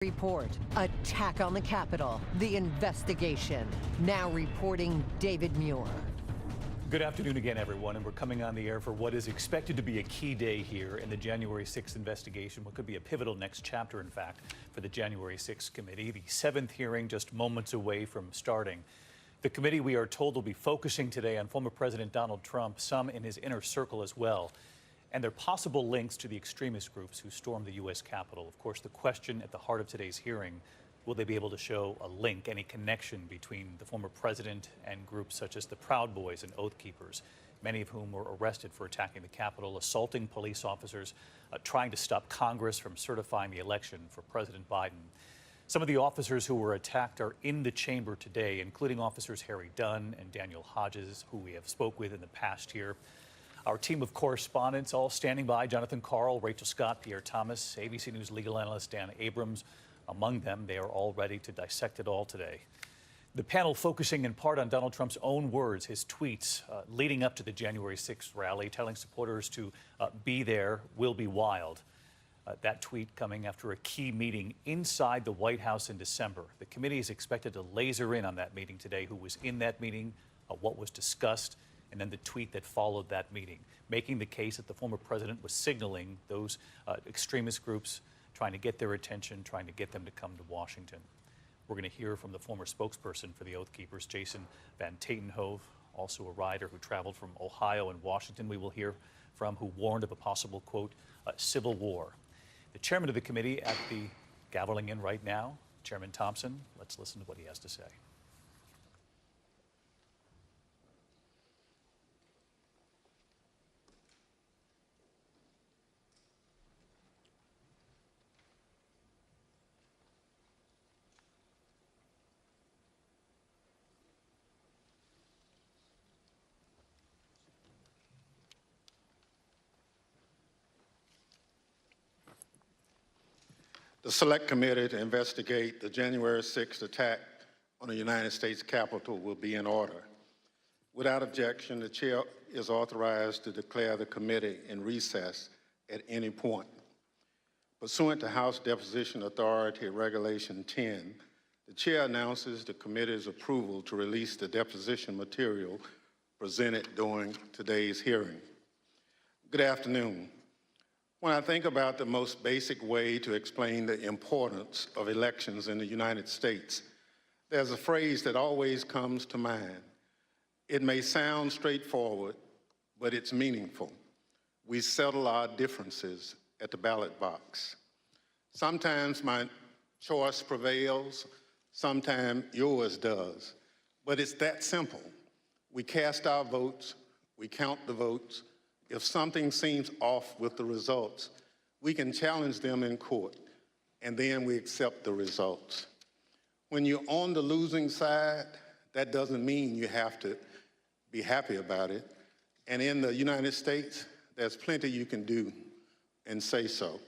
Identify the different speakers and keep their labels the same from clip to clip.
Speaker 1: Report, attack on the Capitol, the investigation. Now reporting David Muir.
Speaker 2: Good afternoon again, everyone, and we're coming on the air for what is expected to be a key day here in the January 6th investigation, what could be a pivotal next chapter, in fact, for the January 6th committee. The 7th hearing just moments away from starting. The committee, we are told, will be focusing today on former President Donald Trump, some in his inner circle as well, and their possible links to the extremist groups who stormed the U.S. Capitol. Of course, the question at the heart of today's hearing, will they be able to show a link, any connection between the former president and groups such as the Proud Boys and Oath Keepers, many of whom were arrested for attacking the Capitol, assaulting police officers, trying to stop Congress from certifying the election for President Biden. Some of the officers who were attacked are in the chamber today, including officers Harry Dunn and Daniel Hodges, who we have spoke with in the past year. Our team of correspondents all standing by: Jonathan Karl, Rachel Scott, Pierre Thomas, ABC News legal analyst Dan Abrams. Among them, they are all ready to dissect it all today. The panel focusing in part on Donald Trump's own words, his tweets leading up to the January 6th rally, telling supporters to be there, will be wild. That tweet coming after a key meeting inside the White House in December. The committee is expected to laser in on that meeting today, who was in that meeting, what was discussed, and then the tweet that followed that meeting, making the case that the former president was signaling those extremist groups, trying to get their attention, trying to get them to come to Washington. We're going to hear from the former spokesperson for the Oath Keepers, Jason Van Tatenhove, also a rider who traveled from Ohio and Washington, we will hear from, who warned of a possible, quote, civil war. The chairman of the committee at the gaveling in right now, Chairman Thompson. Let's listen to what he has to say.
Speaker 3: The Select Committee to investigate the January 6th attack on the United States Capitol will be in order. Without objection, the Chair is authorized to declare the committee in recess at any point. Pursuant to House Deposition Authority Regulation 10, the Chair announces the committee's approval to release the deposition material presented during today's hearing. Good afternoon. When I think about the most basic way to explain the importance of elections in the United States, there's a phrase that always comes to mind. It may sound straightforward, but it's meaningful. We settle our differences at the ballot box. Sometimes my choice prevails, sometimes yours does, but it's that simple. We cast our votes, we count the votes. If something seems off with the results, we can challenge them in court, and then we accept the results. When you're on the losing side, that doesn't mean you have to be happy about it. And in the United States, there's plenty you can do and say so.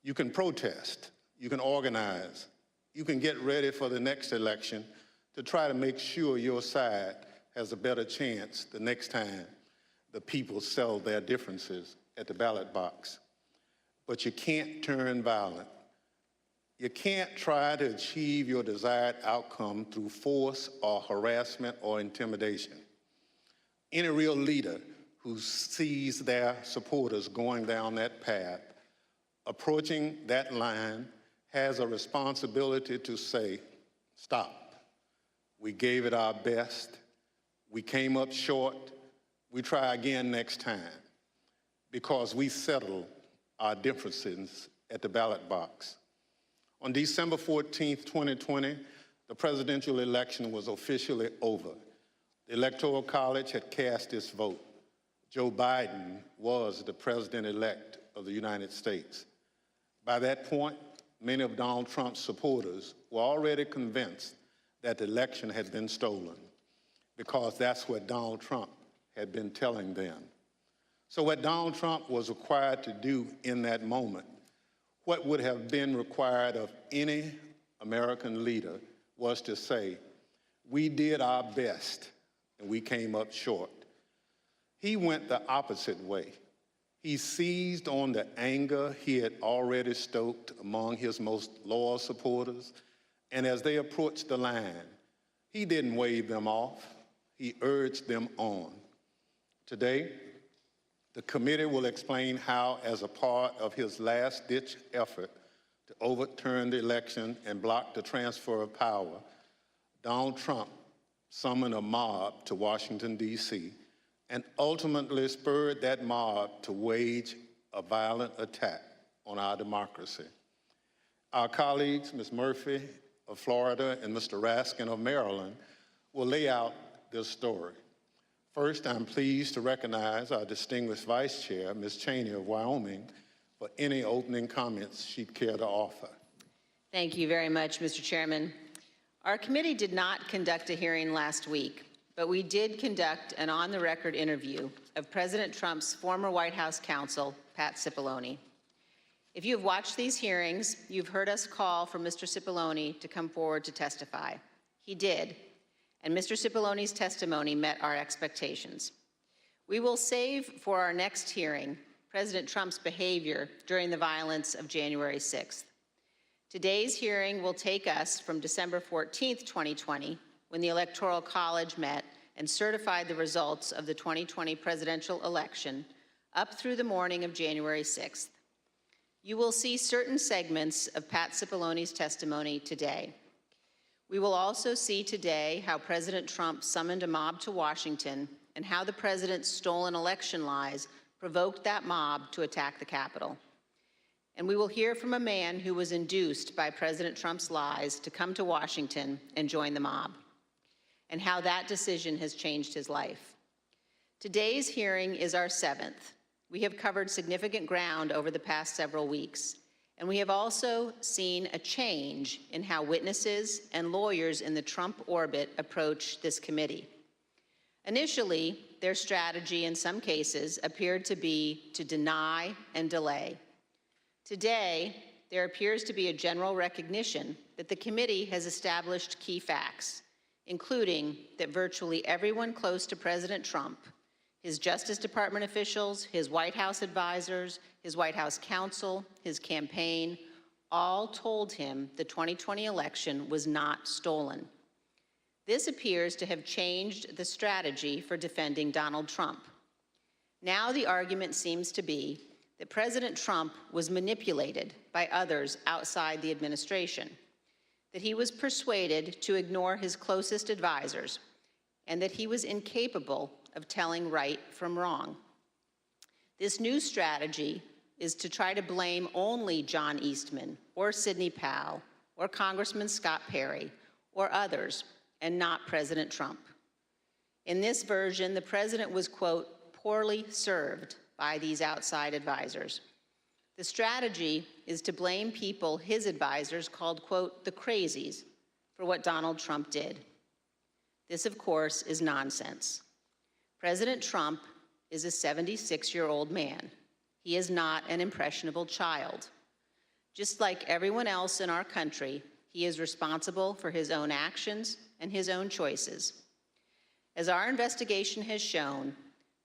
Speaker 3: You can protest, you can organize, you can get ready for the next election to try to make sure your side has a better chance the next time the people settle their differences at the ballot box. But you can't turn violent. You can't try to achieve your desired outcome through force or harassment or intimidation. Any real leader who sees their supporters going down that path, approaching that line, has a responsibility to say, stop. We gave it our best. We came up short. We try again next time, because we settle our differences at the ballot box. On December 14th, 2020, the presidential election was officially over. The Electoral College had cast its vote. Joe Biden was the president-elect of the United States. By that point, many of Donald Trump's supporters were already convinced that the election had been stolen, because that's what Donald Trump had been telling them. So what Donald Trump was required to do in that moment, what would have been required of any American leader, was to say, we did our best and we came up short. He went the opposite way. He seized on the anger he had already stoked among his most loyal supporters, and as they approached the line, he didn't wave them off, he urged them on. Today, the committee will explain how, as a part of his last-ditch effort to overturn the election and block the transfer of power, Donald Trump summoned a mob to Washington, D.C., and ultimately spurred that mob to wage a violent attack on our democracy. Our colleagues, Ms. Murphy of Florida and Mr. Raskin of Maryland, will lay out this story. First, I'm pleased to recognize our distinguished Vice Chair, Ms. Cheney of Wyoming, for any opening comments she'd care to offer.
Speaker 4: Thank you very much, Mr. Chairman. Our committee did not conduct a hearing last week, but we did conduct an on-the-record interview of President Trump's former White House counsel, Pat Cipollone. If you have watched these hearings, you've heard us call for Mr. Cipollone to come forward to testify. He did, and Mr. Cipollone's testimony met our expectations. We will save for our next hearing President Trump's behavior during the violence of January 6th. Today's hearing will take us from December 14th, 2020, when the Electoral College met and certified the results of the 2020 presidential election, up through the morning of January 6th. You will see certain segments of Pat Cipollone's testimony today. We will also see today how President Trump summoned a mob to Washington and how the president's stolen election lies provoked that mob to attack the Capitol. And we will hear from a man who was induced by President Trump's lies to come to Washington and join the mob, and how that decision has changed his life. Today's hearing is our 7th. We have covered significant ground over the past several weeks, and we have also seen a change in how witnesses and lawyers in the Trump orbit approach this committee. Initially, their strategy in some cases appeared to be to deny and delay. Today, there appears to be a general recognition that the committee has established key facts, including that virtually everyone close to President Trump, his Justice Department officials, his White House advisors, his White House counsel, his campaign, all told him the 2020 election was not stolen. This appears to have changed the strategy for defending Donald Trump. Now the argument seems to be that President Trump was manipulated by others outside the administration, that he was persuaded to ignore his closest advisors, and that he was incapable of telling right from wrong. This new strategy is to try to blame only John Eastman or Sidney Powell or Congressman Scott Perry or others, and not President Trump. In this version, the president was, quote, poorly served by these outside advisors. The strategy is to blame people his advisors called, quote, the crazies for what Donald Trump did. This, of course, is nonsense. President Trump is a 76-year-old man. He is not an impressionable child. Just like everyone else in our country, he is responsible for his own actions and his own choices. As our investigation has shown,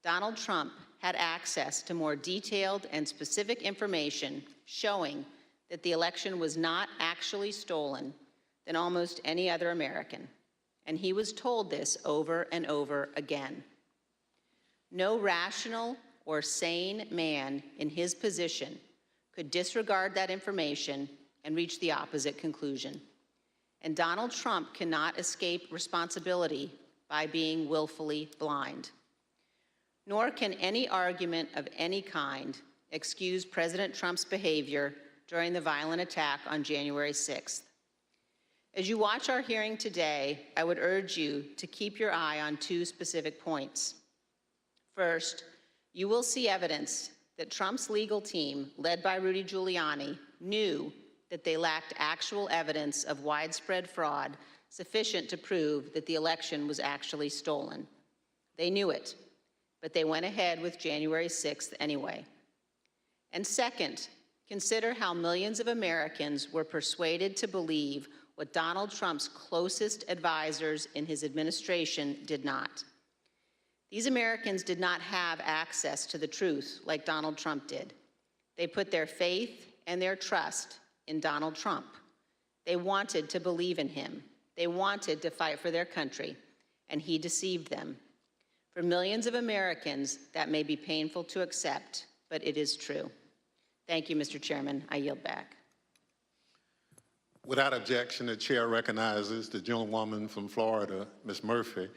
Speaker 4: Donald Trump had access to more detailed and specific information showing that the election was not actually stolen than almost any other American. And he was told this over and over again. No rational or sane man in his position could disregard that information and reach the opposite conclusion. And Donald Trump cannot escape responsibility by being willfully blind. Nor can any argument of any kind excuse President Trump's behavior during the violent attack on January 6th. As you watch our hearing today, I would urge you to keep your eye on two specific points. First, you will see evidence that Trump's legal team, led by Rudy Giuliani, knew that they lacked actual evidence of widespread fraud sufficient to prove that the election was actually stolen. They knew it, but they went ahead with January 6th anyway. And second, consider how millions of Americans were persuaded to believe what Donald Trump's closest advisors in his administration did not. These Americans did not have access to the truth like Donald Trump did. They put their faith and their trust in Donald Trump. They wanted to believe in him. They wanted to fight for their country, and he deceived them. For millions of Americans, that may be painful to accept, but it is true. Thank you, Mr. Chairman. I yield back.
Speaker 3: Without objection, the chair recognizes the gentlewoman from Florida, Ms. Murphy,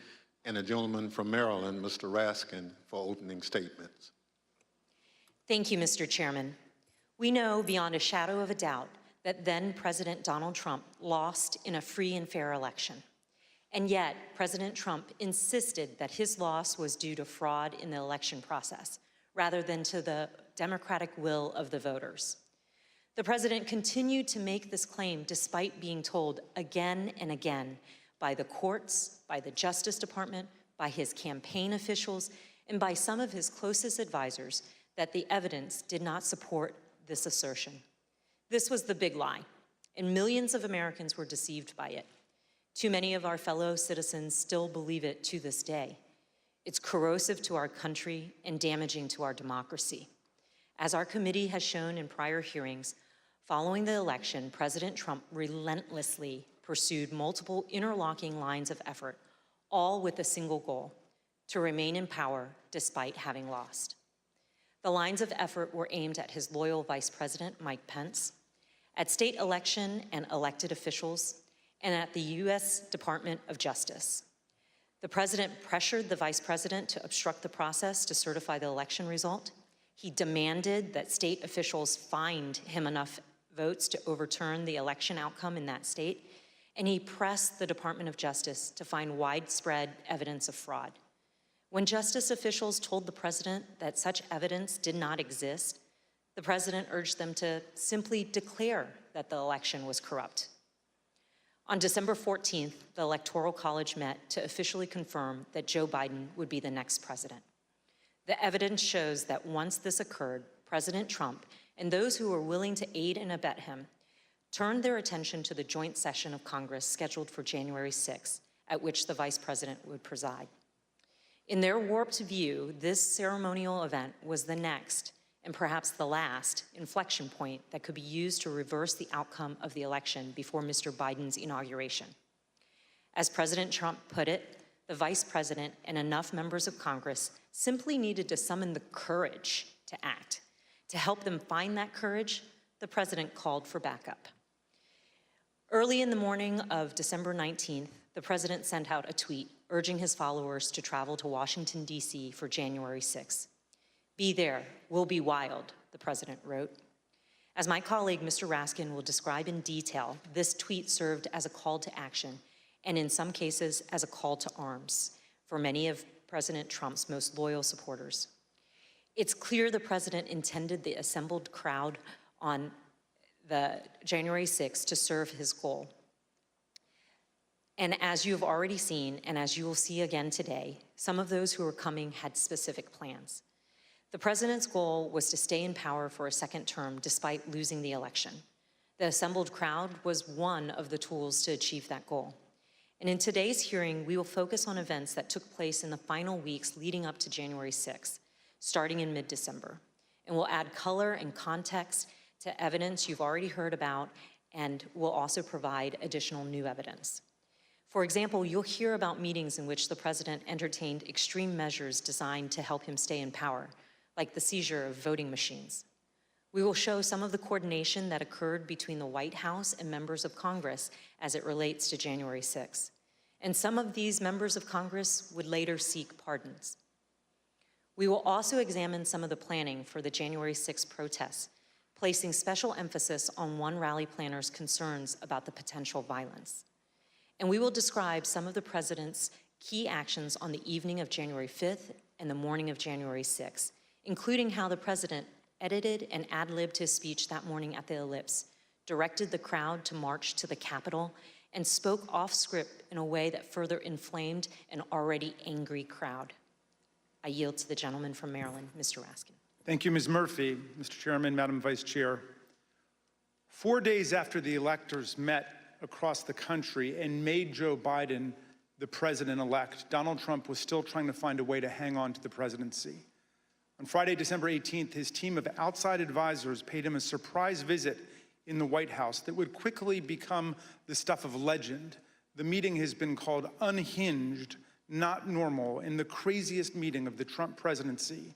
Speaker 3: and the gentleman from Maryland, Mr. Raskin, for opening statements.
Speaker 5: Thank you, Mr. Chairman. We know beyond a shadow of a doubt that then President Donald Trump lost in a free and fair election. And yet, President Trump insisted that his loss was due to fraud in the election process, rather than to the democratic will of the voters. The president continued to make this claim despite being told again and again by the courts, by the Justice Department, by his campaign officials, and by some of his closest advisors that the evidence did not support this assertion. This was the big lie, and millions of Americans were deceived by it. Too many of our fellow citizens still believe it to this day. It's corrosive to our country and damaging to our democracy. As our committee has shown in prior hearings, following the election, President Trump relentlessly pursued multiple interlocking lines of effort, all with a single goal: to remain in power despite having lost. The lines of effort were aimed at his loyal Vice President, Mike Pence, at state election and elected officials, and at the U.S. Department of Justice. The president pressured the vice president to obstruct the process to certify the election result. He demanded that state officials find him enough votes to overturn the election outcome in that state, and he pressed the Department of Justice to find widespread evidence of fraud. When justice officials told the president that such evidence did not exist, the president urged them to simply declare that the election was corrupt. On December 14th, the Electoral College met to officially confirm that Joe Biden would be the next president. The evidence shows that once this occurred, President Trump and those who were willing to aid and abet him turned their attention to the joint session of Congress scheduled for January 6th, at which the vice president would preside. In their warped view, this ceremonial event was the next, and perhaps the last, inflection point that could be used to reverse the outcome of the election before Mr. Biden's inauguration. As President Trump put it, the vice president and enough members of Congress simply needed to summon the courage to act. To help them find that courage, the president called for backup. Early in the morning of December 19th, the president sent out a tweet urging his followers to travel to Washington, D.C. for January 6th. "Be there, we'll be wild," the president wrote. As my colleague, Mr. Raskin, will describe in detail, this tweet served as a call to action, and in some cases, as a call to arms for many of President Trump's most loyal supporters. It's clear the president intended the assembled crowd on the January 6th to serve his goal. And as you have already seen, and as you will see again today, some of those who were coming had specific plans. The president's goal was to stay in power for a second term despite losing the election. The assembled crowd was one of the tools to achieve that goal. And in today's hearing, we will focus on events that took place in the final weeks leading up to January 6th, starting in mid-December. And we'll add color and context to evidence you've already heard about, and we'll also provide additional new evidence. For example, you'll hear about meetings in which the president entertained extreme measures designed to help him stay in power, like the seizure of voting machines. We will show some of the coordination that occurred between the White House and members of Congress as it relates to January 6th. And some of these members of Congress would later seek pardons. We will also examine some of the planning for the January 6th protests, placing special emphasis on one rally planner's concerns about the potential violence. And we will describe some of the president's key actions on the evening of January 5th and the morning of January 6th, including how the president edited and ad-libbed his speech that morning at the Ellipse, directed the crowd to march to the Capitol, and spoke off script in a way that further inflamed an already angry crowd. I yield to the gentleman from Maryland, Mr. Raskin.
Speaker 6: Thank you, Ms. Murphy. Mr. Chairman, Madam Vice Chair. 4 days after the electors met across the country and made Joe Biden the president-elect, Donald Trump was still trying to find a way to hang on to the presidency. On Friday, December 18th, his team of outside advisors paid him a surprise visit in the White House that would quickly become the stuff of legend. The meeting has been called unhinged, not normal, and the craziest meeting of the Trump presidency.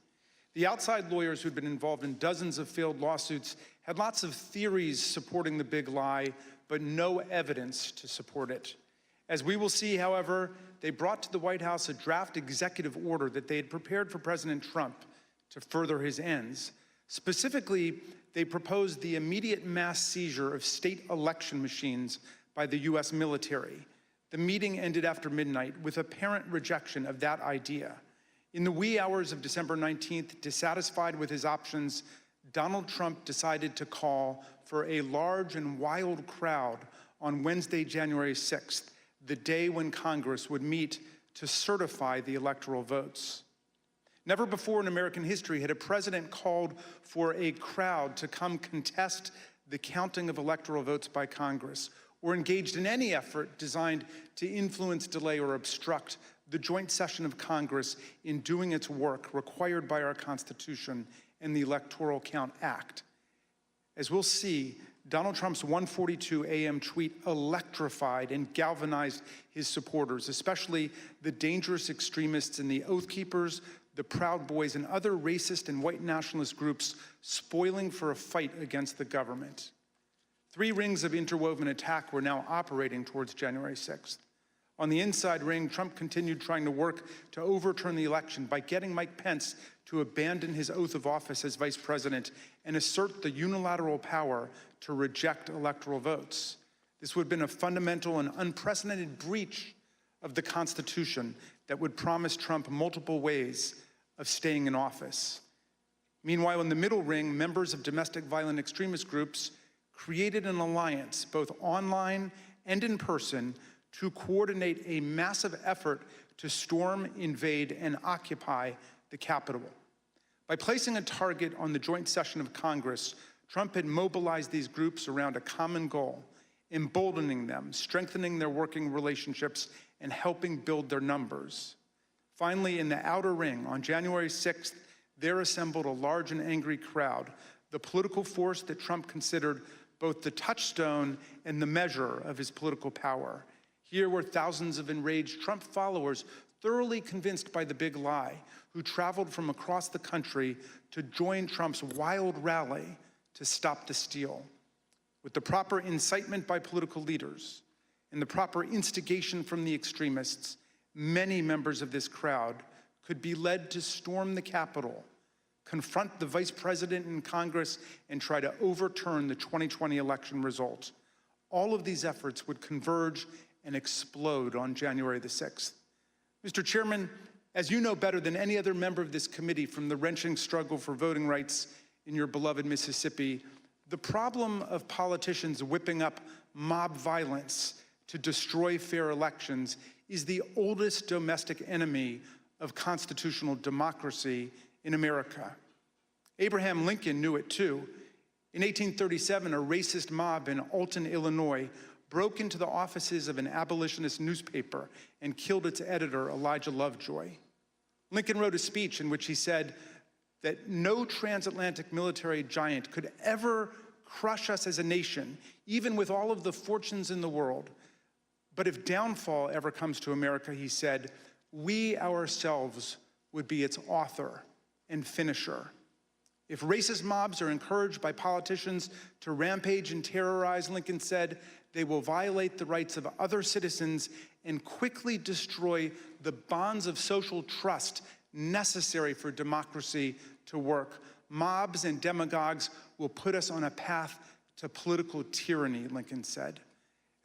Speaker 6: The outside lawyers who'd been involved in dozens of failed lawsuits had lots of theories supporting the big lie, but no evidence to support it. As we will see, however, they brought to the White House a draft executive order that they had prepared for President Trump to further his ends. Specifically, they proposed the immediate mass seizure of state election machines by the U.S. military. The meeting ended after midnight with apparent rejection of that idea. In the wee hours of December 19th, dissatisfied with his options, Donald Trump decided to call for a large and wild crowd on Wednesday, January 6th, the day when Congress would meet to certify the electoral votes. Never before in American history had a president called for a crowd to come contest the counting of electoral votes by Congress, or engaged in any effort designed to influence, delay, or obstruct the joint session of Congress in doing its work required by our Constitution and the Electoral Count Act. As we'll see, Donald Trump's 1:42 a.m. tweet electrified and galvanized his supporters, especially the dangerous extremists and the Oath Keepers, the Proud Boys, and other racist and white nationalist groups spoiling for a fight against the government. 3 rings of interwoven attack were now operating towards January 6th. On the inside ring, Trump continued trying to work to overturn the election by getting Mike Pence to abandon his oath of office as vice president and assert the unilateral power to reject electoral votes. This would have been a fundamental and unprecedented breach of the Constitution that would promise Trump multiple ways of staying in office. Meanwhile, in the middle ring, members of domestic violent extremist groups created an alliance, both online and in person, to coordinate a massive effort to storm, invade, and occupy the Capitol. By placing a target on the joint session of Congress, Trump had mobilized these groups around a common goal, emboldening them, strengthening their working relationships, and helping build their numbers. Finally, in the outer ring, on January 6th, there assembled a large and angry crowd, the political force that Trump considered both the touchstone and the measure of his political power. Here were thousands of enraged Trump followers, thoroughly convinced by the big lie, who traveled from across the country to join Trump's wild rally to stop the steal. With the proper incitement by political leaders and the proper instigation from the extremists, many members of this crowd could be led to storm the Capitol, confront the vice president in Congress, and try to overturn the 2020 election result. All of these efforts would converge and explode on January the 6th. Mr. Chairman, as you know better than any other member of this committee from the wrenching struggle for voting rights in your beloved Mississippi, the problem of politicians whipping up mob violence to destroy fair elections is the oldest domestic enemy of constitutional democracy in America. Abraham Lincoln knew it too. In 1837, a racist mob in Alton, Illinois, broke into the offices of an abolitionist newspaper and killed its editor, Elijah Lovejoy. Lincoln wrote a speech in which he said that no transatlantic military giant could ever crush us as a nation, even with all of the fortunes in the world. But if downfall ever comes to America, he said, we ourselves would be its author and finisher. If racist mobs are encouraged by politicians to rampage and terrorize, Lincoln said, they will violate the rights of other citizens and quickly destroy the bonds of social trust necessary for democracy to work. Mobs and demagogues will put us on a path to political tyranny, Lincoln said.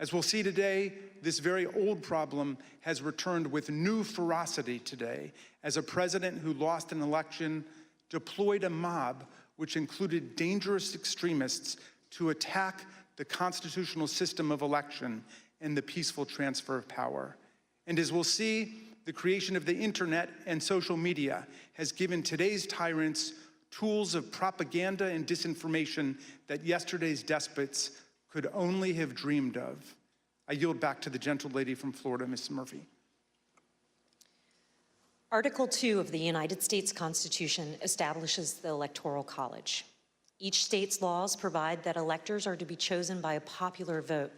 Speaker 6: As we'll see today, this very old problem has returned with new ferocity today as a president who lost an election deployed a mob which included dangerous extremists to attack the constitutional system of election and the peaceful transfer of power. And as we'll see, the creation of the internet and social media has given today's tyrants tools of propaganda and disinformation that yesterday's despots could only have dreamed of. I yield back to the gentle lady from Florida, Ms. Murphy.
Speaker 5: Article 2 of the United States Constitution establishes the Electoral College. Each state's laws provide that electors are to be chosen by a popular vote.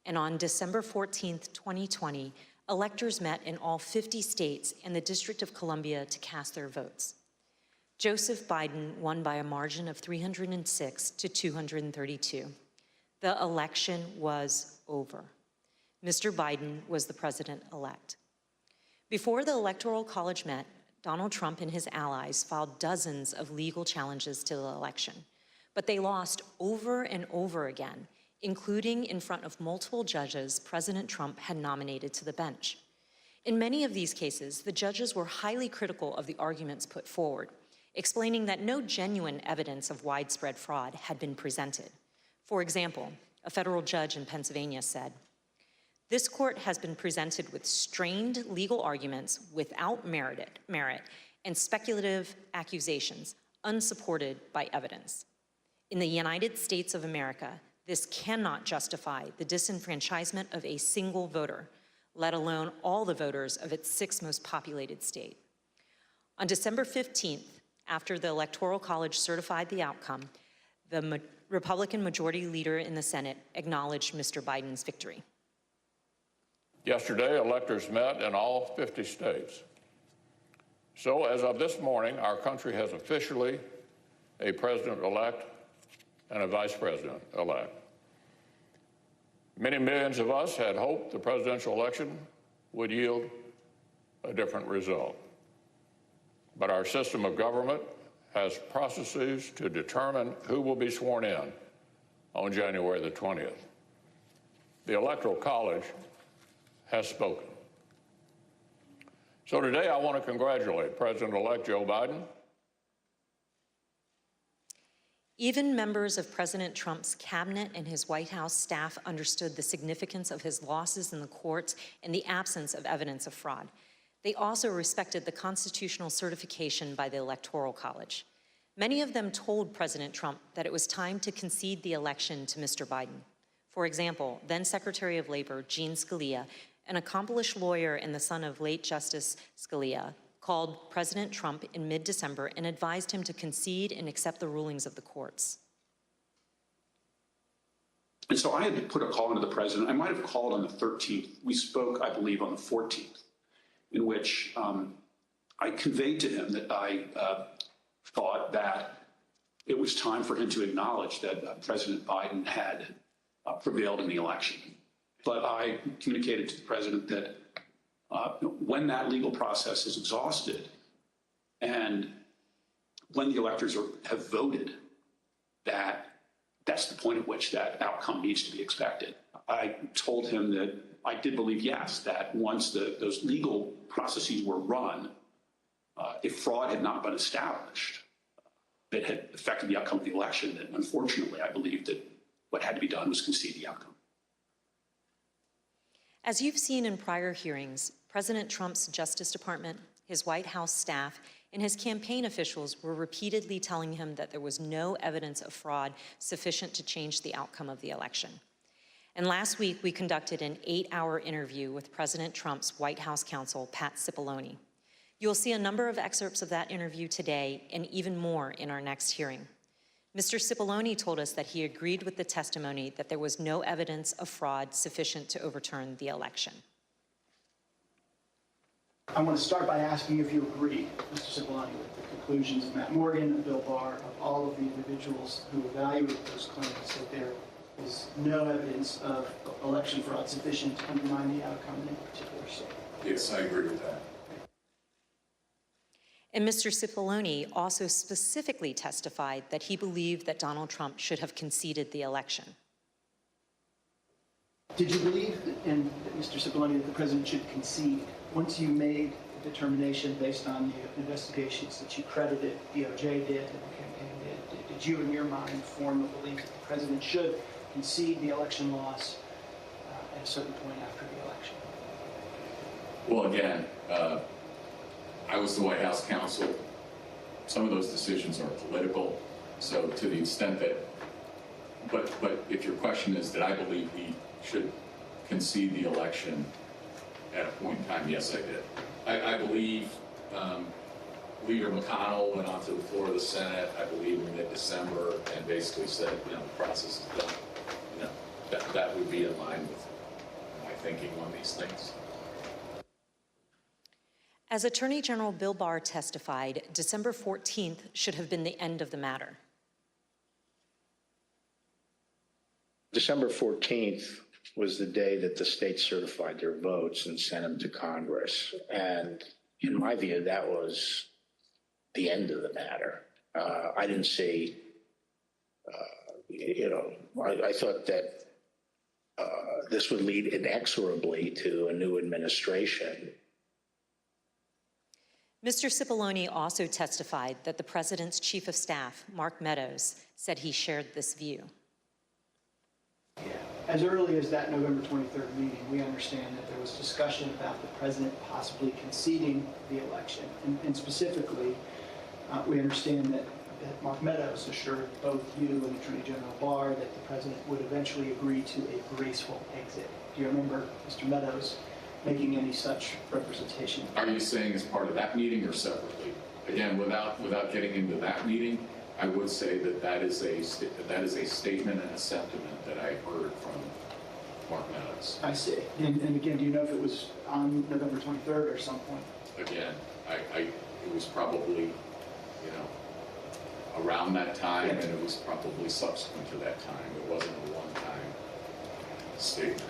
Speaker 5: And on December 14th, 2020, electors met in all 50 states and the District of Columbia to cast their votes. Joseph Biden won by a margin of 306 to 232. The election was over. Mr. Biden was the president-elect. Before the Electoral College met, Donald Trump and his allies filed dozens of legal challenges to the election, but they lost over and over again, including in front of multiple judges President Trump had nominated to the bench. In many of these cases, the judges were highly critical of the arguments put forward, explaining that no genuine evidence of widespread fraud had been presented. For example, a federal judge in Pennsylvania said, "This court has been presented with strained legal arguments without merit and speculative accusations unsupported by evidence. In the United States of America, this cannot justify the disenfranchisement of a single voter, let alone all the voters of its 6th most populated state." On December 15th, after the Electoral College certified the outcome, the Republican majority leader in the Senate acknowledged Mr. Biden's victory.
Speaker 7: Yesterday, electors met in all 50 states. So as of this morning, our country has officially a president-elect and a vice president-elect. Many millions of us had hoped the presidential election would yield a different result. But our system of government has processes to determine who will be sworn in on January the 20th. The Electoral College has spoken. So today I want to congratulate President-elect Joe Biden.
Speaker 5: Even members of President Trump's cabinet and his White House staff understood the significance of his losses in the courts and the absence of evidence of fraud. They also respected the constitutional certification by the Electoral College. Many of them told President Trump that it was time to concede the election to Mr. Biden. For example, then Secretary of Labor Jean Scalia, an accomplished lawyer and the son of late Justice Scalia, called President Trump in mid-December and advised him to concede and accept the rulings of the courts.
Speaker 8: And so I had to put a call into the president. I might have called on the 13th. We spoke, I believe, on the 14th, in which I conveyed to him that I thought that it was time for him to acknowledge that President Biden had prevailed in the election. But I communicated to the president that when that legal process is exhausted and when the electors have voted, that's the point at which that outcome needs to be expected. I told him that I did believe, yes, that once those legal processes were run, if fraud had not been established that had affected the outcome of the election, that unfortunately I believed that what had to be done was concede the outcome.
Speaker 5: As you've seen in prior hearings, President Trump's Justice Department, his White House staff, and his campaign officials were repeatedly telling him that there was no evidence of fraud sufficient to change the outcome of the election. And last week, we conducted an 8-hour interview with President Trump's White House counsel, Pat Cipollone. You'll see a number of excerpts of that interview today and even more in our next hearing. Mr. Cipollone told us that he agreed with the testimony that there was no evidence of fraud sufficient to overturn the election.
Speaker 9: I want to start by asking if you agree, Mr. Cipollone, with the conclusions of Matt Morgan and Bill Barr, of all of the individuals who evaluated those claims, that there is no evidence of election fraud sufficient to undermine the outcome in a particular state.
Speaker 10: Yes, I agree with that.
Speaker 5: And Mr. Cipollone also specifically testified that he believed that Donald Trump should have conceded the election.
Speaker 9: Did you believe, Mr. Cipollone, that the president should concede once you made the determination based on the investigations that you credited DOJ did and the campaign did? Did you, in your mind, form a belief that the president should concede the election loss at a certain point after the election?
Speaker 10: Well, again, I was the White House counsel. Some of those decisions are political, so to the extent that, but if your question is, did I believe he should concede the election at a point in time? Yes, I did. I believe Leader McConnell went onto the floor of the Senate, I believe in mid-December, and basically said, the process is done. That would be in line with my thinking on these things.
Speaker 5: As Attorney General Bill Barr testified, December 14th should have been the end of the matter.
Speaker 11: December 14th was the day that the states certified their votes and sent them to Congress. And in my view, that was the end of the matter. I didn't see, I thought that this would lead inexorably to a new administration.
Speaker 5: Mr. Cipollone also testified that the president's chief of staff, Mark Meadows, said he shared this view.
Speaker 9: Yeah. As early as that November 23rd meeting, we understand that there was discussion about the president possibly conceding the election. And specifically, we understand that Mark Meadows assured both you and Attorney General Barr that the president would eventually agree to a graceful exit. Do you remember Mr. Meadows making any such representation?
Speaker 10: Are you saying as part of that meeting or separately? Again, without getting into that meeting, I would say that is a statement and a sentiment that I heard from Mark Meadows.
Speaker 9: I see. And again, do you know if it was on November 23rd or some point?
Speaker 10: Again, it was probably, around that time, and it was probably subsequent to that time. It wasn't a one-time statement.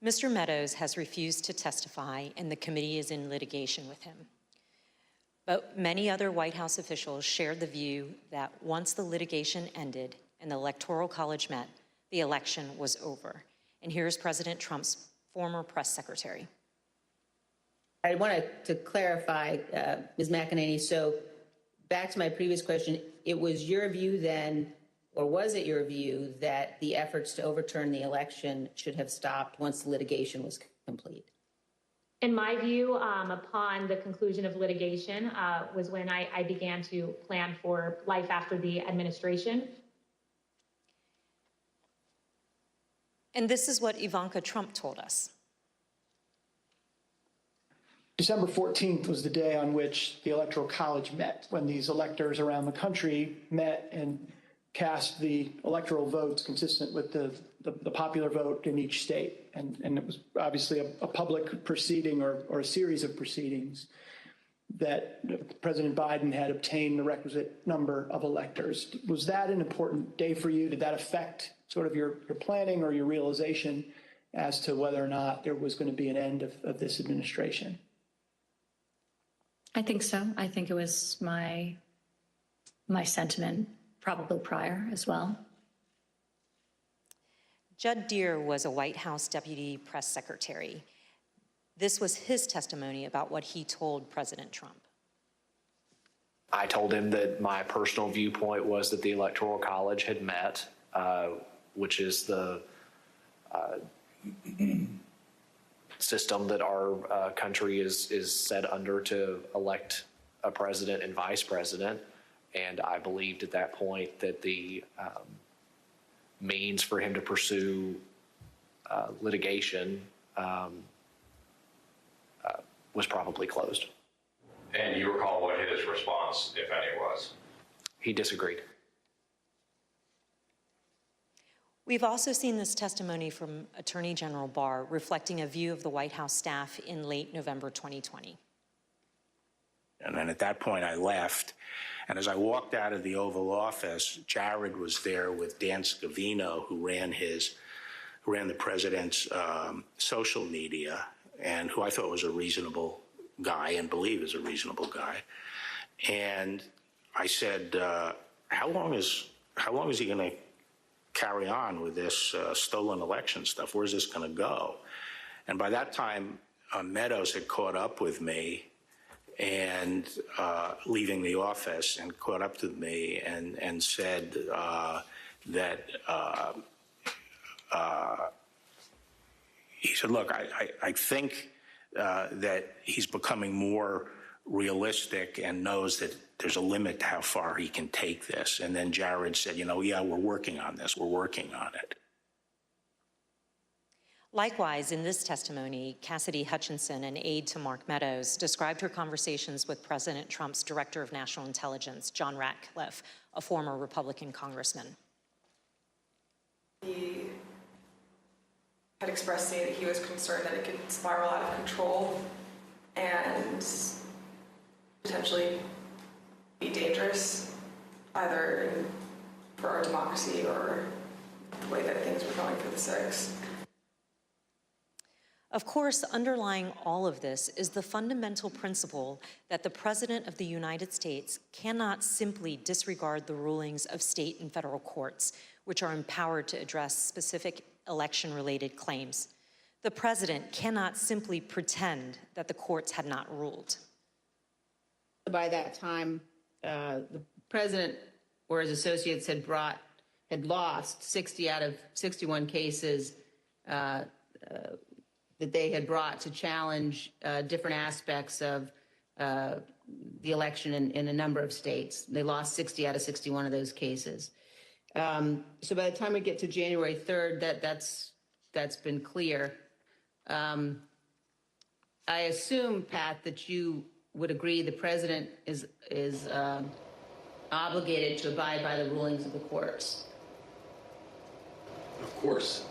Speaker 5: Mr. Meadows has refused to testify, and the committee is in litigation with him. But many other White House officials shared the view that once the litigation ended and the Electoral College met, the election was over. And here's President Trump's former press secretary.
Speaker 4: I wanted to clarify, Ms. McEnany, so back to my previous question, it was your view then, or was it your view that the efforts to overturn the election should have stopped once the litigation was complete?
Speaker 12: In my view, upon the conclusion of litigation was when I began to plan for life after the administration.
Speaker 5: And this is what Ivanka Trump told us.
Speaker 9: December 14th was the day on which the Electoral College met, when these electors around the country met and cast the electoral votes consistent with the popular vote in each state. And it was obviously a public proceeding or a series of proceedings that President Biden had obtained the requisite number of electors. Was that an important day for you? Did that affect sort of your planning or your realization as to whether or not there was going to be an end of this administration?
Speaker 13: I think so. I think it was my sentiment probably prior as well.
Speaker 5: Judd Deere was a White House deputy press secretary. This was his testimony about what he told President Trump.
Speaker 14: I told him that my personal viewpoint was that the Electoral College had met, which is the system that our country is set under to elect a president and vice president. And I believed at that point that the means for him to pursue litigation was probably closed.
Speaker 15: And you recall what his response, if any, was?
Speaker 14: He disagreed.
Speaker 5: We've also seen this testimony from Attorney General Barr reflecting a view of the White House staff in late November 2020.
Speaker 11: And then at that point I left. And as I walked out of the Oval Office, Jared was there with Dan Scavino, who ran the president's social media, and who I thought was a reasonable guy and believe is a reasonable guy. And I said, how long is he going to carry on with this stolen election stuff? Where's this going to go? And by that time, Meadows had caught up with me and leaving the office, and caught up to me and said that he said, look, I think that he's becoming more realistic and knows that there's a limit to how far he can take this. And then Jared said, yeah, we're working on this. We're working on it.
Speaker 5: Likewise, in this testimony, Cassidy Hutchinson, an aide to Mark Meadows, described her conversations with President Trump's Director of National Intelligence, John Ratcliffe, a former Republican congressman.
Speaker 16: He had expressed to me that he was concerned that it could spiral out of control and potentially be dangerous, either for our democracy or the way that things were going for the 6th.
Speaker 5: Of course, underlying all of this is the fundamental principle that the President of the United States cannot simply disregard the rulings of state and federal courts, which are empowered to address specific election-related claims. The President cannot simply pretend that the courts had not ruled.
Speaker 4: By that time, the President or his associates had lost 60 out of 61 cases that they had brought to challenge different aspects of the election in a number of states. They lost 60 out of 61 of those cases. So by the time we get to January 3rd, that's been clear. I assume, Pat, that you would agree the President is obligated to abide by the rulings of the courts.
Speaker 10: Of course.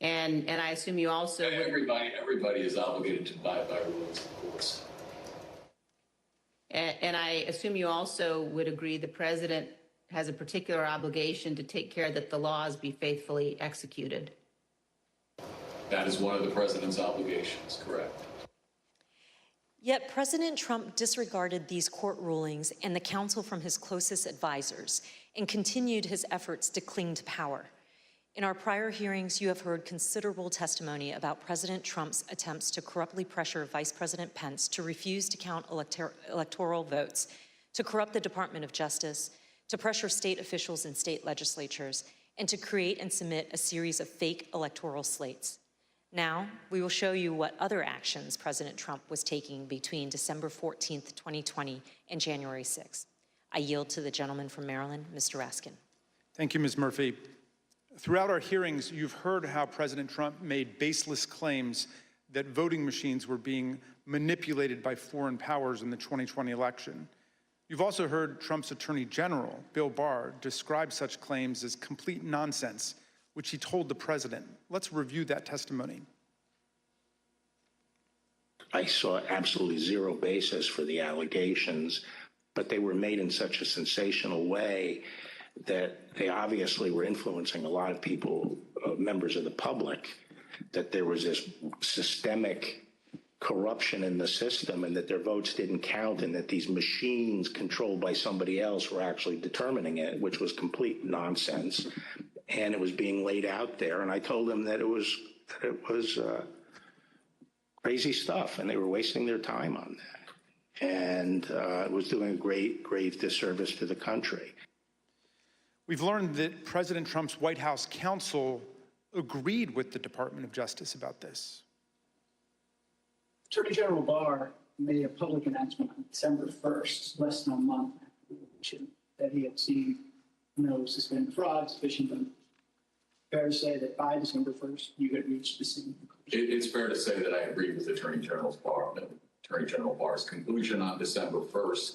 Speaker 4: And I assume you also would...
Speaker 10: Everybody is obligated to abide by rulings of the courts.
Speaker 4: And I assume you also would agree the President has a particular obligation to take care that the laws be faithfully executed.
Speaker 10: That is one of the President's obligations, correct.
Speaker 5: Yet President Trump disregarded these court rulings and the counsel from his closest advisors and continued his efforts to cling to power. In our prior hearings, you have heard considerable testimony about President Trump's attempts to corruptly pressure Vice President Pence to refuse to count electoral votes, to corrupt the Department of Justice, to pressure state officials and state legislatures, and to create and submit a series of fake electoral slates. Now, we will show you what other actions President Trump was taking between December 14th, 2020 and January 6th. I yield to the gentleman from Maryland, Mr. Raskin.
Speaker 6: Thank you, Ms. Murphy. Throughout our hearings, you've heard how President Trump made baseless claims that voting machines were being manipulated by foreign powers in the 2020 election. You've also heard Trump's Attorney General, Bill Barr, describe such claims as complete nonsense, which he told the president. Let's review that testimony.
Speaker 11: I saw absolutely zero basis for the allegations, but they were made in such a sensational way that they obviously were influencing a lot of people, members of the public, that there was this systemic corruption in the system and that their votes didn't count and that these machines controlled by somebody else were actually determining it, which was complete nonsense. And it was being laid out there. And I told them that it was crazy stuff and they were wasting their time on that. And it was doing a grave disservice to the country.
Speaker 6: We've learned that President Trump's White House counsel agreed with the Department of Justice about this.
Speaker 9: Attorney General Barr made a public announcement on December 1st, less than a month after the election, that he had seen no suspended fraud sufficient. Fair to say that by December 1st, you had reached the same conclusion?
Speaker 10: It's fair to say that I agree with Attorney General Barr's conclusion on December 1st.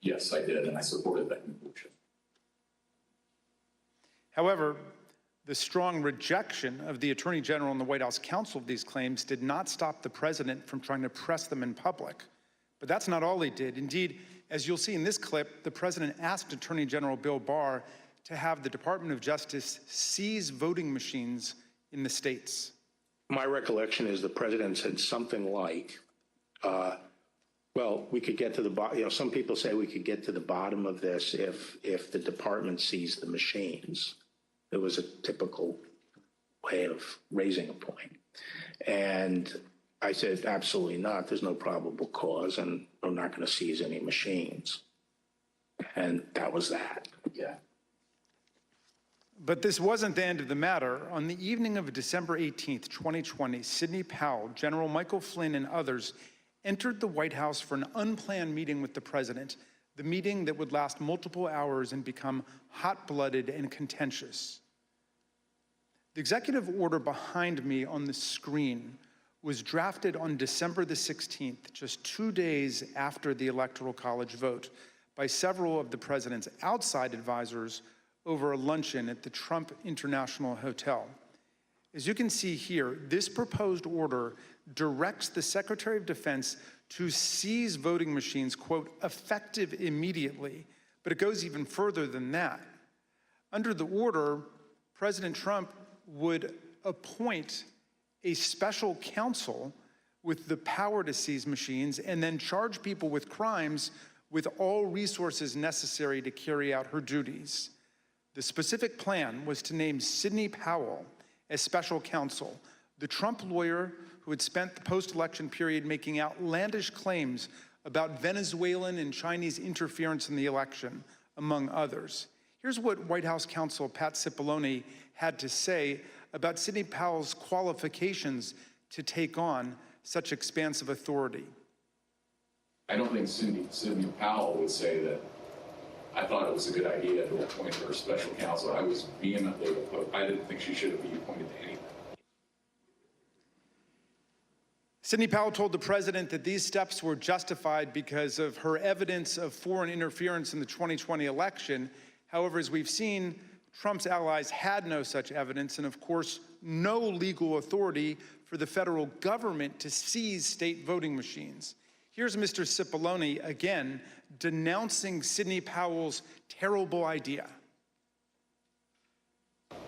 Speaker 10: Yes, I did, and I supported that conclusion.
Speaker 6: However, the strong rejection of the Attorney General and the White House counsel of these claims did not stop the president from trying to press them in public. But that's not all he did. Indeed, as you'll see in this clip, the president asked Attorney General Bill Barr to have the Department of Justice seize voting machines in the states.
Speaker 11: My recollection is the president said something like, well, we could get to the bottom, some people say we could get to the bottom of this if the department seized the machines. It was a typical way of raising a point. And I said, absolutely not. There's no probable cause, and I'm not going to seize any machines. And that was that. Yeah.
Speaker 6: But this wasn't the end of the matter. On the evening of December 18th, 2020, Sidney Powell, General Michael Flynn, and others entered the White House for an unplanned meeting with the president, the meeting that would last multiple hours and become hot-blooded and contentious. The executive order behind me on the screen was drafted on December the 16th, just 2 days after the Electoral College vote, by several of the president's outside advisors over a luncheon at the Trump International Hotel. As you can see here, this proposed order directs the Secretary of Defense to seize voting machines, quote, effective immediately, but it goes even further than that. Under the order, President Trump would appoint a special counsel with the power to seize machines and then charge people with crimes with all resources necessary to carry out her duties. The specific plan was to name Sidney Powell as special counsel, the Trump lawyer who had spent the post-election period making outlandish claims about Venezuelan and Chinese interference in the election, among others. Here's what White House counsel Pat Cipollone had to say about Sidney Powell's qualifications to take on such expansive authority.
Speaker 10: I don't think Sidney Powell would say that I thought it was a good idea to appoint her special counsel. I was vehemently opposed. I didn't think she should be appointed to anything.
Speaker 6: Sidney Powell told the president that these steps were justified because of her evidence of foreign interference in the 2020 election. However, as we've seen, Trump's allies had no such evidence and, of course, no legal authority for the federal government to seize state voting machines. Here's Mr. Cipollone again denouncing Sidney Powell's terrible idea.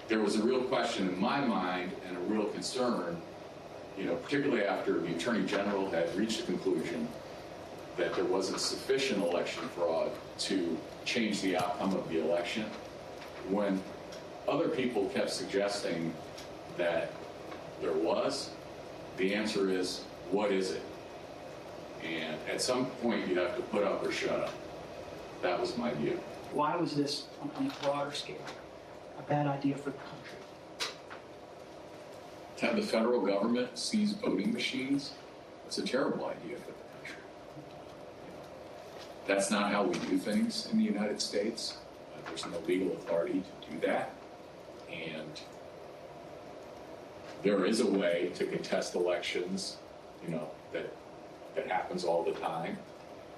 Speaker 10: There was a real question in my mind and a real concern, particularly after the Attorney General had reached a conclusion that there wasn't sufficient election fraud to change the outcome of the election. When other people kept suggesting that there was, the answer is, what is it? And at some point, you have to put up or shut up. That was my view.
Speaker 9: Why was this, on a broader scale, a bad idea for the country?
Speaker 10: To have the federal government seize voting machines, it's a terrible idea for the country. That's not how we do things in the United States. There's no legal authority to do that. And there is a way to contest elections, that happens all the time.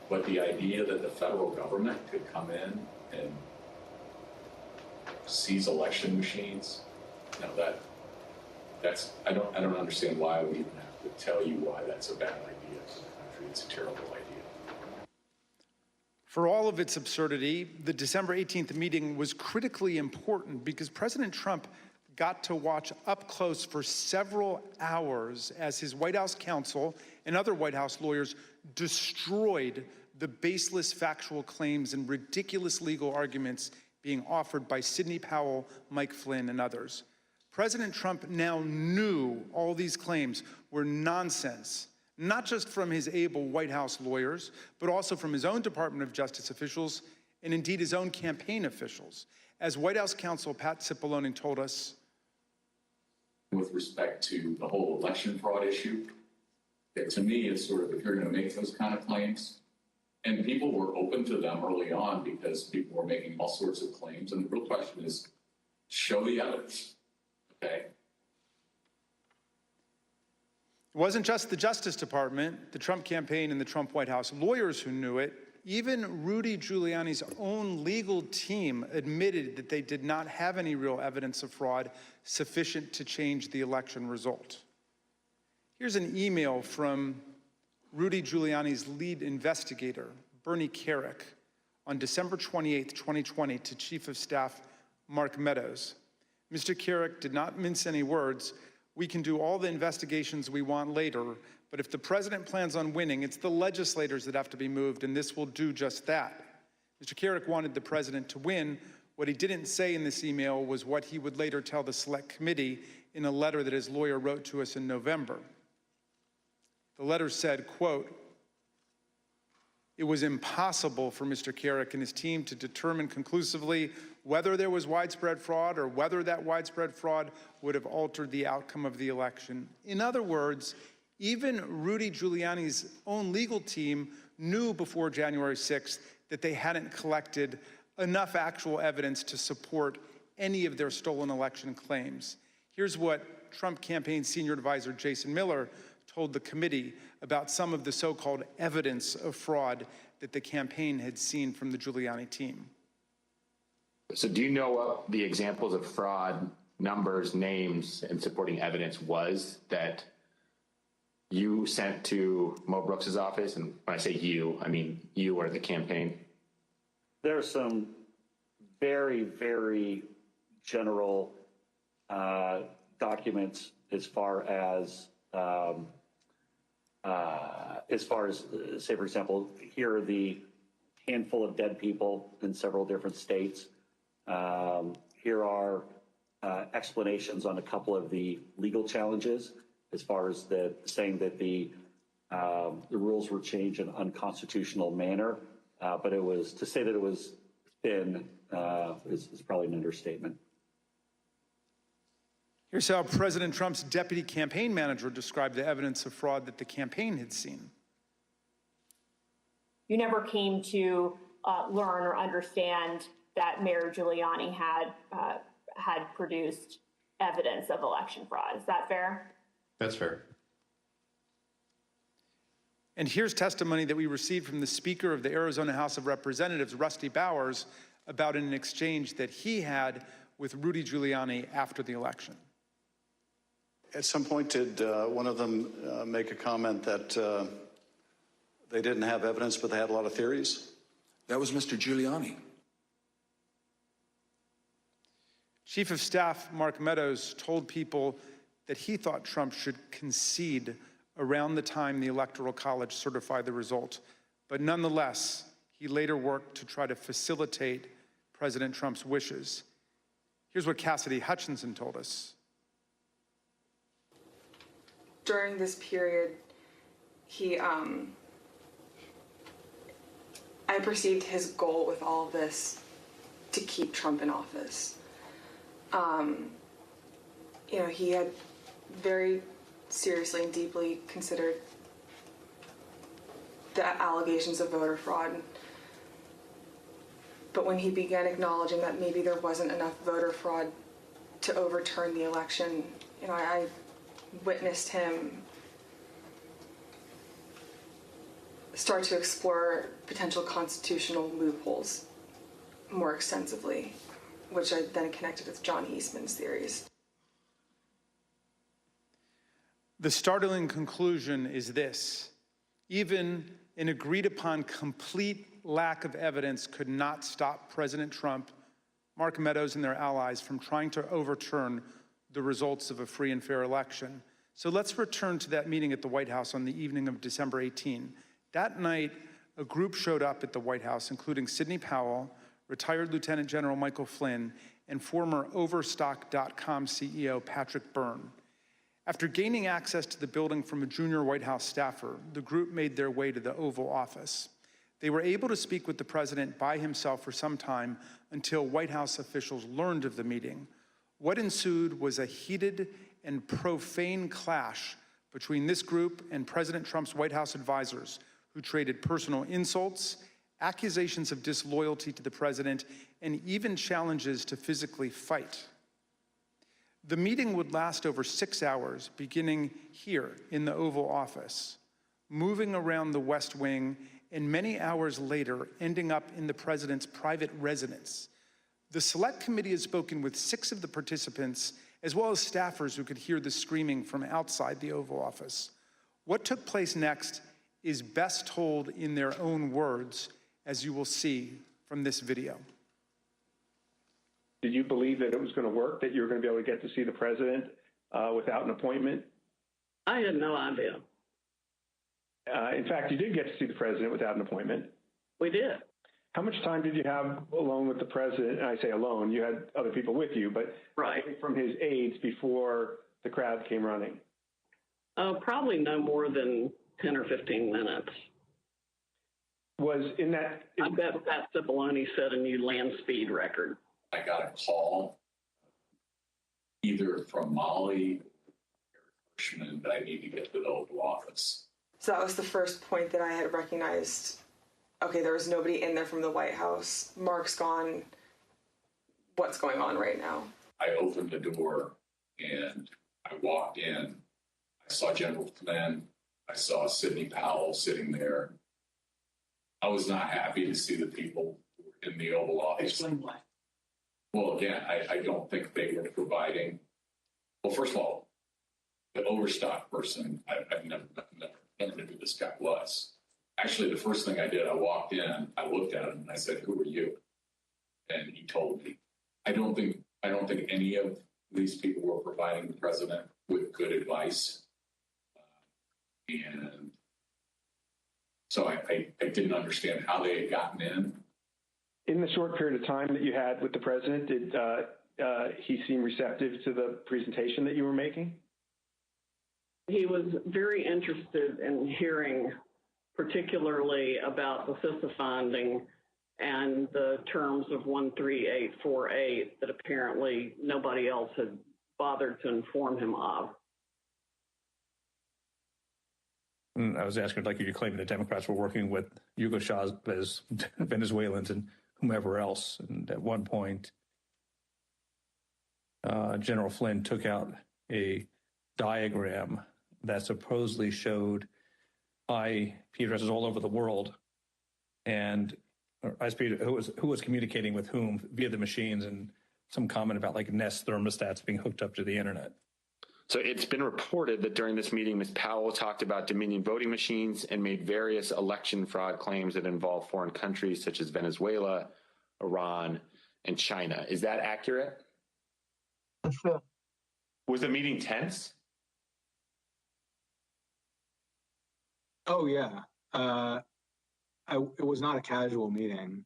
Speaker 10: But the idea that the federal government could come in and seize election machines, I don't understand why I would even have to tell you why that's a bad idea for the country. It's a terrible idea.
Speaker 6: For all of its absurdity, the December 18th meeting was critically important because President Trump got to watch up close for several hours as his White House counsel and other White House lawyers destroyed the baseless factual claims and ridiculous legal arguments being offered by Sidney Powell, Mike Flynn, and others. President Trump now knew all these claims were nonsense, not just from his able White House lawyers, but also from his own Department of Justice officials and indeed his own campaign officials. As White House counsel Pat Cipollone told us,
Speaker 10: with respect to the whole election fraud issue, to me, it's sort of, if you're going to make those kind of claims, and people were open to them early on because people were making all sorts of claims, and the real question is, show the evidence, okay?
Speaker 6: It wasn't just the Justice Department, the Trump campaign, and the Trump White House lawyers who knew it. Even Rudy Giuliani's own legal team admitted that they did not have any real evidence of fraud sufficient to change the election result. Here's an email from Rudy Giuliani's lead investigator, Bernie Kerik, on December 28, 2020, to Chief of Staff Mark Meadows. Mr. Kerik did not mince any words. We can do all the investigations we want later, but if the president plans on winning, it's the legislators that have to be moved, and this will do just that. Mr. Kerik wanted the president to win. What he didn't say in this email was what he would later tell the Select Committee in a letter that his lawyer wrote to us in November. The letter said, quote, "It was impossible for Mr. Kerik and his team to determine conclusively whether there was widespread fraud or whether that widespread fraud would have altered the outcome of the election." In other words, even Rudy Giuliani's own legal team knew before January 6th that they hadn't collected enough actual evidence to support any of their stolen election claims. Here's what Trump campaign senior advisor Jason Miller told the committee about some of the so-called evidence of fraud that the campaign had seen from the Giuliani team.
Speaker 17: So do you know what the examples of fraud, numbers, names, and supporting evidence was that you sent to Mo Brooks's office? And when I say you, I mean you or the campaign.
Speaker 18: There's some very, very general documents as far as say, for example, here are the handful of dead people in several different states. Here are explanations on a couple of the legal challenges, as far as saying that the rules were changed in an unconstitutional manner. But it was, to say that it was thin is probably an understatement.
Speaker 6: Here's how President Trump's deputy campaign manager described the evidence of fraud that the campaign had seen.
Speaker 19: You never came to learn or understand that Mayor Giuliani had produced evidence of election fraud. Is that fair?
Speaker 17: That's fair.
Speaker 6: And here's testimony that we received from the Speaker of the Arizona House of Representatives, Rusty Bowers, about an exchange that he had with Rudy Giuliani after the election.
Speaker 20: At some point, did one of them make a comment that they didn't have evidence, but they had a lot of theories?
Speaker 21: That was Mr. Giuliani.
Speaker 6: Chief of Staff Mark Meadows told people that he thought Trump should concede around the time the Electoral College certified the result. But nonetheless, he later worked to try to facilitate President Trump's wishes. Here's what Cassidy Hutchinson told us.
Speaker 16: During this period, I perceived his goal with all of this to keep Trump in office. He had very seriously and deeply considered the allegations of voter fraud. But when he began acknowledging that maybe there wasn't enough voter fraud to overturn the election, I witnessed him start to explore potential constitutional loopholes more extensively, which I then connected with John Eastman's theories.
Speaker 6: The startling conclusion is this: even an agreed upon complete lack of evidence could not stop President Trump, Mark Meadows, and their allies from trying to overturn the results of a free and fair election. So let's return to that meeting at the White House on the evening of December 18. That night, a group showed up at the White House, including Sidney Powell, retired Lieutenant General Michael Flynn, and former Overstock.com CEO Patrick Byrne. After gaining access to the building from a junior White House staffer, the group made their way to the Oval Office. They were able to speak with the president by himself for some time until White House officials learned of the meeting. What ensued was a heated and profane clash between this group and President Trump's White House advisors, who traded personal insults, accusations of disloyalty to the president, and even challenges to physically fight. The meeting would last over 6 hours, beginning here in the Oval Office, moving around the West Wing, and many hours later, ending up in the president's private residence. The Select Committee has spoken with 6 of the participants, as well as staffers who could hear the screaming from outside the Oval Office. What took place next is best told in their own words, as you will see from this video.
Speaker 22: Did you believe that it was going to work, that you were going to be able to get to see the president without an appointment?
Speaker 23: I had no idea.
Speaker 22: In fact, you did get to see the president without an appointment.
Speaker 23: We did.
Speaker 22: How much time did you have alone with the president? And I say alone, you had other people with you, but
Speaker 23: right
Speaker 22: from his aides before the crowd came running?
Speaker 23: Probably no more than 10 or 15 minutes.
Speaker 22: Was in that...
Speaker 23: I bet Pat Cipollone set a new land speed record.
Speaker 10: I got a call either from Molly or Hirschman that I need to get to the Oval Office.
Speaker 16: So that was the first point that I had recognized, okay, there was nobody in there from the White House. Mark's gone. What's going on right now?
Speaker 10: I opened the door And I walked in, I saw General Flynn, I saw Sidney Powell sitting there. I was not happy to see the people in the Oval Office.
Speaker 9: Explain why.
Speaker 10: Well, again, I don't think they were providing. Well, first of all, the overstock person, I've never knew who this guy was. Actually, the first thing I did, I walked in, I looked at him, and I said, "Who are you?" And he told me. I don't think any of these people were providing the president with good advice, and so I didn't understand how they had gotten in.
Speaker 22: In the short period of time that you had with the president, did he seem receptive to the presentation that you were making?
Speaker 23: He was very interested in hearing particularly about the CISA finding and the terms of 13848 that apparently nobody else had bothered to inform him of.
Speaker 1: I was asking, like, you claiming the Democrats were working with Hugo Chavez, Venezuelans, and whomever else. And at one point, General Flynn took out a diagram that supposedly showed IP addresses all over the world, and who was communicating with whom via the machines, and some comment about like Nest thermostats being hooked up to the internet.
Speaker 17: So it's been reported that during this meeting, Ms. Powell talked about Dominion voting machines and made various election fraud claims that involve foreign countries such as Venezuela, Iran, and China. Is that accurate?
Speaker 9: Sure.
Speaker 17: Was the meeting tense?
Speaker 2: Oh, yeah. It was not a casual meeting.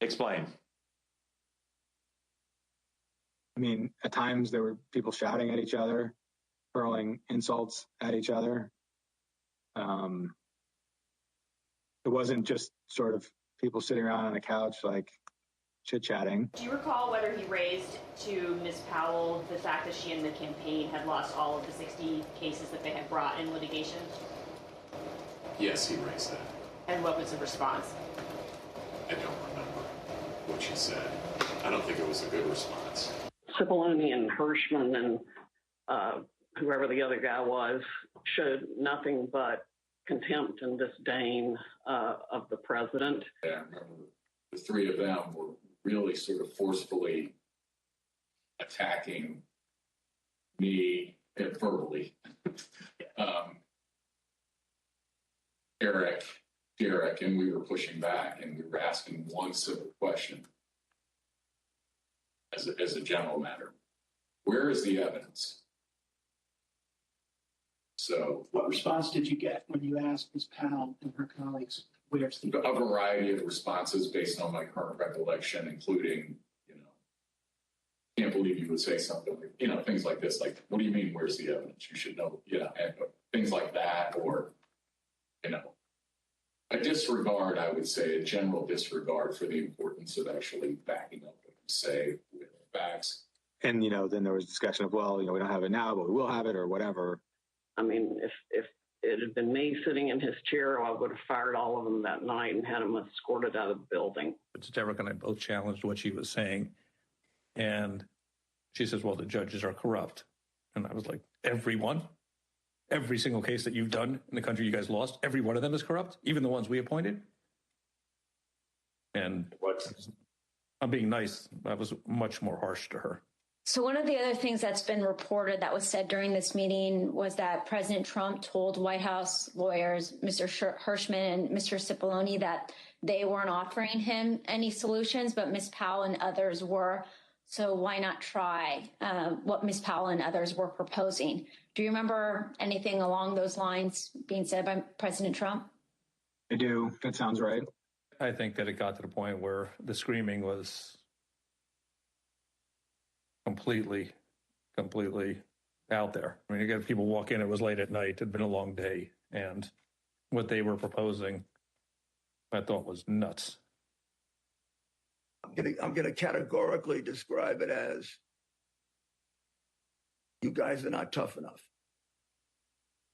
Speaker 17: Explain.
Speaker 2: I mean, at times there were people shouting at each other, hurling insults at each other. It wasn't just sort of people sitting around on a couch, like chit-chatting.
Speaker 19: Do you recall whether he raised to Ms. Powell the fact that she and the campaign had lost all of the 60 cases that they had brought in litigation?
Speaker 10: Yes, he raised that.
Speaker 19: And what was the response?
Speaker 10: I don't remember what she said. I don't think it was a good response.
Speaker 23: Cipollone and Hirschman and whoever the other guy was showed nothing but contempt and disdain of the president.
Speaker 10: Yeah, I remember the three of them were really sort of forcefully attacking me verbally. Derek, and we were pushing back, and we were asking one simple question as a general matter. Where is the evidence? So,
Speaker 9: what response did you get when you asked Ms. Powell and her colleagues, where's the
Speaker 10: a variety of responses based on my current recollection, including, can't believe you would say something like, things like this, like, what do you mean, where's the evidence? You should know, and things like that, or, a disregard, I would say, a general disregard for the importance of actually backing up what you say with facts.
Speaker 2: And, then there was discussion of, well, we don't have it now, but we will have it or whatever.
Speaker 23: I mean, if it had been me sitting in his chair, I would have fired all of them that night and had them escorted out of the building.
Speaker 1: But Derek and I both challenged what she was saying. And she says, well, the judges are corrupt. And I was like, everyone? Every single case that you've done in the country you guys lost, every one of them is corrupt, even the ones we appointed? And I'm being nice. I was much more harsh to her.
Speaker 3: So one of the other things that's been reported that was said during this meeting was that President Trump told White House lawyers, Mr. Hirschman and Mr. Cipollone, that they weren't offering him any solutions, but Ms. Powell and others were. So why not try what Ms. Powell and others were proposing? Do you remember anything along those lines being said by President Trump?
Speaker 2: I do. That sounds right.
Speaker 1: I think that it got to the point where the screaming was completely out there. I mean, you got people walk in, it was late at night, it had been a long day, and what they were proposing, I thought was nuts.
Speaker 24: I'm going to categorically describe it as, you guys are not tough enough.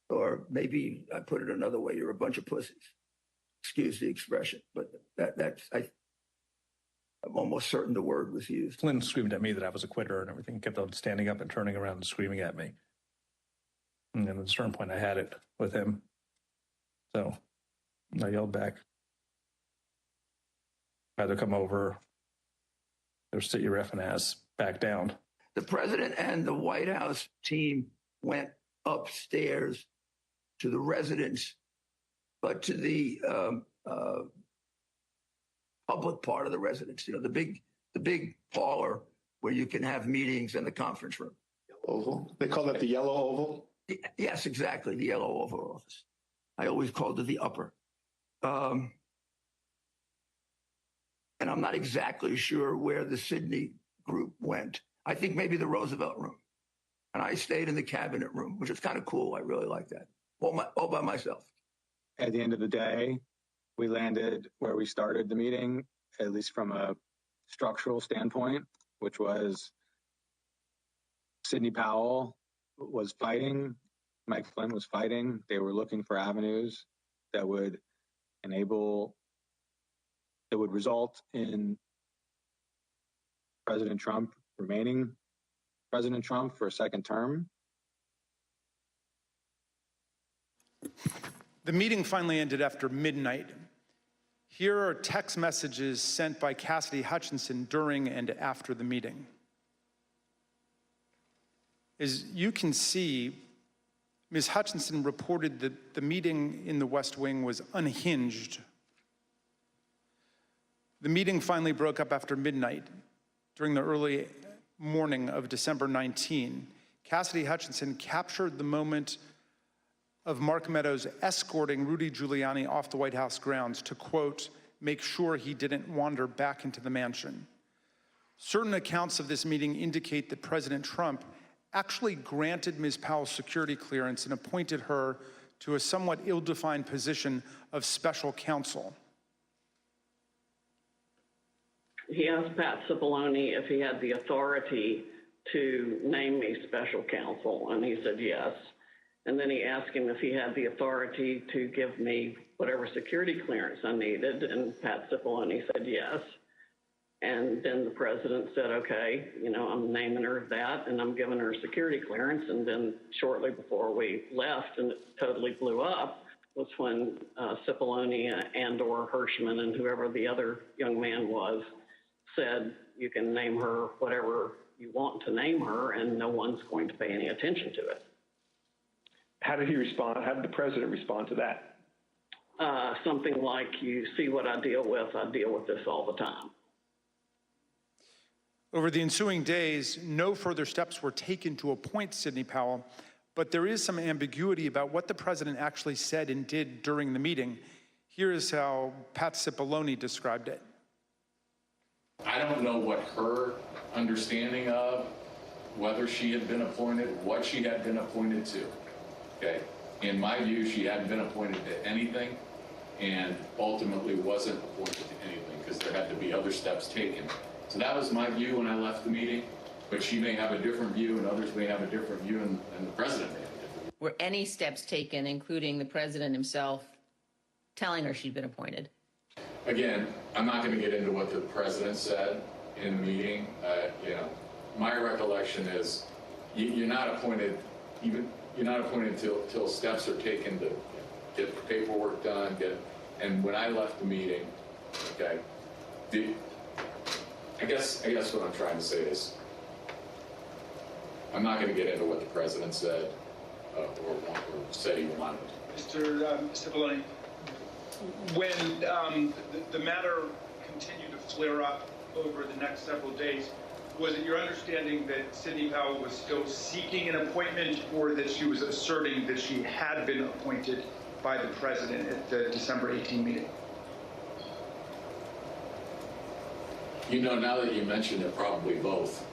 Speaker 24: Or maybe I put it another way, you're a bunch of pussies. Excuse the expression, but I'm almost certain the word was used.
Speaker 1: Flynn screamed at me that I was a quitter and everything, kept on standing up and turning around and screaming at me. And then at a certain point, I had it with him. So I yelled back. Either come over or sit your effing ass back down.
Speaker 24: The president and the White House team went upstairs to the residence, but to the public part of the residence, you know, the big parlor where you can have meetings in the conference room.
Speaker 2: Oval. They call that the yellow oval?
Speaker 24: Yes, exactly. The yellow Oval Office. I always called it the upper. And I'm not exactly sure where the Sydney group went. I think maybe the Roosevelt room. And I stayed in the cabinet room, which is kind of cool. I really like that. All by myself.
Speaker 2: At the end of the day, we landed where we started the meeting, at least from a structural standpoint, which was Sidney Powell was fighting, Mike Flynn was fighting. They were looking for avenues that would result in President Trump remaining President Trump for a second term.
Speaker 6: The meeting finally ended after midnight. Here are text messages sent by Cassidy Hutchinson during and after the meeting. As you can see, Ms. Hutchinson reported that the meeting in the West Wing was unhinged. The meeting finally broke up after midnight during the early morning of December 19. Cassidy Hutchinson captured the moment of Mark Meadows escorting Rudy Giuliani off the White House grounds to, quote, make sure he didn't wander back into the mansion. Certain accounts of this meeting indicate that President Trump actually granted Ms. Powell's security clearance and appointed her to a somewhat ill-defined position of special counsel.
Speaker 23: He asked Pat Cipollone if he had the authority to name me special counsel, and he said yes. And then he asked him if he had the authority to give me whatever security clearance I needed, and Pat Cipollone said yes. And then the president said, okay, you know, I'm naming her that, and I'm giving her security clearance. And then shortly before we left, and it totally blew up, was when Cipollone and/or Hirschman and whoever the other young man was said, you can name her whatever you want to name her, and no one's going to pay any attention to it.
Speaker 22: How did he respond? How did the president respond to that?
Speaker 23: Something like, you see what I deal with this all the time.
Speaker 6: Over the ensuing days, no further steps were taken to appoint Sidney Powell, but there is some ambiguity about what the president actually said and did during the meeting. Here is how Pat Cipollone described it.
Speaker 10: I don't know what her understanding of whether she had been appointed, what she had been appointed to. Okay. In my view, she hadn't been appointed to anything and ultimately wasn't appointed to anything because there had to be other steps taken. So that was my view when I left the meeting, but she may have a different view and others may have a different view and the president may have a different view.
Speaker 4: Were any steps taken, including the president himself, telling her she'd been appointed?
Speaker 10: Again, I'm not going to get into what the president said in the meeting. You know, my recollection is you're not appointed till steps are taken to get the paperwork done. And when I left the meeting, okay, I guess what I'm trying to say is I'm not going to get into what the president said or said he wanted.
Speaker 6: Mr. Cipollone, when the matter continued to flare up over the next several days, was it your understanding that Sidney Powell was still seeking an appointment, or that she was asserting that she had been appointed by the president at the December 18 meeting?
Speaker 10: You know, now that you mentioned it, probably both.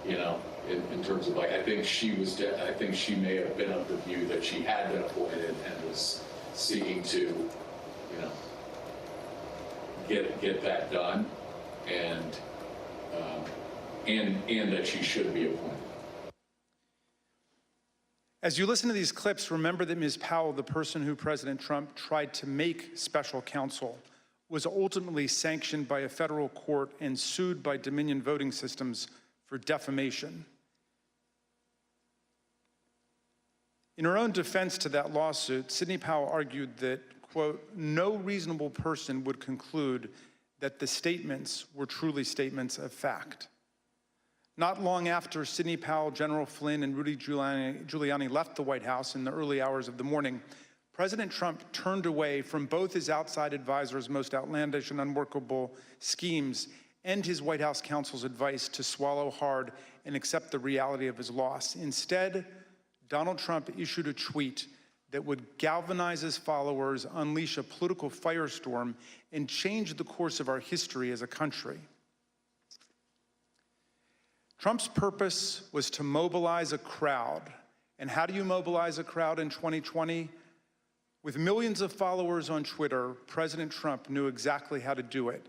Speaker 10: You know, in terms of, like, I think she may have been of the view that she had been appointed and was seeking to, you know, get that done, and that she should be appointed.
Speaker 6: As you listen to these clips, remember that Ms. Powell, the person who President Trump tried to make special counsel, was ultimately sanctioned by a federal court and sued by Dominion Voting Systems for defamation. In her own defense to that lawsuit, Sidney Powell argued that, quote, no reasonable person would conclude that the statements were truly statements of fact. Not long after Sidney Powell, General Flynn, and Rudy Giuliani left the White House in the early hours of the morning, President Trump turned away from both his outside advisors' most outlandish and unworkable schemes and his White House counsel's advice to swallow hard and accept the reality of his loss. Instead, Donald Trump issued a tweet that would galvanize his followers, unleash a political firestorm, and change the course of our history as a country. Trump's purpose was to mobilize a crowd. And how do you mobilize a crowd in 2020? With millions of followers on Twitter, President Trump knew exactly how to do it.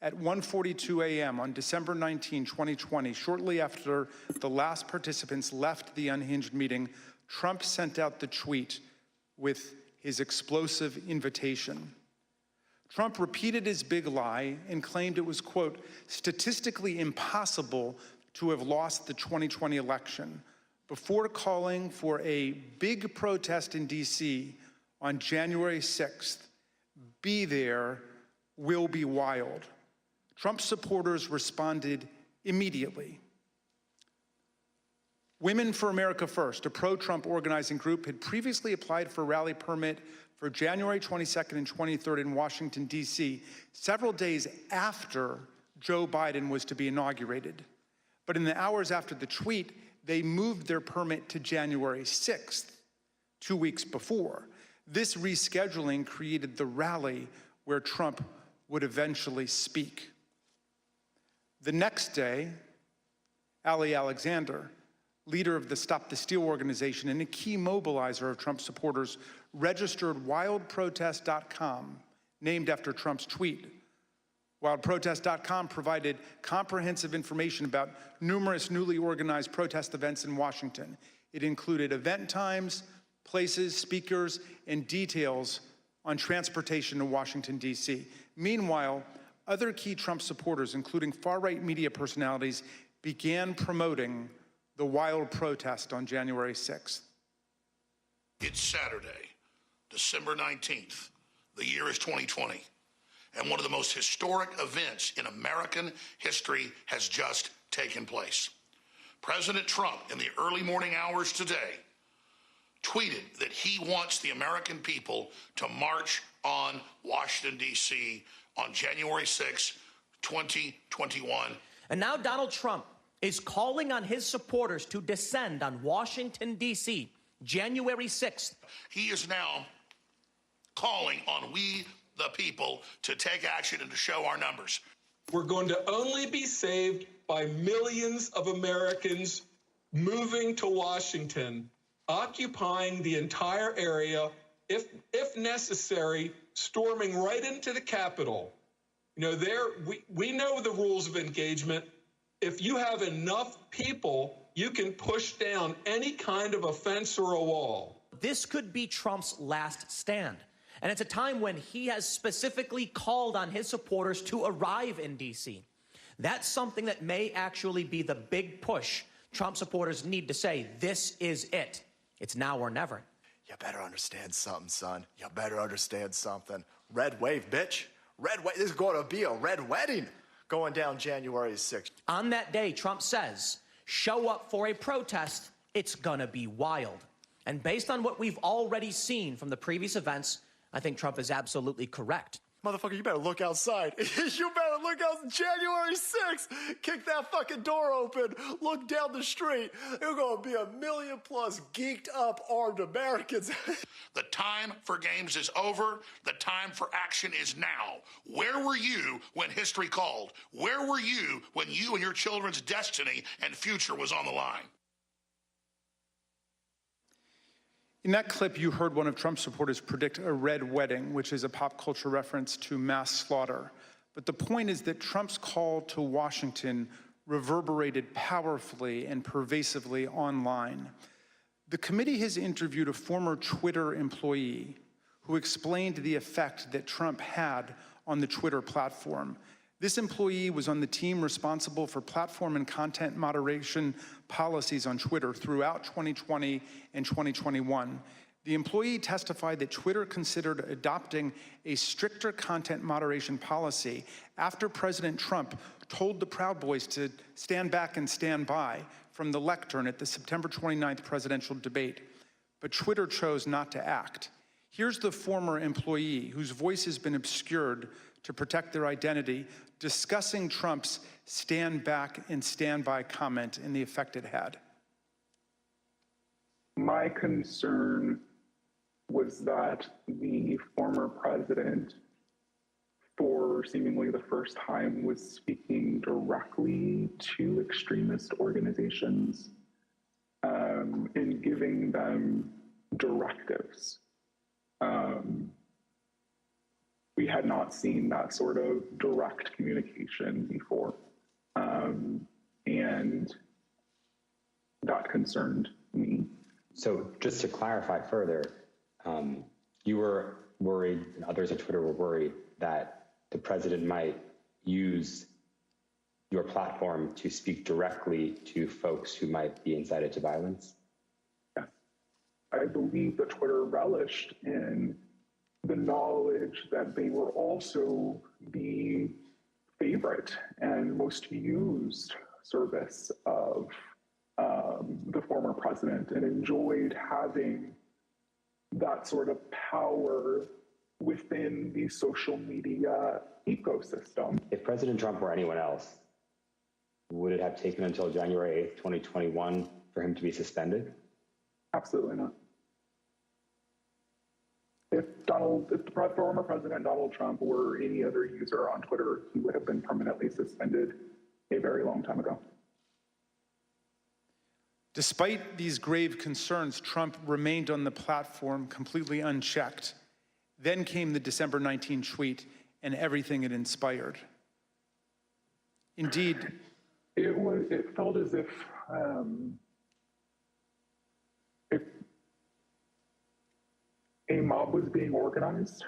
Speaker 6: At 1:42 a.m. on December 19, 2020, shortly after the last participants left the unhinged meeting, Trump sent out the tweet with his explosive invitation. Trump repeated his big lie and claimed it was, quote, statistically impossible to have lost the 2020 election before calling for a big protest in D.C. on January 6th. Be there, will be wild. Trump supporters responded immediately. Women for America First, a pro-Trump organizing group, had previously applied for a rally permit for January 22nd and 23rd in Washington, D.C., several days after Joe Biden was to be inaugurated. But in the hours after the tweet, they moved their permit to January 6th, 2 weeks before. This rescheduling created the rally where Trump would eventually speak. The next day, Ali Alexander, leader of the Stop the Steal organization and a key mobilizer of Trump supporters, registered wildprotest.com, named after Trump's tweet. Wildprotest.com provided comprehensive information about numerous newly organized protest events in Washington. It included event times, places, speakers, and details on transportation to Washington, D.C. Meanwhile, other key Trump supporters, including far-right media personalities, began promoting the wild protest on January 6th.
Speaker 7: It's Saturday, December 19th. The year is 2020. And one of the most historic events in American history has just taken place. President Trump, in the early morning hours today, tweeted that he wants the American people to march on Washington, D.C. on January 6, 2021.
Speaker 8: And now Donald Trump is calling on his supporters to descend on Washington, D.C., January 6th.
Speaker 7: He is now calling on we, the people, to take action and to show our numbers.
Speaker 12: We're going to only be saved by millions of Americans moving to Washington, occupying the entire area, if necessary, storming right into the Capitol. You know, we know the rules of engagement. If you have enough people, you can push down any kind of a fence or a wall.
Speaker 8: This could be Trump's last stand. And it's a time when he has specifically called on his supporters to arrive in D.C. That's something that may actually be the big push Trump supporters need to say, this is it. It's now or never.
Speaker 13: You better understand something, son. You better understand something. Red wave, bitch. Red wave. This is going to be a red wedding going down January 6th.
Speaker 8: On that day, Trump says, show up for a protest. It's going to be wild. And based on what we've already seen from the previous events, I think Trump is absolutely correct.
Speaker 13: Motherfucker, you better look outside. You better look out January 6th. Kick that fucking door open. Look down the street. There's going to be 1 million plus geeked up armed Americans.
Speaker 7: The time for games is over. The time for action is now. Where were you when history called? Where were you when you and your children's destiny and future was on the line?
Speaker 6: In that clip, you heard one of Trump's supporters predict a red wedding, which is a pop culture reference to mass slaughter. But the point is that Trump's call to Washington reverberated powerfully and pervasively online. The committee has interviewed a former Twitter employee who explained the effect that Trump had on the Twitter platform. This employee was on the team responsible for platform and content moderation policies on Twitter throughout 2020 and 2021. The employee testified that Twitter considered adopting a stricter content moderation policy after President Trump told the Proud Boys to stand back and stand by from the lectern at the September 29th presidential debate. But Twitter chose not to act. Here's the former employee whose voice has been obscured to protect their identity, discussing Trump's stand back and stand by comment and the effect it had.
Speaker 5: My concern was that the former president, for seemingly the first time, was speaking directly to extremist organizations and giving them directives. We had not seen that sort of direct communication before. And that concerned me.
Speaker 11: So just to clarify further, you were worried, and others at Twitter were worried, that the president might use your platform to speak directly to folks who might be incited to violence?
Speaker 5: Yes. I believe that Twitter relished in the knowledge that they were also the favorite and most used service of the former president, and enjoyed having that sort of power within the social media ecosystem.
Speaker 11: If President Trump were anyone else, would it have taken until January 8th, 2021 for him to be suspended?
Speaker 5: Absolutely not. If the former President Donald Trump were any other user on Twitter, he would have been permanently suspended a very long time ago.
Speaker 6: Despite these grave concerns, Trump remained on the platform completely unchecked. Then came the December 19 tweet and everything it inspired. Indeed,
Speaker 5: it felt as if a mob was being organized,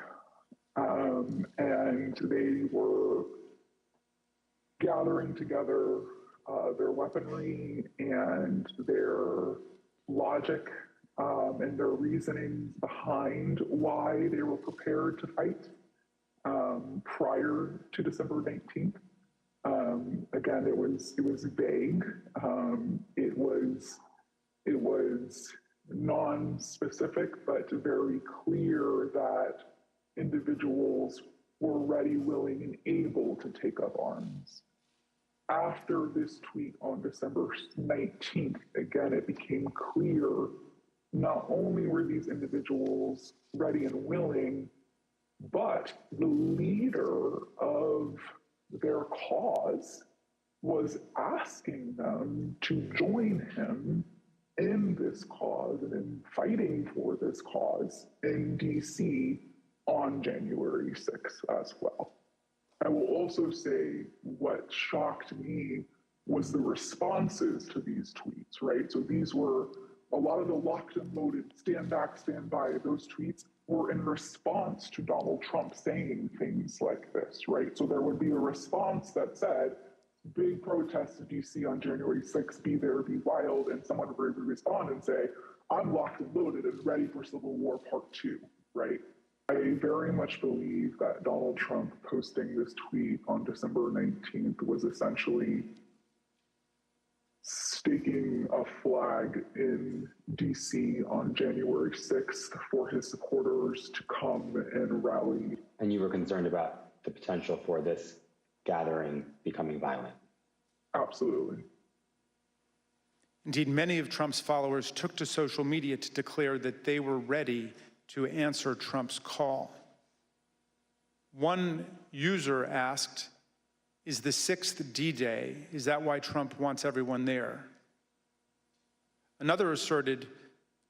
Speaker 5: and they were gathering together their weaponry and their logic and their reasoning behind why they were prepared to fight prior to December 19th. Again, it was vague. It was non-specific, but very clear that individuals were ready, willing, and able to take up arms. After this tweet on December 19th, again, it became clear not only were these individuals ready and willing, but the leader of their cause was asking them to join him in this cause and in fighting for this cause in DC on January 6th as well. I will also say what shocked me was the responses to these tweets, right? So these were a lot of the locked and loaded, stand back, stand by, those tweets were in response to Donald Trump saying things like this, right? So there would be a response that said, big protest in DC on January 6th, be there, be wild, and someone would respond and say, I'm locked and loaded and ready for Civil War Part 2, right? I very much believe that Donald Trump posting this tweet on December 19th was essentially staking a flag in DC on January 6th for his supporters to come and rally.
Speaker 11: And you were concerned about the potential for this gathering becoming violent?
Speaker 5: Absolutely.
Speaker 6: Indeed, many of Trump's followers took to social media to declare that they were ready to answer Trump's call. One user asked, is the 6th D-Day? Is that why Trump wants everyone there? Another asserted,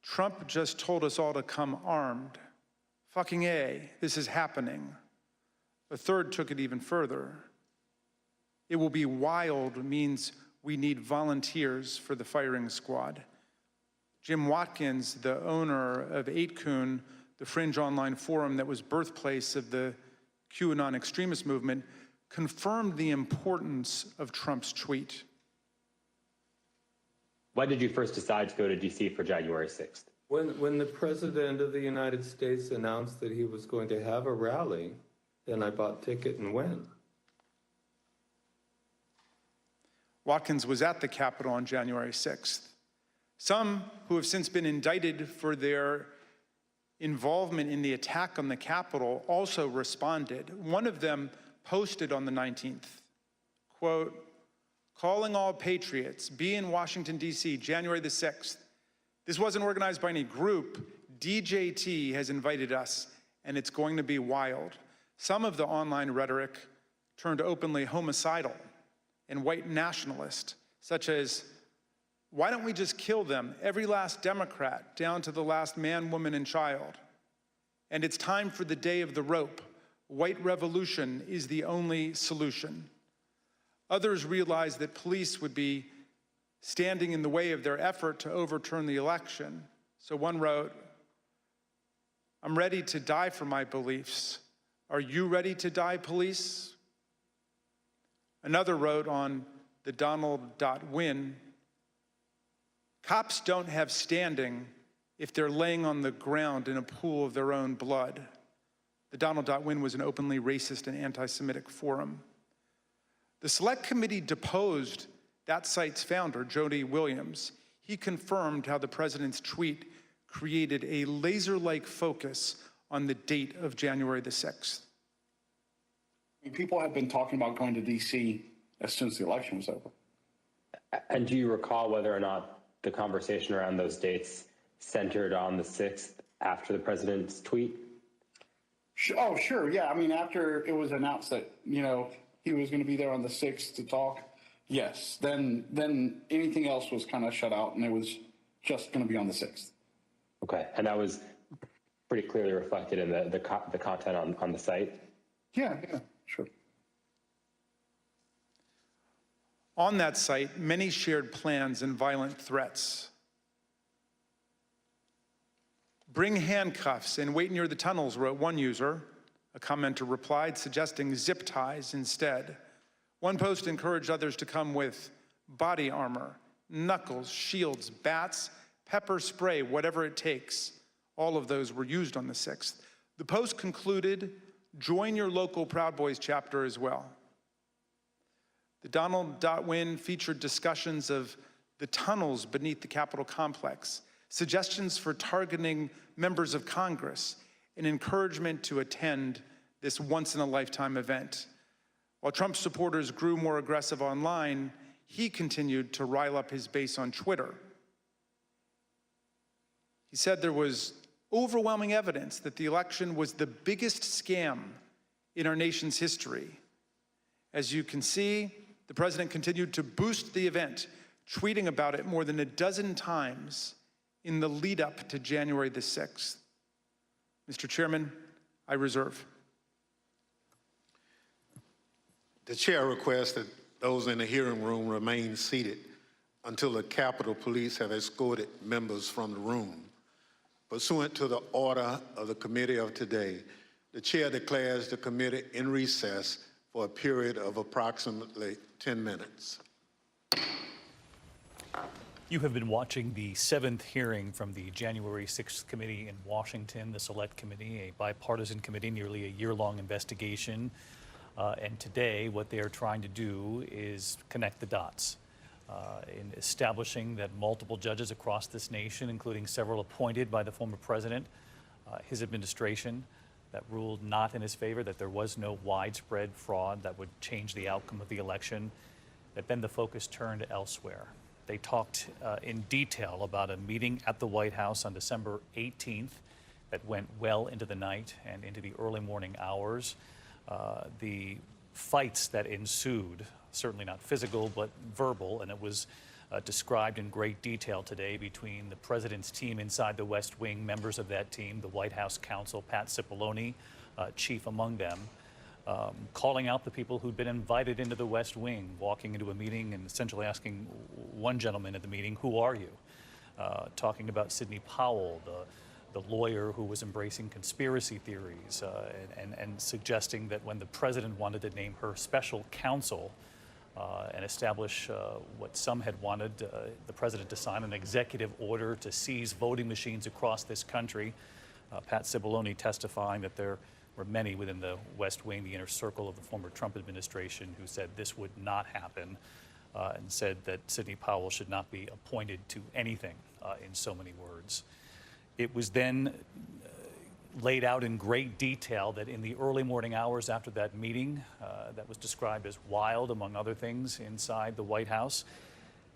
Speaker 6: Trump just told us all to come armed. Fucking A, this is happening. A third took it even further. It will be wild means we need volunteers for the firing squad. Jim Watkins, the owner of 8kun, the fringe online forum that was birthplace of the QAnon extremist movement, confirmed the importance of Trump's tweet.
Speaker 11: Why did you first decide to go to D.C. for January 6th?
Speaker 14: When the President of the United States announced that he was going to have a rally, then I bought ticket and went.
Speaker 6: Watkins was at the Capitol on January 6th. Some who have since been indicted for their involvement in the attack on the Capitol also responded. One of them posted on the 19th, quote, "Calling all patriots, be in Washington, D.C., January the 6th. This wasn't organized by any group. DJT has invited us, and it's going to be wild." Some of the online rhetoric turned openly homicidal and white nationalist, such as, "Why don't we just kill them, every last Democrat, down to the last man, woman, and child? And it's time for the day of the rope. White revolution is the only solution." Others realized that police would be standing in the way of their effort to overturn the election. So one wrote, "I'm ready to die for my beliefs. Are you ready to die, police?" Another wrote on the Donald.win, "Cops don't have standing if they're laying on the ground in a pool of their own blood." The Donald.win was an openly racist and anti-Semitic forum. The Select Committee deposed that site's founder, Jody Williams. He confirmed how the president's tweet created a laser-like focus on the date of January the 6th.
Speaker 15: People have been talking about going to D.C. as soon as the election was over.
Speaker 11: And do you recall whether or not the conversation around those dates centered on the 6th after the president's tweet?
Speaker 15: Oh, sure. Yeah. I mean, after it was announced that, you know, he was going to be there on the 6th to talk, yes. Then anything else was kind of shut out, and it was just going to be on the 6th.
Speaker 11: Okay. And that was pretty clearly reflected in the content on the site?
Speaker 15: Yeah, sure.
Speaker 6: On that site, many shared plans and violent threats. "Bring handcuffs and wait near the tunnels," wrote one user. A commenter replied, suggesting zip ties instead. One post encouraged others to come with body armor, knuckles, shields, bats, pepper spray, whatever it takes. All of those were used on the 6th. The post concluded, "Join your local Proud Boys chapter as well." The Donald.win featured discussions of the tunnels beneath the Capitol complex, suggestions for targeting members of Congress, and encouragement to attend this once-in-a-lifetime event. While Trump supporters grew more aggressive online, he continued to rile up his base on Twitter. He said there was overwhelming evidence that the election was the biggest scam in our nation's history. As you can see, the president continued to boost the event, tweeting about it more than a dozen times in the lead up to January the 6th. Mr. Chairman, I reserve.
Speaker 18: The chair requests that those in the hearing room remain seated until the Capitol Police have escorted members from the room. Pursuant to the order of the committee of today, the chair declares the committee in recess for a period of approximately 10 minutes.
Speaker 20: You have been watching the 7th hearing from the January 6th committee in Washington, the Select Committee, a bipartisan committee, nearly a year-long investigation. And today, what they are trying to do is connect the dots in establishing that multiple judges across this nation, including several appointed by the former president, his administration, that ruled not in his favor, that there was no widespread fraud that would change the outcome of the election, that then the focus turned elsewhere. They talked in detail about a meeting at the White House on December 18th that went well into the night and into the early morning hours. The fights that ensued, certainly not physical, but verbal, and it was described in great detail today between the president's team inside the West Wing, members of that team, the White House counsel, Pat Cipollone, chief among them, calling out the people who'd been invited into the West Wing, walking into a meeting and essentially asking one gentleman at the meeting, "Who are you?" Talking about Sidney Powell, the the lawyer who was embracing conspiracy theories and suggesting that when the president wanted to name her special counsel and establish what some had wanted the president to sign an executive order to seize voting machines across this country. Pat Cipollone testifying that there were many within the West Wing, the inner circle of the former Trump administration, who said this would not happen and said that Sidney Powell should not be appointed to anything in so many words. It was then laid out in great detail that in the early morning hours after that meeting, that was described as wild, among other things, inside the White House,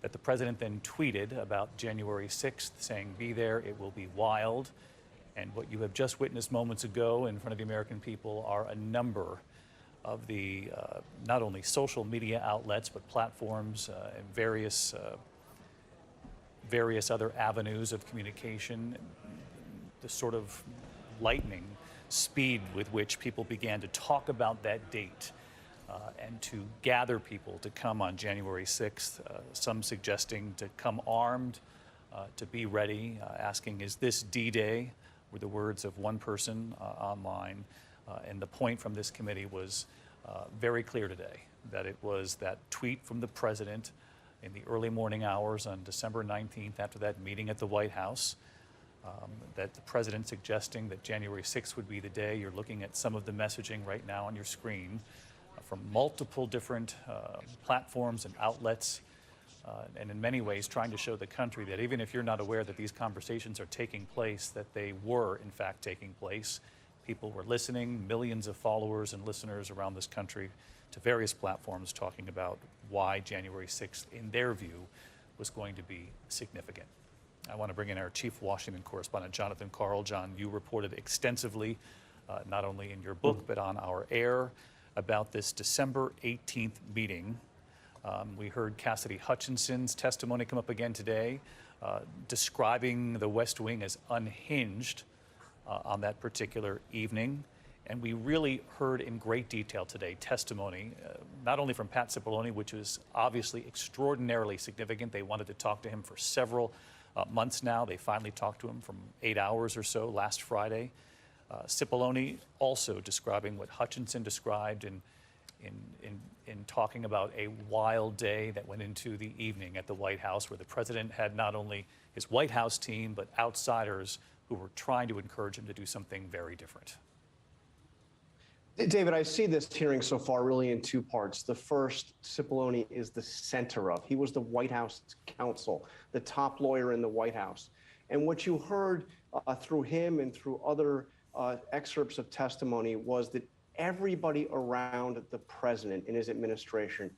Speaker 20: that the president then tweeted about January 6th, saying, "Be there, it will be wild." And what you have just witnessed moments ago in front of the American people are a number of the not only social media outlets, but platforms and various other avenues of communication, the sort of lightning speed with which people began to talk about that date and to gather people to come on January 6th, some suggesting to come armed, to be ready, asking, is this D-Day? Were the words of one person online. And the point from this committee was very clear today, that it was that tweet from the president in the early morning hours on December 19th after that meeting at the White House, that the president suggesting that January 6th would be the day. You're looking at some of the messaging right now on your screen from multiple different platforms and outlets, and in many ways trying to show the country that even if you're not aware that these conversations are taking place, that they were in fact taking place. People were listening, millions of followers and listeners around this country to various platforms talking about why January 6th, in their view, was going to be significant. I want to bring in our chief Washington correspondent, Jonathan Karl. John, you reported extensively, not only in your book, but on our air, about this December 18th meeting. We heard Cassidy Hutchinson's testimony come up again today, describing the West Wing as unhinged on that particular evening. And we really heard in great detail today testimony, not only from Pat Cipollone, which was obviously extraordinarily significant. They wanted to talk to him for several months now. They finally talked to him for 8 hours or so last Friday. Cipollone also describing what Hutchinson described in talking about a wild day that went into the evening at the White House, where the president had not only his White House team, but outsiders who were trying to encourage him to do something very different.
Speaker 16: David, I see this hearing so far really in two parts. The first, Cipollone is the center of. He was the White House counsel, the top lawyer in the White House. And what you heard through him and through other excerpts of testimony was that everybody around the president in his administration,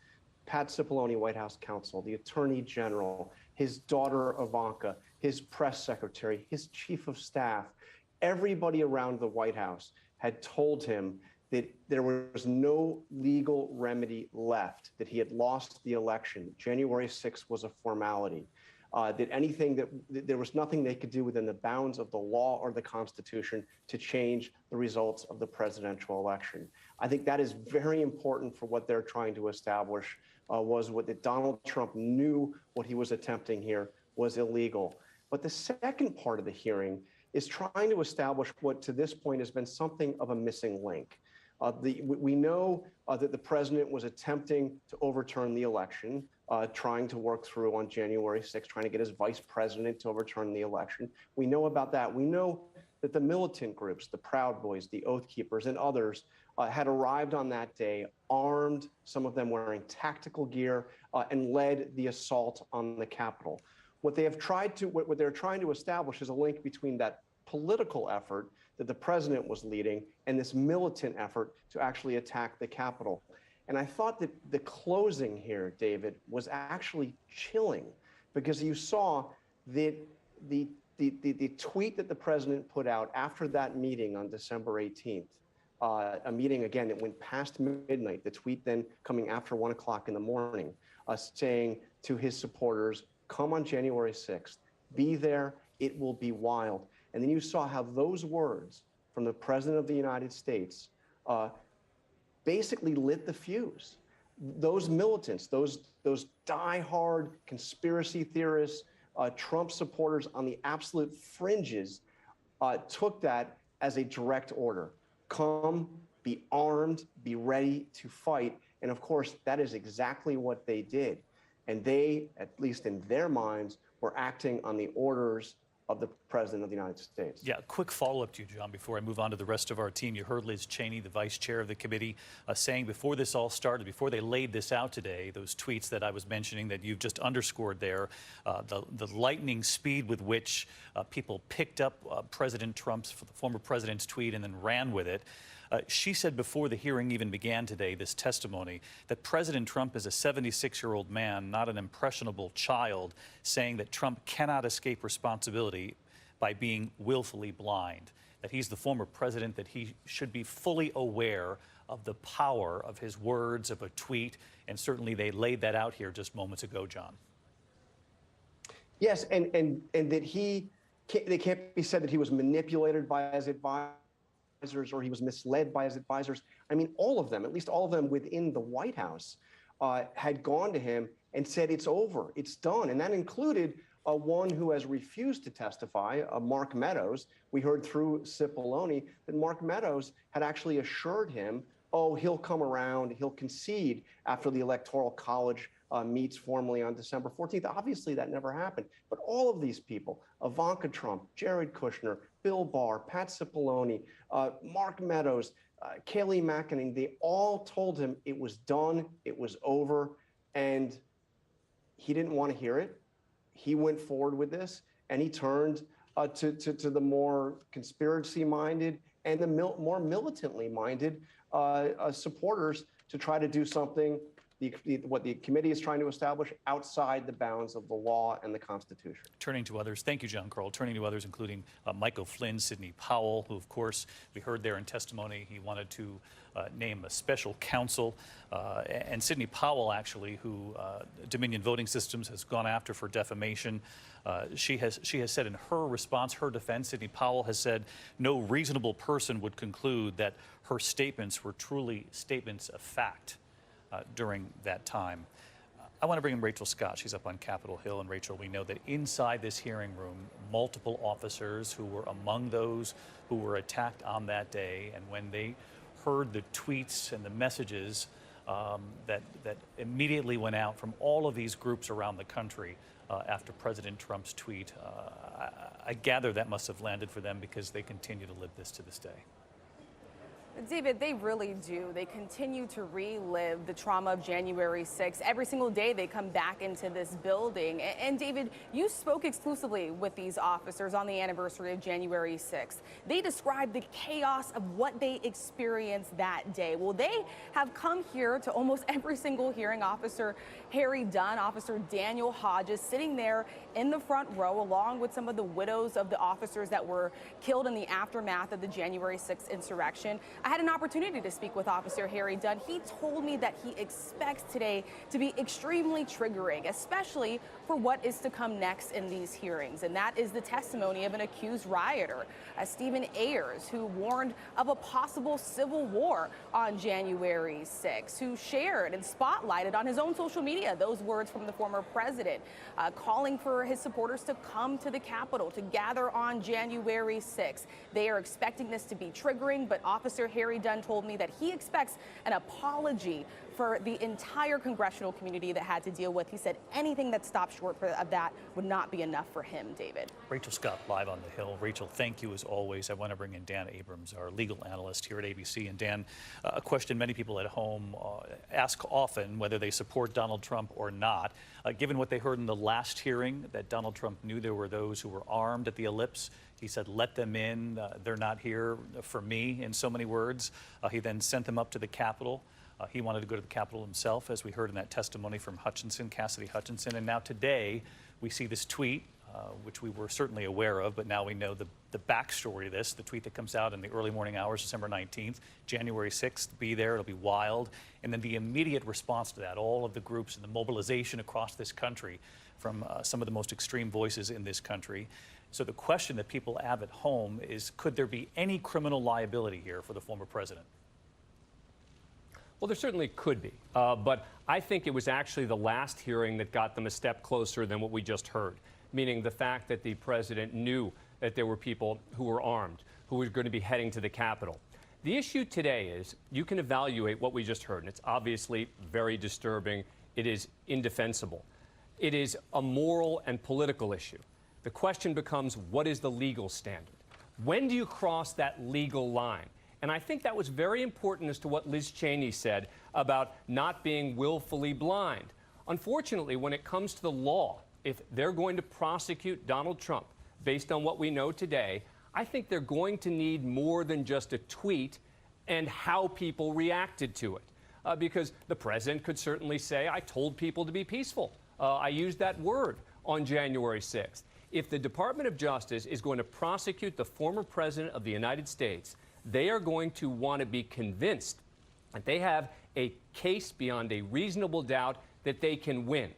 Speaker 16: Pat Cipollone, White House counsel, the attorney general, his daughter Ivanka, his press secretary, his chief of staff, everybody around the White House had told him that there was no legal remedy left, that he had lost the election. January 6th was a formality, that there was nothing they could do within the bounds of the law or the Constitution to change the results of the presidential election. I think that is very important for what they're trying to establish, was what that Donald Trump knew what he was attempting here was illegal. But the second part of the hearing is trying to establish what to this point has been something of a missing link. We know that the president was attempting to overturn the election, trying to work through on January 6th, trying to get his vice president to overturn the election. We know about that. We know that the militant groups, the Proud Boys, the Oath Keepers, and others had arrived on that day armed, some of them wearing tactical gear, and led the assault on the Capitol. What they're trying to establish is a link between that political effort that the president was leading and this militant effort to actually attack the Capitol. And I thought that the closing here, David, was actually chilling, because you saw that the tweet that the president put out after that meeting on December 18th, a meeting, again, that went past midnight, the tweet then coming after 1 o'clock in the morning, saying to his supporters, come on January 6th, be there, it will be wild. And then you saw how those words from the President of the United States basically lit the fuse. Those militants, those diehard conspiracy theorists, Trump supporters on the absolute fringes, took that as a direct order. Come, be armed, be ready to fight. And of course, that is exactly what they did. And they, at least in their minds, were acting on the orders of the President of the United States.
Speaker 20: Yeah, quick follow-up to you, John, before I move on to the rest of our team. You heard Liz Cheney, the vice chair of the committee, saying before this all started, before they laid this out today, those tweets that I was mentioning that you've just underscored there, the lightning speed with which people picked up President Trump's, the former president's tweet and then ran with it. She said before the hearing even began today, this testimony, that President Trump is a 76-year-old man, not an impressionable child, saying that Trump cannot escape responsibility by being willfully blind, that he's the former president, that he should be fully aware of the power of his words, of a tweet, and certainly they laid that out here just moments ago, John.
Speaker 16: Yes, and that they can't be said that he was manipulated by his advisors or he was misled by his advisors. I mean, all of them, at least all of them within the White House, had gone to him and said, it's over, it's done. And that included one who has refused to testify, Mark Meadows. We heard through Cipollone that Mark Meadows had actually assured him, oh, he'll come around, he'll concede after the Electoral College meets formally on December 14th. Obviously, that never happened. But all of these people, Ivanka Trump, Jared Kushner, Bill Barr, Pat Cipollone, Mark Meadows, Kayleigh McEnany, they all told him it was done, it was over, and he didn't want to hear it. He went forward with this, and he turned to the more conspiracy-minded and the more militantly minded supporters to try to do something what the committee is trying to establish outside the bounds of the law and the Constitution.
Speaker 20: Turning to others, thank you, John Carl. Turning to others, including Michael Flynn, Sidney Powell, who, of course, we heard there in testimony, he wanted to name a special counsel. And Sidney Powell, actually, who Dominion Voting Systems has gone after for defamation. She has said in her response, her defense, Sidney Powell has said no reasonable person would conclude that her statements were truly statements of fact. During that time. I want to bring in Rachel Scott. She's up on Capitol Hill. And Rachel, we know that inside this hearing room, multiple officers who were among those who were attacked on that day, and when they heard the tweets and the messages that immediately went out from all of these groups around the country after President Trump's tweet, I gather that must have landed for them because they continue to live this to this day.
Speaker 9: David, they really do. They continue to relive the trauma of January 6th. Every single day they come back into this building. And David, you spoke exclusively with these officers on the anniversary of January 6th. They described the chaos of what they experienced that day. Well, they have come here to almost every single hearing. Officer Harry Dunn, Officer Daniel Hodges, sitting there in the front row along with some of the widows of the officers that were killed in the aftermath of the January 6th insurrection. I had an opportunity to speak with Officer Harry Dunn. He told me that he expects today to be extremely triggering, especially for what is to come next in these hearings. And that is the testimony of an accused rioter, Stephen Ayers, who warned of a possible civil war on January 6th, who shared and spotlighted on his own social media those words from the former president, calling for his supporters to come to the Capitol to gather on January 6th. They are expecting this to be triggering, but Officer Harry Dunn told me that he expects an apology for the entire congressional community that had to deal with. He said anything that stopped short of that would not be enough for him, David.
Speaker 20: Rachel Scott, live on the Hill. Rachel, thank you as always. I want to bring in Dan Abrams, our legal analyst here at ABC. And Dan, a question many people at home ask often, whether they support Donald Trump or not. Given what they heard in the last hearing, that Donald Trump knew there were those who were armed at the ellipse, he said, let them in. They're not here for me, in so many words. He then sent them up to the Capitol. He wanted to go to the Capitol himself, as we heard in that testimony from Hutchinson, Cassidy Hutchinson. And now today, we see this tweet, which we were certainly aware of, but now we know the backstory to this, the tweet that comes out in the early morning hours, December 19th, January 6th, be there, it'll be wild. And then the immediate response to that, all of the groups and the mobilization across this country from some of the most extreme voices in this country. So the question that people have at home is, could there be any criminal liability here for the former president?
Speaker 17: Well, there certainly could be, but I think it was actually the last hearing that got them a step closer than what we just heard. meaning the fact that the president knew that there were people who were armed, who were going to be heading to the Capitol. The issue today is you can evaluate what we just heard, and it's obviously very disturbing. It is indefensible. It is a moral and political issue. The question becomes, what is the legal standard? When do you cross that legal line? And I think that was very important as to what Liz Cheney said about not being willfully blind. Unfortunately, when it comes to the law, if they're going to prosecute Donald Trump based on what we know today, I think they're going to need more than just a tweet and how people reacted to it. Because the president could certainly say, I told people to be peaceful. I used that word on January 6th. If the Department of Justice is going to prosecute the former president of the United States, they are going to want to be convinced that they have a case beyond a reasonable doubt that they can win.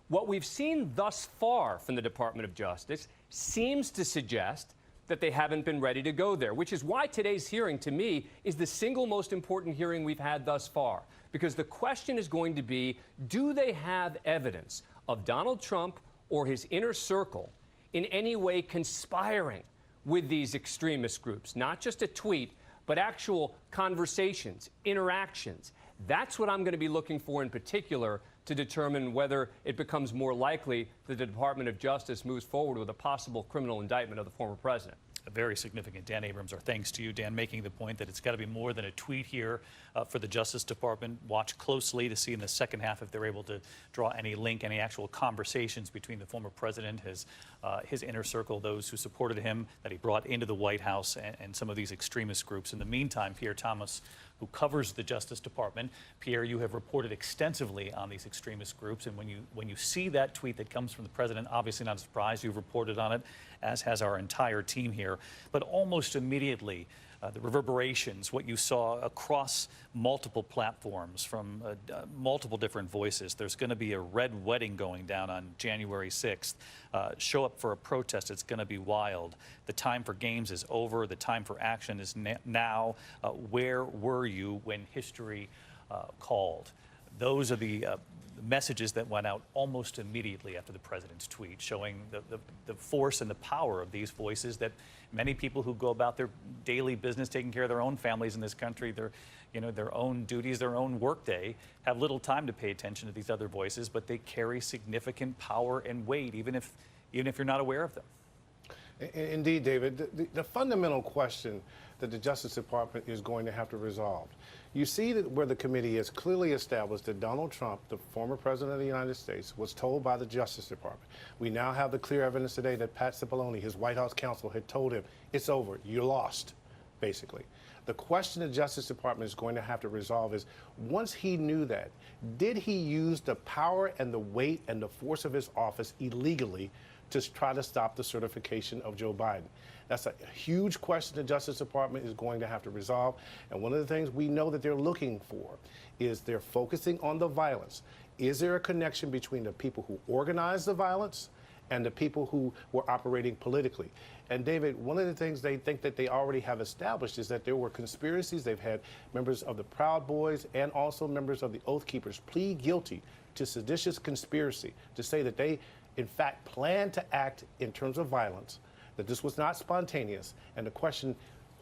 Speaker 17: What we've seen thus far from the Department of Justice seems to suggest that they haven't been ready to go there, which is why today's hearing, to me, is the single most important hearing we've had thus far. Because the question is going to be, do they have evidence of Donald Trump or his inner circle in any way conspiring with these extremist groups? Not just a tweet, but actual conversations, interactions. That's what I'm going to be looking for in particular to determine whether it becomes more likely that the Department of Justice moves forward with a possible criminal indictment of the former president.
Speaker 20: Very significant. Dan Abrams, our thanks to you, Dan, making the point that it's got to be more than a tweet here for the Justice Department. Watch closely to see in the second half if they're able to draw any link, any actual conversations between the former president, his inner circle, those who supported him, that he brought into the White House, and some of these extremist groups. In the meantime, Pierre Thomas, who covers the Justice Department. Pierre, you have reported extensively on these extremist groups, and when you see that tweet that comes from the president, obviously not a surprise, you've reported on it, as has our entire team here. But almost immediately, the reverberations, what you saw across multiple platforms from multiple different voices. There's going to be a red wedding going down on January 6th. Show up for a protest. It's going to be wild. The time for games is over. The time for action is now. Where were you when history called? Those are the messages that went out almost immediately after the president's tweet, showing the force and the power of these voices that many people who go about their daily business, taking care of their own families in this country, their own duties, their own workday, have little time to pay attention to these other voices, but they carry significant power and weight, even if you're not aware of them.
Speaker 1: Indeed, David. The fundamental question that the Justice Department is going to have to resolve. You see that where the committee has clearly established that Donald Trump, the former president of the United States, was told by the Justice Department. We now have the clear evidence today that Pat Cipollone, his White House counsel, had told him, it's over, you lost, basically. The question the Justice Department is going to have to resolve is, once he knew that, did he use the power and the weight and the force of his office illegally to try to stop the certification of Joe Biden? That's a huge question the Justice Department is going to have to resolve. And one of the things we know that they're looking for is they're focusing on the violence. Is there a connection between the people who organized the violence and the people who were operating politically? And David, one of the things they think that they already have established is that there were conspiracies. They've had members of the Proud Boys and also members of the Oath Keepers plead guilty to seditious conspiracy to say that they, in fact, planned to act in terms of violence, that this was not spontaneous. And the question,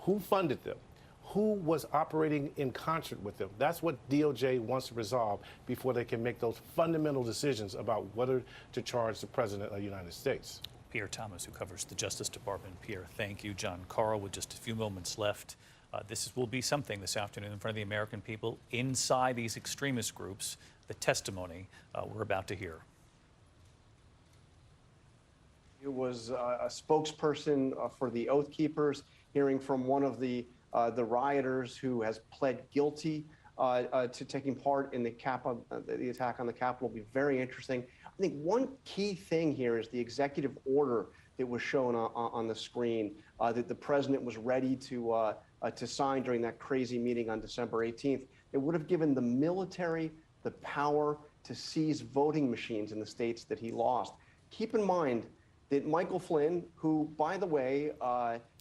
Speaker 1: who funded them? Who was operating in concert with them? That's what DOJ wants to resolve before they can make those fundamental decisions about whether to charge the President of the United States.
Speaker 20: Pierre Thomas, who covers the Justice Department. Pierre, thank you. John Carl, with just a few moments left. Will be something this afternoon in front of the American people inside these extremist groups, the testimony we're about to hear.
Speaker 16: It was a spokesperson for the Oath Keepers, hearing from one of the rioters who has pled guilty to taking part in the attack on the Capitol. Will be very interesting. I think one key thing here is the executive order that was shown on the screen that the president was ready to sign during that crazy meeting on December 18th. It would have given the military the power to seize voting machines in the states that he lost. Keep in mind that Michael Flynn, who, by the way,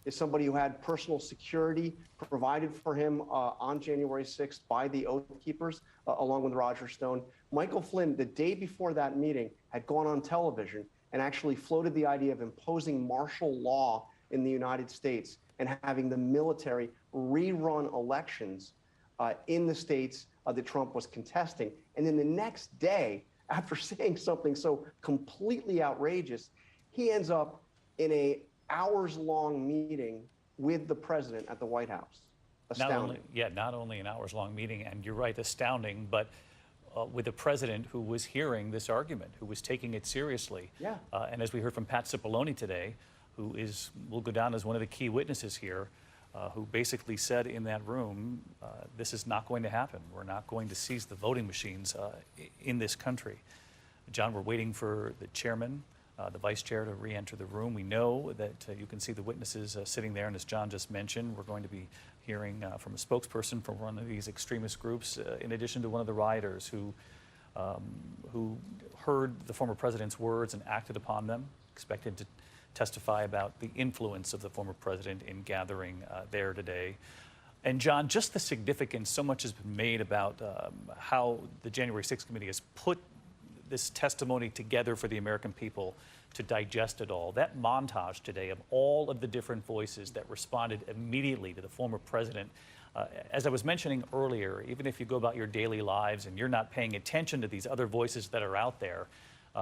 Speaker 16: is somebody who had personal security provided for him on January 6th by the Oath Keepers, along with Roger Stone. Michael Flynn, the day before that meeting, had gone on television and actually floated the idea of imposing martial law in the United States and having the military rerun elections in the states that Trump was contesting. And then the next day, after saying something so completely outrageous, he ends up in a hours-long meeting with the president at the White House. Astounding.
Speaker 20: Not only an hours-long meeting, and you're right, astounding, but with a president who was hearing this argument, who was taking it seriously.
Speaker 16: Yeah.
Speaker 20: And as we heard from Pat Cipollone today, who will go down as one of the key witnesses here, who basically said in that room, this is not going to happen. We're not going to seize the voting machines in this country. John, we're waiting for the chairman, the vice chair to re-enter the room. We know that you can see the witnesses sitting there, and as John just mentioned, we're going to be hearing from a spokesperson from one of these extremist groups, in addition to one of the rioters who heard the former president's words and acted upon them, expected to testify about the influence of the former president in gathering there today. And John, just the significance, so much has been made about how the January 6th committee has put this testimony together for the American people to digest it all. That montage today of all of the different voices that responded immediately to the former president. As I was mentioning earlier, even if you go about your daily lives and you're not paying attention to these other voices that are out there,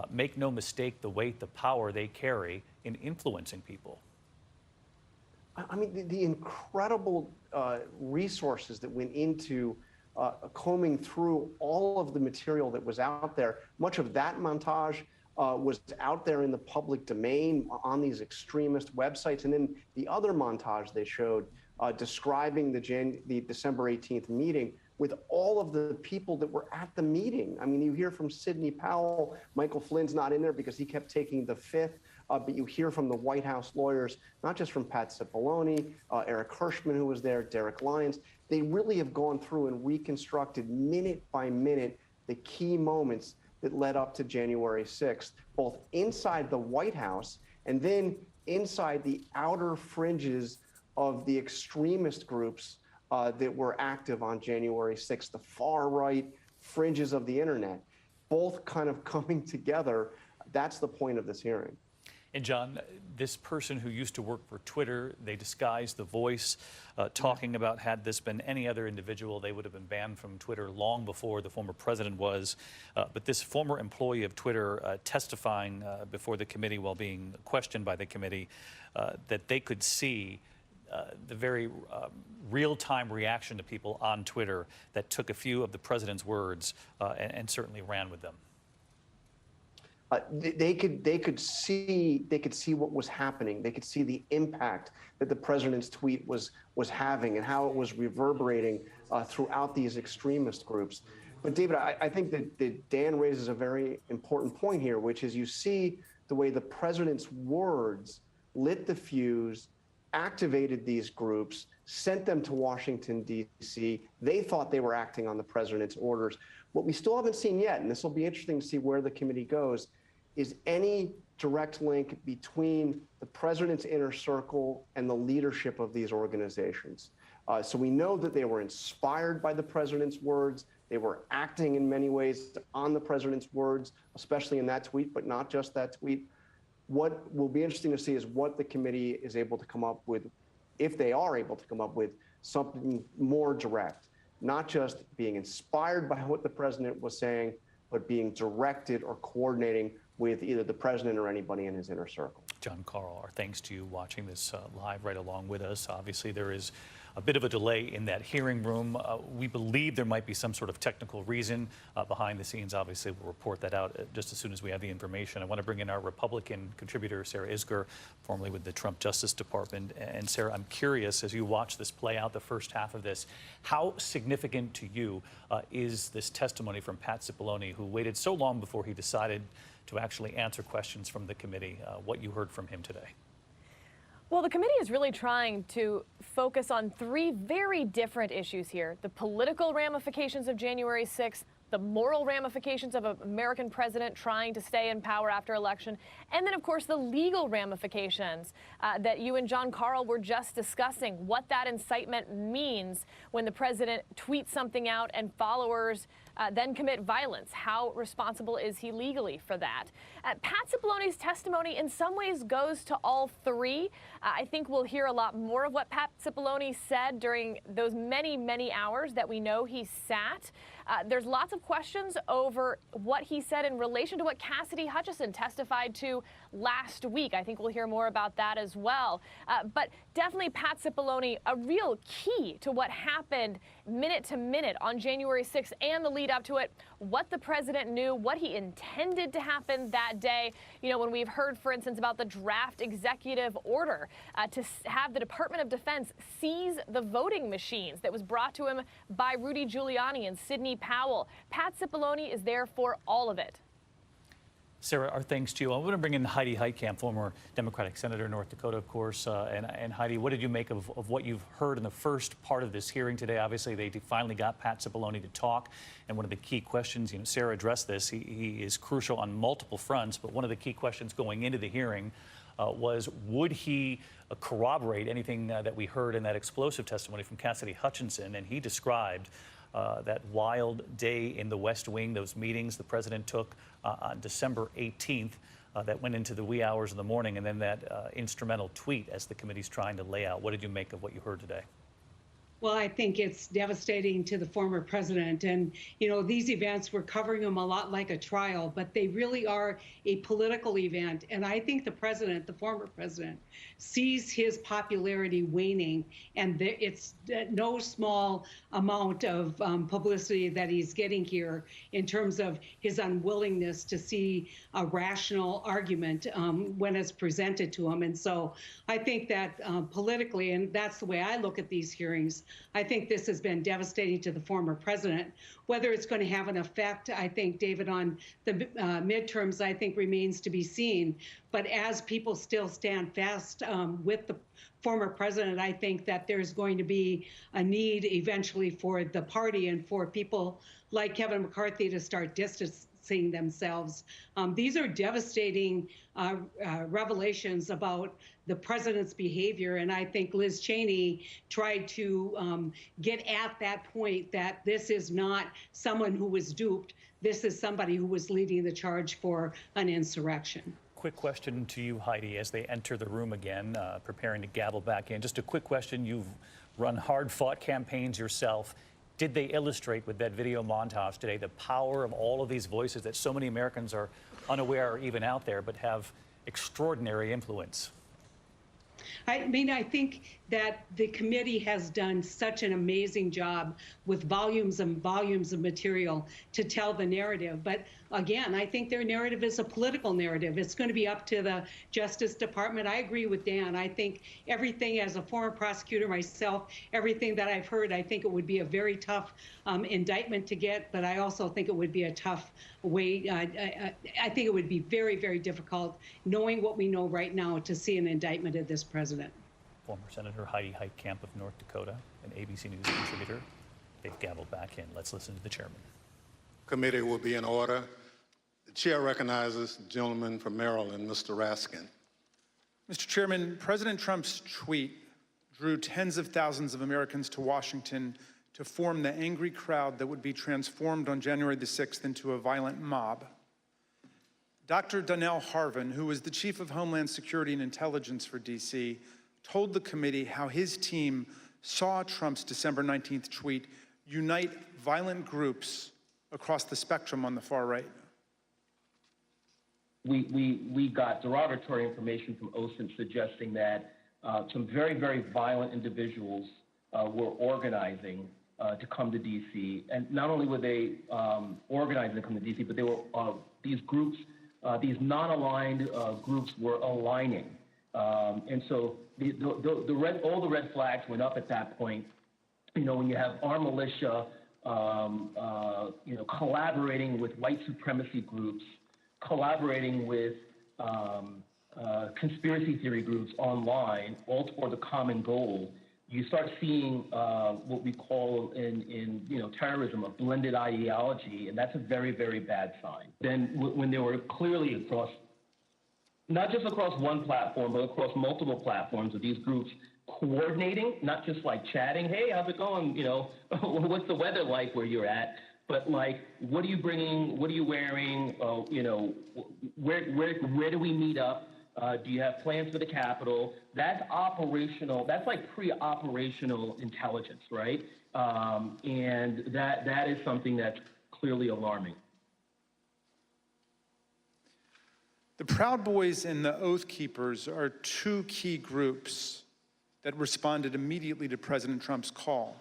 Speaker 20: make no mistake the weight, the power they carry in influencing people.
Speaker 16: I mean, the incredible resources that went into combing through all of the material that was out there. Much of that montage was out there in the public domain on these extremist websites. And then the other montage they showed describing the December 18th meeting with all of the people that were at the meeting. I mean, you hear from Sidney Powell. Michael Flynn's not in there because he kept taking the fifth. But you hear from the White House lawyers, not just from Pat Cipollone, Eric Hirschman, who was there, Derek Lyons. They really have gone through and reconstructed minute by minute the key moments that led up to January 6th, both inside the White House and then inside the outer fringes of the extremist groups that were active on January 6th, the far right fringes of the internet, both kind of coming together. That's the point of this hearing.
Speaker 20: And John, this person who used to work for Twitter, they disguised the voice, talking about had this been any other individual, they would have been banned from Twitter long before the former president was. But this former employee of Twitter testifying before the committee while being questioned by the committee, that they could see the very real-time reaction to people on Twitter that took a few of the president's words and certainly ran with them.
Speaker 16: They could see what was happening. They could see the impact that the president's tweet was having and how it was reverberating throughout these extremist groups. But David, I think that Dan raises a very important point here, which is you see the way the president's words lit the fuse, activated these groups, sent them to Washington, D.C. They thought they were acting on the president's orders. What we still haven't seen yet, and this will be interesting to see where the committee goes, is any direct link between the president's inner circle and the leadership of these organizations. So we know that they were inspired by the president's words. They were acting in many ways on the president's words, especially in that tweet, but not just that tweet. What will be interesting to see is what the committee is able to come up with, if they are able to come up with something more direct, not just being inspired by what the president was saying, but being directed or coordinating with either the president or anybody in his inner circle.
Speaker 20: John Carl, our thanks to you watching this live right along with us. Obviously, there is a bit of a delay in that hearing room. We believe there might be some sort of technical reason behind the scenes. Obviously, we'll report that out just as soon as we have the information. I want to bring in our Republican contributor, Sarah Isgur, formerly with the Trump Justice Department. And Sarah, I'm curious, as you watch this play out, the first half of this, how significant to you is this testimony from Pat Cipollone, who waited so long before he decided to actually answer questions from the committee, what you heard from him today?
Speaker 3: Well, the committee is really trying to focus on three very different issues here: the political ramifications of January 6th, the moral ramifications of an American president trying to stay in power after election, and then, of course, the legal ramifications that you and John Carl were just discussing, what that incitement means when the president tweets something out and followers then commit violence. How responsible is he legally for that? Pat Cipollone's testimony in some ways goes to all three. I think we'll hear a lot more of what Pat Cipollone said during those many, many hours that we know he sat. There's lots of questions over what he said in relation to what Cassidy Hutchinson testified to last week. I think we'll hear more about that as well. But definitely Pat Cipollone, a real key to what happened minute to minute on January 6th and the lead up to it, what the president knew, what he intended to happen that day. You know, when we've heard, for instance, about the draft executive order to have the Department of Defense seize the voting machines that was brought to him by Rudy Giuliani and Sidney Powell. Pat Cipollone is there for all of it.
Speaker 20: Sarah, our thanks to you. I want to bring in Heidi Heitkamp, former Democratic Senator in North Dakota, of course. And Heidi, what did you make of what you've heard in the first part of this hearing today? Obviously, they finally got Pat Cipollone to talk. And one of the key questions, you know, Sarah addressed this, he is crucial on multiple fronts. But one of the key questions going into the hearing was, would he corroborate anything that we heard in that explosive testimony from Cassidy Hutchinson? And he described that wild day in the West Wing, those meetings the president took on December 18th that went into the wee hours of the morning, and then that instrumental tweet as the committee's trying to lay out. What did you make of what you heard today?
Speaker 2: Well, I think it's devastating to the former president. And, you know, these events, we're covering them a lot like a trial, but they really are a political event. And I think the president, the former president, sees his popularity waning. And it's no small amount of publicity that he's getting here in terms of his unwillingness to see a rational argument when it's presented to him. And so I think that politically, and that's the way I look at these hearings, I think this has been devastating to the former president. Whether it's going to have an effect, I think, David, on the midterms, I think remains to be seen. But as people still stand fast with the former president, I think that there's going to be a need eventually for the party and for people like Kevin McCarthy to start distancing themselves. These are devastating revelations about the president's behavior. And I think Liz Cheney tried to get at that point that this is not someone who was duped. This is somebody who was leading the charge for an insurrection.
Speaker 20: Quick question to you, Heidi, as they enter the room again, preparing to gavel back in. Just a quick question. You've run hard-fought campaigns yourself. Did they illustrate with that video montage today the power of all of these voices that so many Americans are unaware are even out there, but have extraordinary influence?
Speaker 2: I mean, I think that the committee has done such an amazing job with volumes and volumes of material to tell the narrative. But again, I think their narrative is a political narrative. It's going to be up to the Justice Department. I agree with Dan. I think everything, as a former prosecutor myself, everything that I've heard, I think it would be a very tough indictment to get. But I also think it would be a tough way. I think it would be very, very difficult, knowing what we know right now, to see an indictment of this president.
Speaker 20: Former Senator Heidi Heitkamp of North Dakota, an ABC News contributor. They've gavelled back in. Let's listen to the chairman.
Speaker 18: Committee will be in order. The chair recognizes the gentleman from Maryland, Mr. Raskin.
Speaker 6: Mr. Chairman, President Trump's tweet drew tens of thousands of Americans to Washington to form the angry crowd that would be transformed on January the 6th into a violent mob. Dr. Donnell Harvin, who was the Chief of Homeland Security and Intelligence for D.C., told the committee how his team saw Trump's December 19th tweet unite violent groups across the spectrum on the far right.
Speaker 19: We got derogatory information from OSINT suggesting that some very, very violent individuals were organizing to come to D.C. And not only were they organizing to come to D.C., but they were these groups, these non-aligned groups were aligning. And so all the red flags went up at that point. You know, when you have armed militia, you know, collaborating with white supremacy groups, collaborating with conspiracy theory groups online, all toward the common goal, you start seeing what we call in you know, terrorism, a blended ideology, and that's a very, very bad sign. Then when they were clearly across, not just across one platform, but across multiple platforms of these groups coordinating, not just like chatting, hey, how's it going? You know, what's the weather like where you're at? But like, what are you bringing? What are you wearing? You know, where do we meet up? Do you have plans for the Capitol? That's operational. That's like pre-operational intelligence, right? And that is something that's clearly alarming.
Speaker 6: The Proud Boys and the Oath Keepers are two key groups that responded immediately to President Trump's call.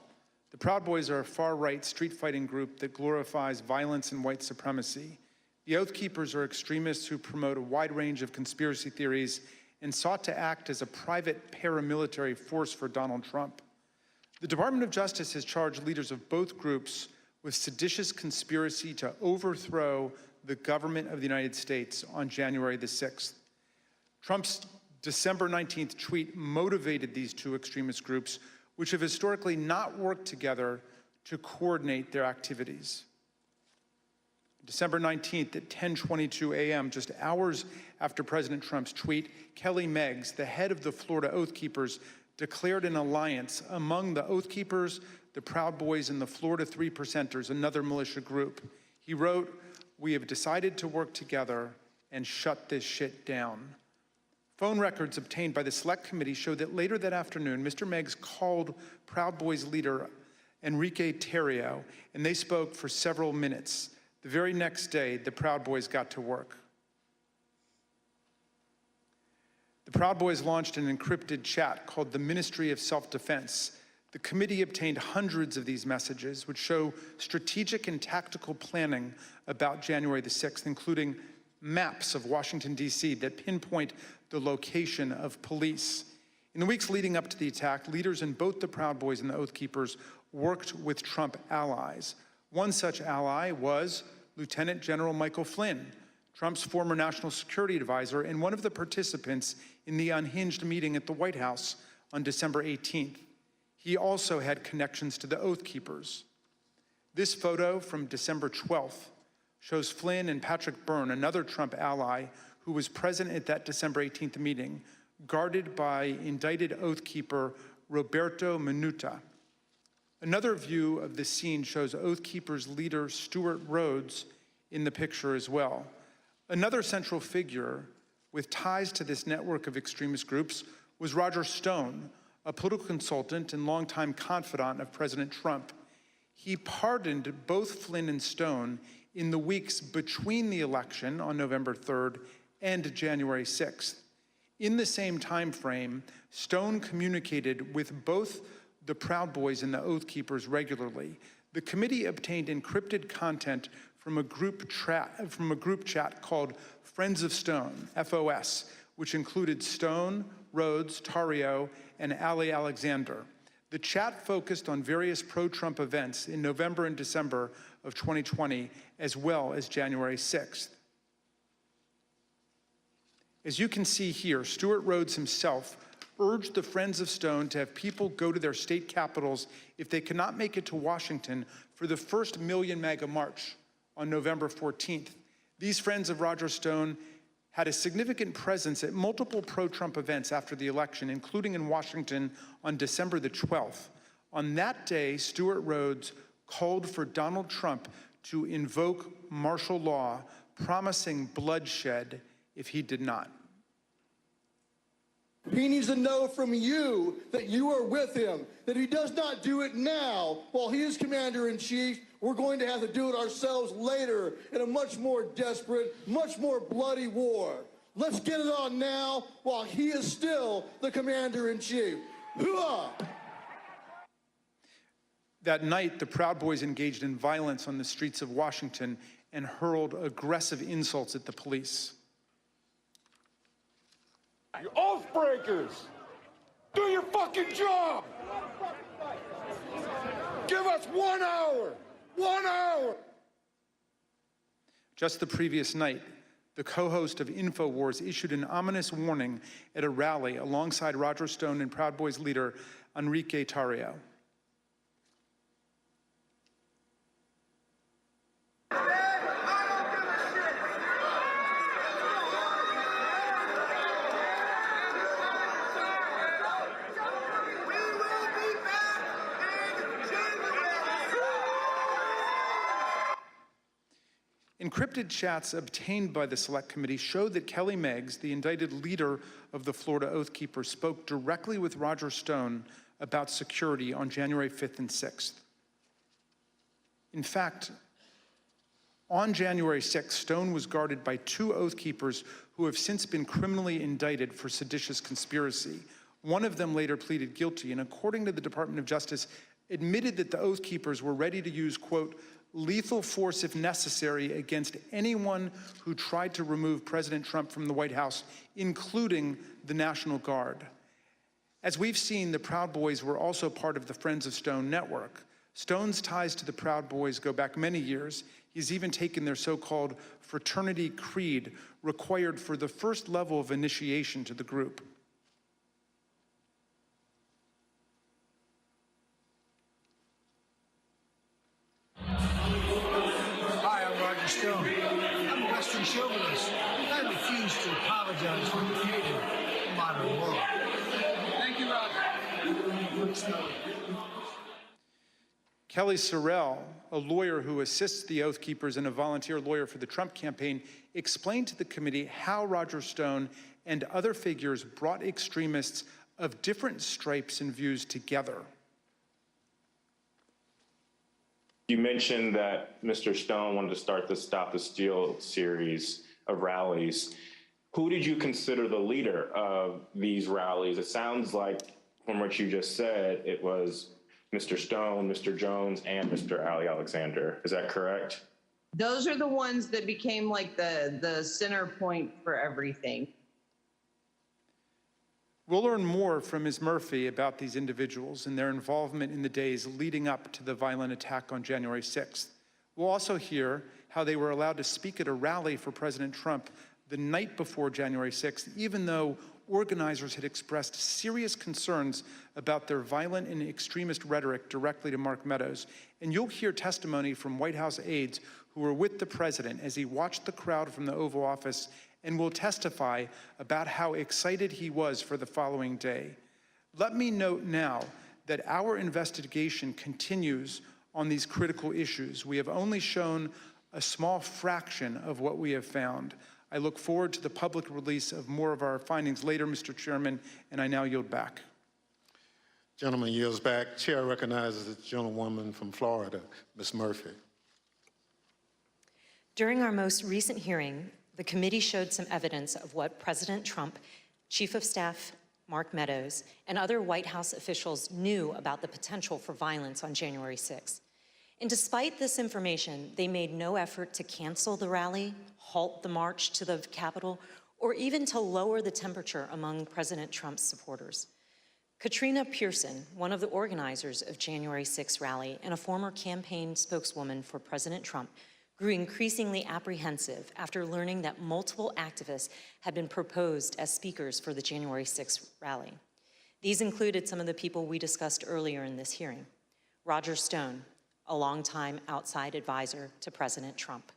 Speaker 6: The Proud Boys are a far-right street-fighting group that glorifies violence and white supremacy. The Oath Keepers are extremists who promote a wide range of conspiracy theories and sought to act as a private paramilitary force for Donald Trump. The Department of Justice has charged leaders of both groups with seditious conspiracy to overthrow the government of the United States on January the 6th. Trump's December 19th tweet motivated these two extremist groups, which have historically not worked together to coordinate their activities. December 19th at 10:22 a.m., just hours after President Trump's tweet, Kelly Meggs, the head of the Florida Oath Keepers, declared an alliance among the Oath Keepers, the Proud Boys, and the Florida Three Percenters, another militia group. He wrote, "We have decided to work together and shut this shit down." Phone records obtained by the Select Committee show that later that afternoon, Mr. Meggs called Proud Boys leader Enrique Tarrio, and they spoke for several minutes. The very next day, the Proud Boys got to work. The Proud Boys launched an encrypted chat called the Ministry of Self-Defense. The committee obtained hundreds of these messages, which show strategic and tactical planning about January the 6th, including maps of Washington, D.C. that pinpoint the location of police. In the weeks leading up to the attack, leaders in both the Proud Boys and the Oath Keepers worked with Trump allies. One such ally was Lieutenant General Michael Flynn, Trump's former national security advisor and one of the participants in the unhinged meeting at the White House on December 18th. He also had connections to the Oath Keepers. This photo from December 12th shows Flynn and Patrick Byrne, another Trump ally who was present at that December 18th meeting, guarded by indicted Oath Keeper Roberto Minuta. Another view of the scene shows Oath Keepers leader Stuart Rhodes in the picture as well. Another central figure with ties to this network of extremist groups was Roger Stone, a political consultant and longtime confidant of President Trump. He pardoned both Flynn and Stone in the weeks between the election on November 3rd and January 6th. In the same time frame, Stone communicated with both the Proud Boys and the Oath Keepers regularly. The committee obtained encrypted content from a group chat called Friends of Stone, FOS, which included Stone, Rhodes, Tarrio, and Ali Alexander. The chat focused on various pro-Trump events in November and December of 2020, as well as January 6th. As you can see here, Stuart Rhodes himself urged the Friends of Stone to have people go to their state capitals if they cannot make it to Washington for the first Million MAGA March on November 14th. These friends of Roger Stone had a significant presence at multiple pro-Trump events after the election, including in Washington on December the 12th. On that day, Stuart Rhodes called for Donald Trump to invoke martial law, promising bloodshed if he did not.
Speaker 21: He needs to know from you that you are with him, that he does not do it now while he is commander-in-chief. We're going to have to do it ourselves later in a much more desperate, much more bloody war. Let's get it on now while he is still the commander-in-chief. Hooah!
Speaker 6: That night, the Proud Boys engaged in violence on the streets of Washington and hurled aggressive insults at the police.
Speaker 21: You oath breakers! Do your fucking job! Give us 1 hour! 1 hour!
Speaker 6: Just the previous night, the co-host of InfoWars issued an ominous warning at a rally alongside Roger Stone and Proud Boys leader Enrique Tarrio. Encrypted chats obtained by the Select Committee showed that Kelly Meggs, the indicted leader of the Florida Oath Keepers, spoke directly with Roger Stone about security on January 5th and 6th. In fact, on January 6th, Stone was guarded by 2 Oath Keepers who have since been criminally indicted for seditious conspiracy. One of them later pleaded guilty, and according to the Department of Justice, admitted that the Oath Keepers were ready to use, quote, lethal force if necessary against anyone who tried to remove President Trump from the White House, including the National Guard. As we've seen, the Proud Boys were also part of the Friends of Stone network. Stone's ties to the Proud Boys go back many years. He's even taken their so-called fraternity creed required for the first level of initiation to the group.
Speaker 4: Hi, I'm Roger Stone. I'm a Western chauvinist. I refuse to apologize for creating modern law. Thank you, Roger.
Speaker 6: Kelly Sorrell, a lawyer who assists the Oath Keepers and a volunteer lawyer for the Trump campaign, explained to the committee how Roger Stone and other figures brought extremists of different stripes and views together.
Speaker 22: You mentioned that Mr. Stone wanted to start the Stop the Steal series of rallies. Who did you consider the leader of these rallies? It sounds like, from what you just said, it was Mr. Stone, Mr. Jones, and Mr. Ali Alexander. Is that correct?
Speaker 23: Those are the ones that became like the center point for everything.
Speaker 6: We'll learn more from Ms. Murphy about these individuals and their involvement in the days leading up to the violent attack on January 6th. We'll also hear how they were allowed to speak at a rally for President Trump the night before January 6th, even though organizers had expressed serious concerns about their violent and extremist rhetoric directly to Mark Meadows. And you'll hear testimony from White House aides who were with the president as he watched the crowd from the Oval Office and will testify about how excited he was for the following day. Let me note now that our investigation continues on these critical issues. We have only shown a small fraction of what we have found. I look forward to the public release of more of our findings later, Mr. Chairman, and I now yield back.
Speaker 18: Gentleman yields back. Chair recognizes the gentlewoman from Florida, Ms. Murphy.
Speaker 24: During our most recent hearing, the committee showed some evidence of what President Trump, Chief of Staff Mark Meadows, and other White House officials knew about the potential for violence on January 6th. And despite this information, they made no effort to cancel the rally, halt the march to the Capitol, or even to lower the temperature among President Trump's supporters. Katrina Pearson, one of the organizers of January 6th rally and a former campaign spokeswoman for President Trump, grew increasingly apprehensive after learning that multiple activists had been proposed as speakers for the January 6th rally. These included some of the people we discussed earlier in this hearing. Roger Stone, a longtime outside advisor to President Trump.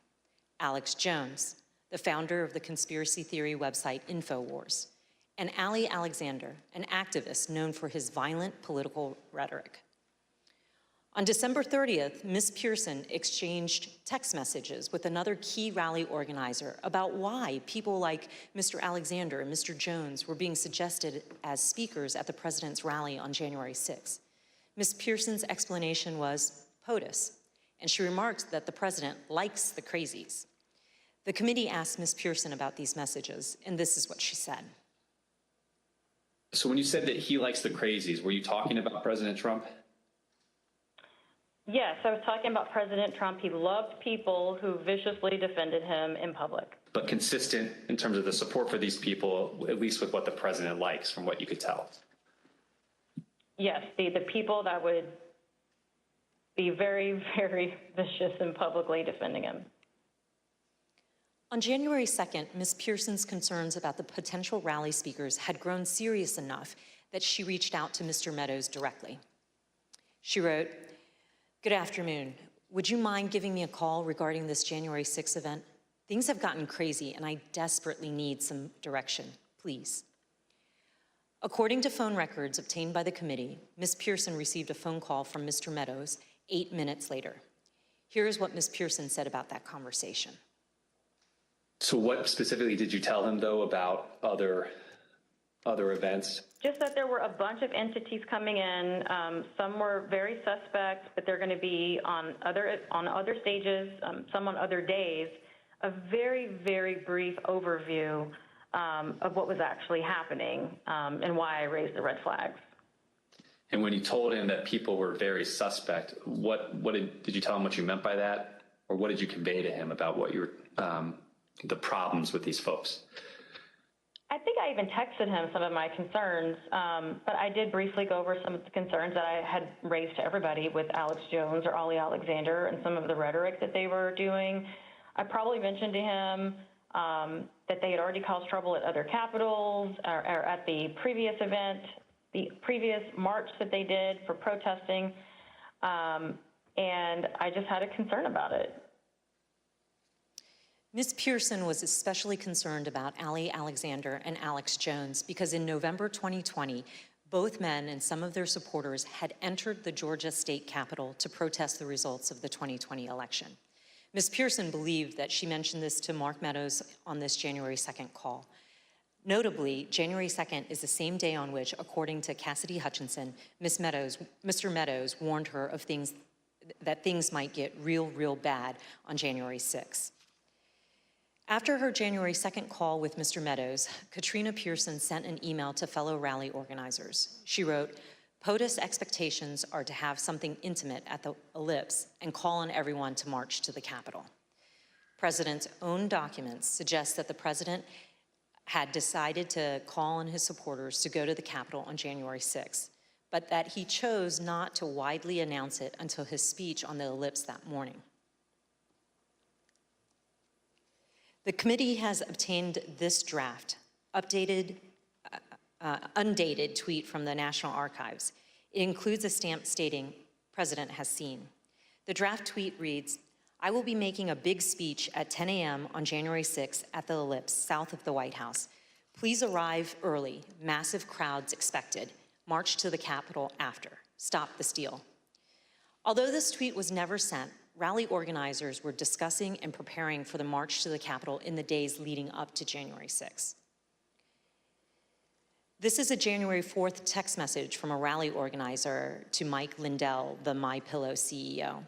Speaker 24: Alex Jones, the founder of the conspiracy theory website InfoWars. And Ali Alexander, an activist known for his violent political rhetoric. On December 30th, Ms. Pearson exchanged text messages with another key rally organizer about why people like Mr. Alexander and Mr. Jones were being suggested as speakers at the president's rally on January 6th. Ms. Pearson's explanation was POTUS, and she remarked that the president likes the crazies. The committee asked Ms. Pearson about these messages, and this is what she said.
Speaker 25: So when you said that he likes the crazies, were you talking about President Trump?
Speaker 26: Yes, I was talking about President Trump. He loved people who viciously defended him in public.
Speaker 25: But consistent in terms of the support for these people, at least with what the president likes, from what you could tell.
Speaker 26: Yes, the people that would be very, very vicious and publicly defending him.
Speaker 24: On January 2nd, Ms. Pearson's concerns about the potential rally speakers had grown serious enough that she reached out to Mr. Meadows directly. She wrote, "Good afternoon. Would you mind giving me a call regarding this January 6th event? Things have gotten crazy and I desperately need some direction, please." According to phone records obtained by the committee, Ms. Pearson received a phone call from Mr. Meadows 8 minutes later. Here is what Ms. Pearson said about that conversation.
Speaker 25: So what specifically did you tell him, though, about other events?
Speaker 26: Just that there were a bunch of entities coming in. Some were very suspect, but they're going to be on other stages, some on other days. A very, very brief overview of what was actually happening and why I raised the red flags.
Speaker 25: And when you told him that people were very suspect, did you tell him what you meant by that, or what did you convey to him about what your the problems with these folks?
Speaker 26: I think I even texted him some of my concerns, but I did briefly go over some of the concerns that I had raised to everybody with Alex Jones or Ollie Alexander and some of the rhetoric that they were doing. I probably mentioned to him that they had already caused trouble at other capitals or at the previous event, the previous march that they did for protesting, and I just had a concern about it.
Speaker 24: Ms. Pearson was especially concerned about Ollie Alexander and Alex Jones because in November 2020, both men and some of their supporters had entered the Georgia state capitol to protest the results of the 2020 election. Ms. Pearson believed that she mentioned this to Mark Meadows on this January 2nd call. Notably, January 2nd is the same day on which, according to Cassidy Hutchinson, Mr. Meadows warned her of that things might get real bad on January 6th. After her January 2nd call with Mr. Meadows, Katrina Pearson sent an email to fellow rally organizers. She wrote, "POTUS expectations are to have something intimate at the Ellipse and call on everyone to march to the Capitol." President's own documents suggest that the president had decided to call on his supporters to go to the Capitol on January 6th, but that he chose not to widely announce it until his speech on the Ellipse that morning. The committee has obtained this draft, undated tweet from the National Archives. It includes a stamp stating, "President has seen." The draft tweet reads, "I will be making a big speech at 10 a.m. on January 6th at the Ellipse, south of the White House. Please arrive early, massive crowds expected. March to the Capitol after. Stop the steal." Although this tweet was never sent, rally organizers were discussing and preparing for the march to the Capitol in the days leading up to January 6th. This is a January 4th text message from a rally organizer to Mike Lindell, the MyPillow CEO.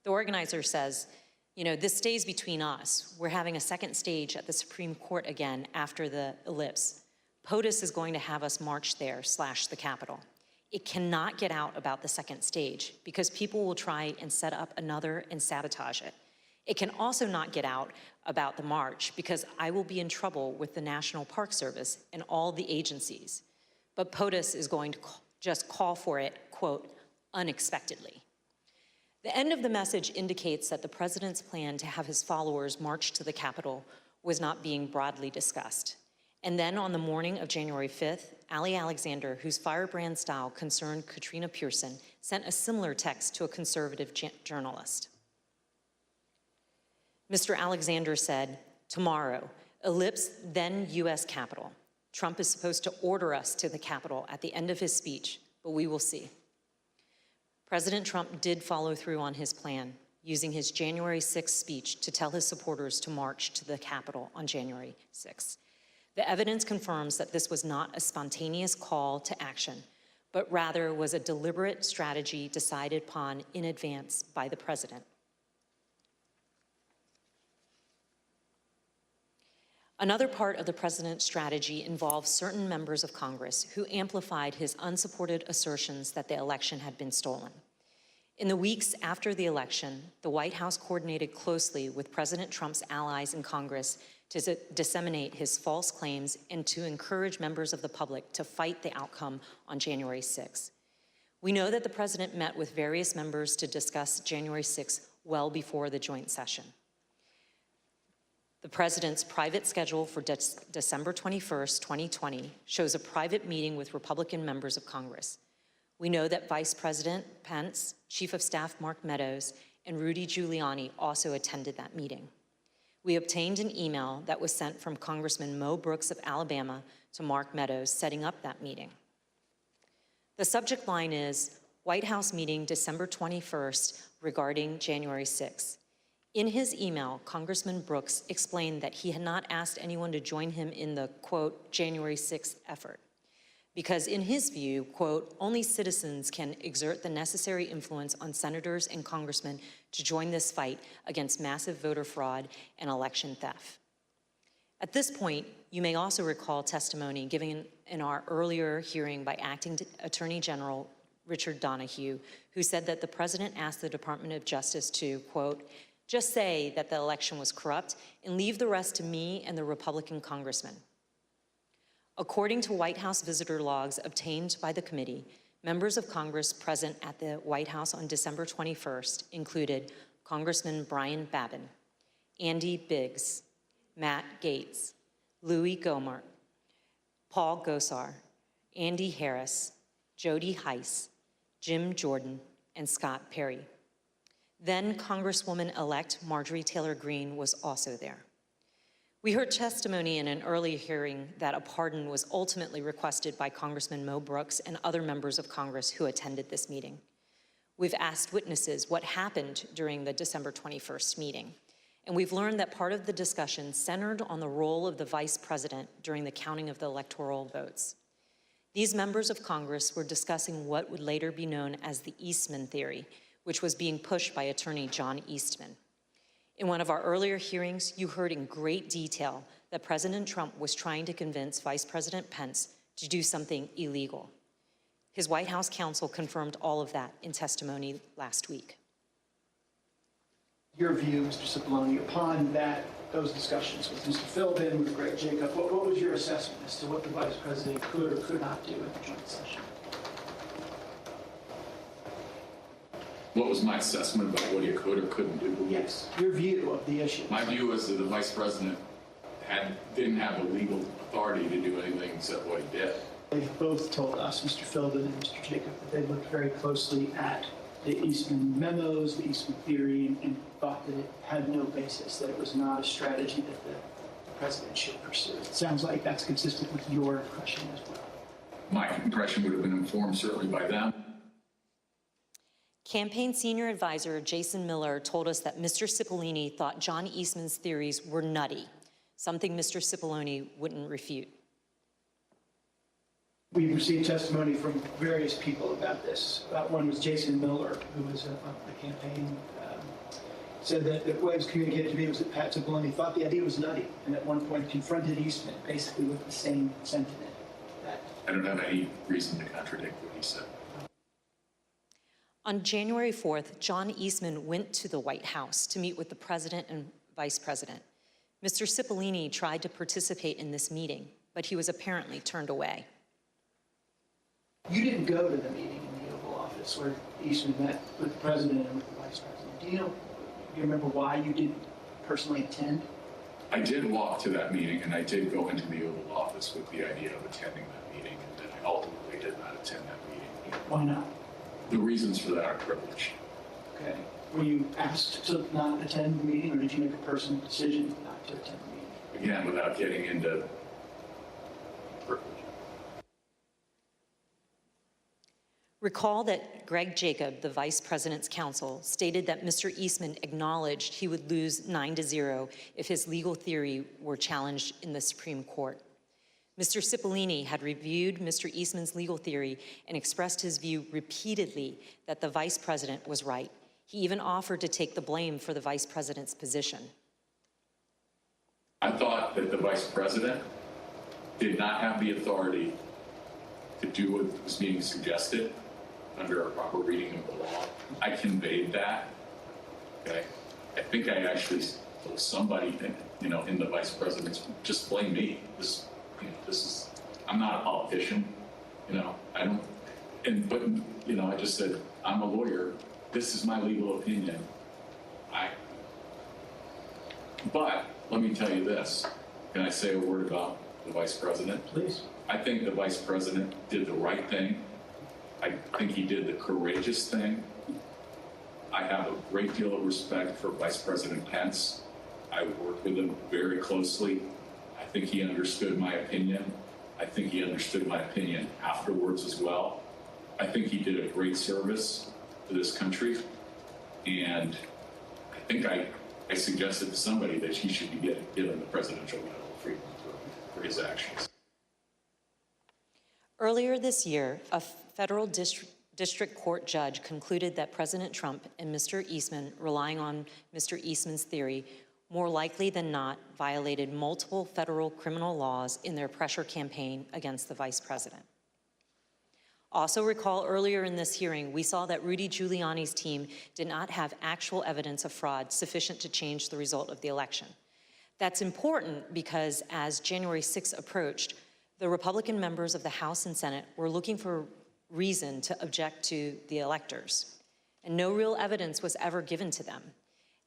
Speaker 24: The organizer says, "This stays between us. We're having a second stage at the Supreme Court again after the Ellipse. POTUS is going to have us march there / the Capitol. It cannot get out about the second stage because people will try and set up another and sabotage it. It can also not get out about the march because I will be in trouble with the National Park Service and all the agencies. But POTUS is going to just call for it, quote, unexpectedly." The end of the message indicates that the president's plan to have his followers march to the Capitol was not being broadly discussed. And then on the morning of January 5th, Ollie Alexander, whose firebrand style concerned Katrina Pearson, sent a similar text to a conservative journalist. Mr. Alexander said, "Tomorrow, Ellipse, then U.S. Capitol. Trump is supposed to order us to the Capitol at the end of his speech, but we will see." President Trump did follow through on his plan, using his January 6th speech to tell his supporters to march to the Capitol on January 6th. The evidence confirms that this was not a spontaneous call to action, but rather was a deliberate strategy decided upon in advance by the president. Another part of the president's strategy involves certain members of Congress who amplified his unsupported assertions that the election had been stolen. In the weeks after the election, the White House coordinated closely with President Trump's allies in Congress to disseminate his false claims and to encourage members of the public to fight the outcome on January 6th. We know that the president met with various members to discuss January 6th well before the joint session. The president's private schedule for December 21st, 2020 shows a private meeting with Republican members of Congress. We know that Vice President Pence, Chief of Staff Mark Meadows, and Rudy Giuliani also attended that meeting. We obtained an email that was sent from Congressman Mo Brooks of Alabama to Mark Meadows setting up that meeting. The subject line is, "White House meeting December 21st regarding January 6th. In his email, Congressman Brooks explained that he had not asked anyone to join him in the, quote, January 6th effort, because in his view, quote, only citizens can exert the necessary influence on senators and congressmen to join this fight against massive voter fraud and election theft. At this point, you may also recall testimony given in our earlier hearing by Acting Attorney General Richard Donahue, who said that the president asked the Department of Justice to, quote, just say that the election was corrupt and leave the rest to me and the Republican congressman. According to White House visitor logs obtained by the committee, members of Congress present at the White House on December 21st included Congressman Brian Babin, Andy Biggs, Matt Gaetz, Louis Gohmert, Paul Gosar, Andy Harris, Jody Heiss, Jim Jordan, and Scott Perry. Then Congresswoman-elect Marjorie Taylor Greene was also there. We heard testimony in an early hearing that a pardon was ultimately requested by Congressman Mo Brooks and other members of Congress who attended this meeting. We've asked witnesses what happened during the December 21st meeting, and we've learned that part of the discussion centered on the role of the vice president during the counting of the electoral votes. These members of Congress were discussing what would later be known as the Eastman theory, which was being pushed by attorney John Eastman. In one of our earlier hearings, you heard in great detail that President Trump was trying to convince Vice President Pence to do something illegal. His White House counsel confirmed all of that in testimony last week.
Speaker 5: Your view, Mr. Cipollone, upon those discussions with Mr. Philbin, with Greg Jacob, what was your assessment as to what the Vice President could or could not do at the joint session?
Speaker 7: What was my assessment about what he could or couldn't do?
Speaker 5: Yes, your view of the issue.
Speaker 7: My view was that the Vice President didn't have the legal authority to do anything except what he did.
Speaker 5: They've both told us, Mr. Philbin and Mr. Jacob, that they looked very closely at the Eastman memos, the Eastman theory, and thought that it had no basis, that it was not a strategy that the president should pursue. It sounds like that's consistent with your impression as well.
Speaker 7: My impression would have been informed certainly by them.
Speaker 24: Campaign senior advisor Jason Miller told us that Mr. Cipollone thought John Eastman's theories were nutty, something Mr. Cipollone wouldn't refute.
Speaker 5: We've received testimony from various people about this. One was Jason Miller, who was a campaign, said that what was communicated to me was that Pat Cipollone thought the idea was nutty, and at one point confronted Eastman basically with the same sentiment.
Speaker 7: I don't have any reason to contradict what he said.
Speaker 24: On January 4th, John Eastman went to the White House to meet with the president and vice president. Mr. Cipollone tried to participate in this meeting, but he was apparently turned away.
Speaker 5: You didn't go to the meeting in the Oval Office where Eastman met with the president and with the vice president. Do you remember why you didn't personally attend?
Speaker 7: I did walk to that meeting, and I did go into the Oval Office with the idea of attending that meeting, and then I ultimately did not attend that meeting.
Speaker 5: Why not?
Speaker 7: The reasons for that are privilege.
Speaker 5: Okay. Were you asked to not attend the meeting, or did you make a personal decision not to attend the meeting?
Speaker 7: Again, without getting into privilege.
Speaker 24: Recall that Greg Jacob, the vice president's counsel, stated that Mr. Eastman acknowledged he would lose 9-0 if his legal theory were challenged in the Supreme Court. Mr. Cipollone had reviewed Mr. Eastman's legal theory and expressed his view repeatedly that the vice president was right. He even offered to take the blame for the vice president's position.
Speaker 7: I thought that the vice president did not have the authority to do what was being suggested under a proper reading of the law. I conveyed that. Okay. I think I actually told somebody, in the vice president's, just blame me. I'm not a politician, I don't, I just said, I'm a lawyer. This is my legal opinion. But let me tell you this. Can I say a word about the vice president?
Speaker 5: Please.
Speaker 7: I think the vice president did the right thing. I think he did the courageous thing. I have a great deal of respect for Vice President Pence. I worked with him very closely. I think he understood my opinion. I think he understood my opinion afterwards as well. I think he did a great service to this country. And I think I I suggested to somebody that he should be given the Presidential Medal of Freedom for his actions.
Speaker 24: Earlier this year, a federal district court judge concluded that President Trump and Mr. Eastman, relying on Mr. Eastman's theory, more likely than not violated multiple federal criminal laws in their pressure campaign against the vice president. Also recall earlier in this hearing, we saw that Rudy Giuliani's team did not have actual evidence of fraud sufficient to change the result of the election. That's important because as January 6th approached, the Republican members of the House and Senate were looking for reason to object to the electors, and no real evidence was ever given to them.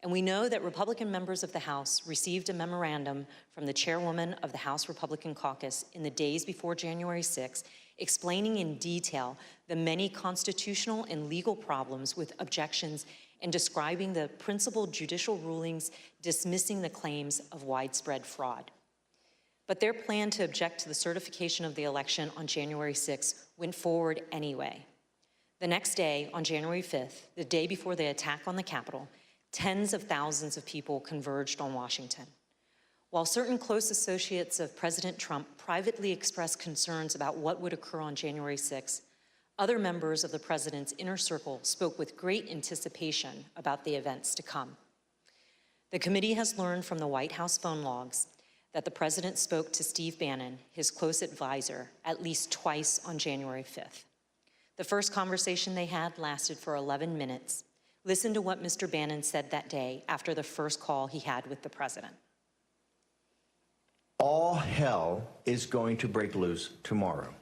Speaker 24: And we know that Republican members of the House received a memorandum from the chairwoman of the House Republican Caucus in the days before January 6th, explaining in detail the many constitutional and legal problems with objections and describing the principal judicial rulings dismissing the claims of widespread fraud. But their plan to object to the certification of the election on January 6th went forward anyway. The next day, on January 5th, the day before the attack on the Capitol, tens of thousands of people converged on Washington. While certain close associates of President Trump privately expressed concerns about what would occur on January 6th, other members of the president's inner circle spoke with great anticipation about the events to come. The committee has learned from the White House phone logs that the president spoke to Steve Bannon, his close advisor, at least twice on January 5th. The first conversation they had lasted for 11 minutes. Listen to what Mr. Bannon said that day after the first call he had with the president.
Speaker 8: All hell is going to break loose tomorrow.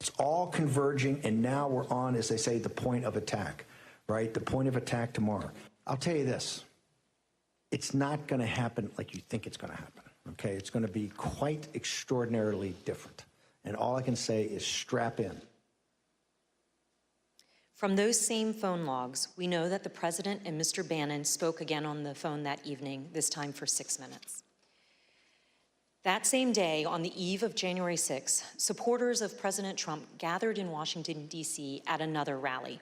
Speaker 8: It's all converging, and now we're on, as they say, the point of attack, right? The point of attack tomorrow. I'll tell you this. It's not going to happen like you think it's going to happen, okay? It's going to be quite extraordinarily different. And all I can say is strap in.
Speaker 24: From those same phone logs, we know that the president and Mr. Bannon spoke again on the phone that evening, this time for 6 minutes. That same day, on the eve of January 6th, supporters of President Trump gathered in Washington, D.C. at another rally.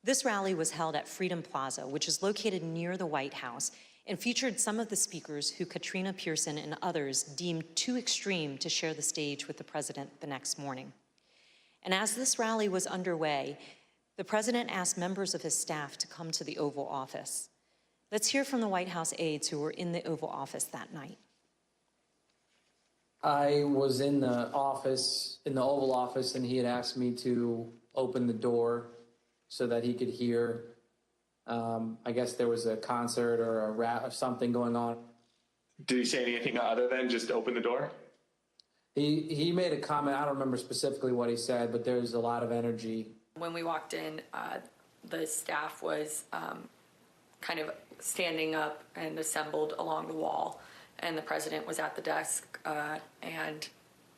Speaker 24: This rally was held at Freedom Plaza, which is located near the White House, and featured some of the speakers who Katrina Pearson and others deemed too extreme to share the stage with the president the next morning. And as this rally was underway, the president asked members of his staff to come to the Oval Office. Let's hear from the White House aides who were in the Oval Office that night.
Speaker 10: I was in the office, in the Oval Office, and he had asked me to open the door so that he could hear. I guess there was a concert or a rap or something going on.
Speaker 22: Did he say anything other than just open the door?
Speaker 10: He made a comment. I don't remember specifically what he said, but there was a lot of energy.
Speaker 11: When we walked in, the staff was kind of standing up and assembled along the wall, and the president was at the desk, and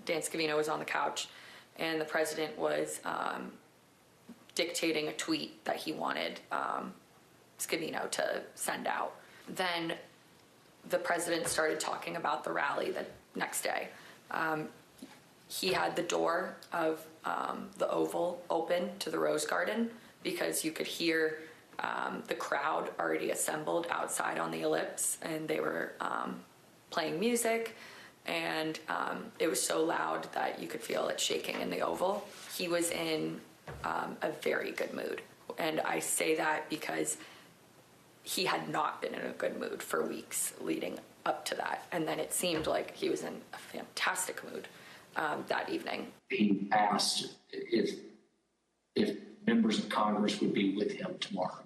Speaker 11: Dan Scavino was on the couch, and the president was dictating a tweet that he wanted Scavino to send out. Then the president started talking about the rally the next day. He had the door of the Oval open to the Rose Garden because you could hear the crowd already assembled outside on the ellipse, and they were playing music, and it was so loud that you could feel it shaking in the Oval. He was in a very good mood, and I say that because he had not been in a good mood for weeks leading up to that, and then it seemed like he was in a fantastic mood that evening.
Speaker 12: He asked if members of Congress would be with him tomorrow.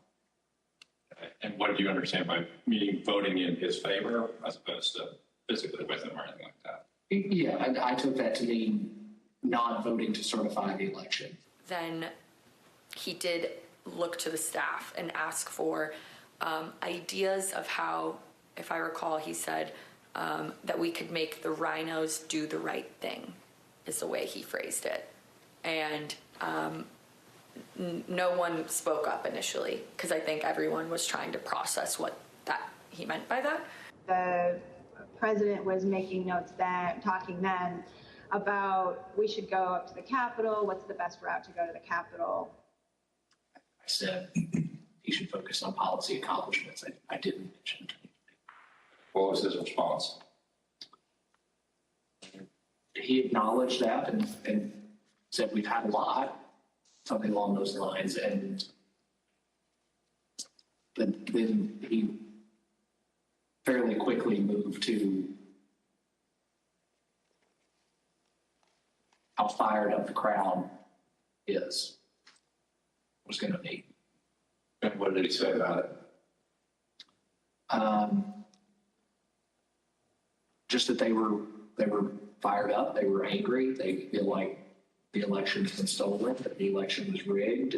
Speaker 7: And what do you understand by meaning voting in his favor as opposed to physically with him or anything like that?
Speaker 12: Yeah, I took that to mean not voting to certify the election.
Speaker 11: Then he did look to the staff and ask for ideas of how, if I recall, he said that we could make the rhinos do the right thing, is the way he phrased it. And no one spoke up initially because I think everyone was trying to process what that he meant by that.
Speaker 13: The president was making notes then, talking then about we should go up to the Capitol. What's the best route to go to the Capitol?
Speaker 12: I said he should focus on policy accomplishments. I didn't mention What was his response? He acknowledged that and said we've had a lot, something along those lines, but then he fairly quickly moved to how fired up the crowd was going to be.
Speaker 7: And what did he say about it?
Speaker 12: Just that they were fired up, they were angry, they feel like the election has been stolen, that the election was rigged.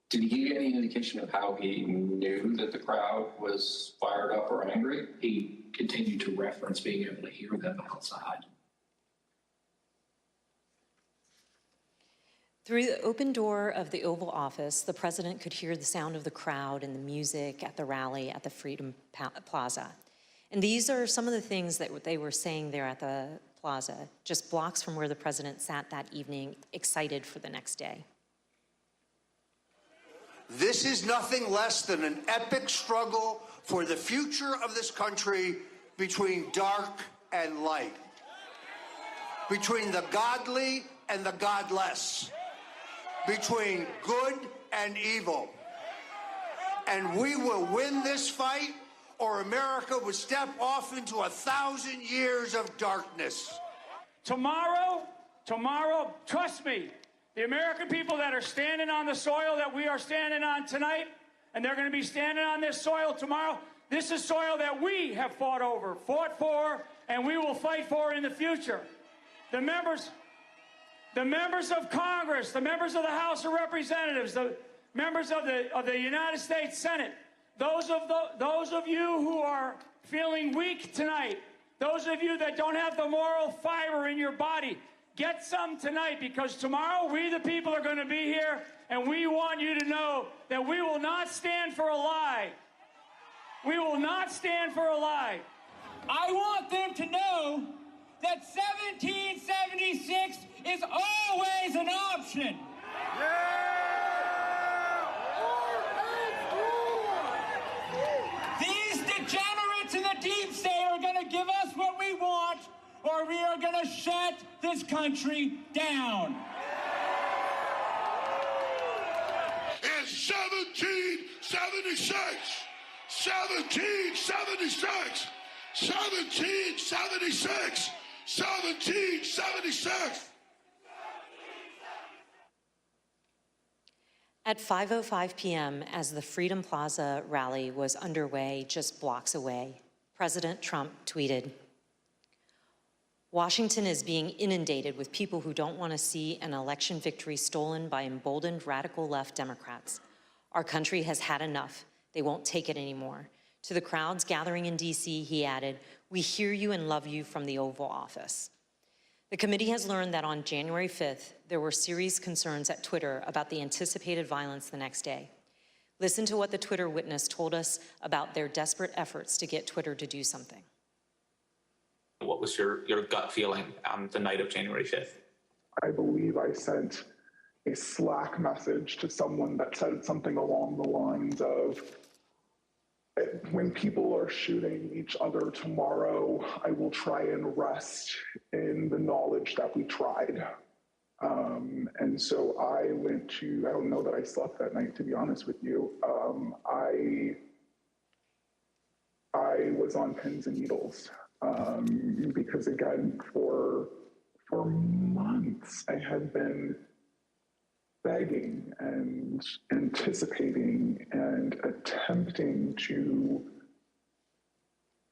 Speaker 7: Did he give any indication of how he knew that the crowd was fired up or angry?
Speaker 12: He continued to reference being able to hear them outside.
Speaker 24: Through the open door of the Oval Office, the president could hear the sound of the crowd and the music at the rally at the Freedom Plaza. And these are some of the things that they were saying there at the plaza, just blocks from where the president sat that evening, excited for the next day.
Speaker 1: This is nothing less than an epic struggle for the future of this country between dark and light, between the godly and the godless, between good and evil. And we will win this fight, or America would step off into 1,000 years of darkness.
Speaker 9: Tomorrow, trust me, the American people that are standing on the soil that we are standing on tonight, and they're going to be standing on this soil tomorrow, this is soil that we have fought for, and we will fight for in the future. The members of Congress, the members of the House of Representatives, the members of the United States Senate, those of you who are feeling weak tonight, those of you that don't have the moral fiber in your body, get some tonight, because tomorrow we the people are going to be here, and we want you to know that we will not stand for a lie. We will not stand for a lie.
Speaker 14: I want them to know that 1776 is always an option. These degenerates in the deep state are going to give us what we want, or we are going to shut this country down.
Speaker 15: It's 1776. 1776. 1776. 1776.
Speaker 24: At 5:05 p.m., as the Freedom Plaza rally was underway just blocks away, President Trump tweeted, "Washington is being inundated with people who don't want to see an election victory stolen by emboldened radical left Democrats. Our country has had enough. They won't take it anymore." To the crowds gathering in D.C., he added, "We hear you and love you from the Oval Office." The committee has learned that on January 5th, there were serious concerns at Twitter about the anticipated violence the next day. Listen to what the Twitter witness told us about their desperate efforts to get Twitter to do something.
Speaker 16: What was your gut feeling on the night of January 5th?
Speaker 17: I believe I sent a Slack message to someone that said something along the lines of, "When people are shooting each other tomorrow, I will try and rest in the knowledge that we tried." And so I went to, I don't know that I slept that night, to be honest with you. I was on pins and needles because, again, for months I had been begging and anticipating and attempting to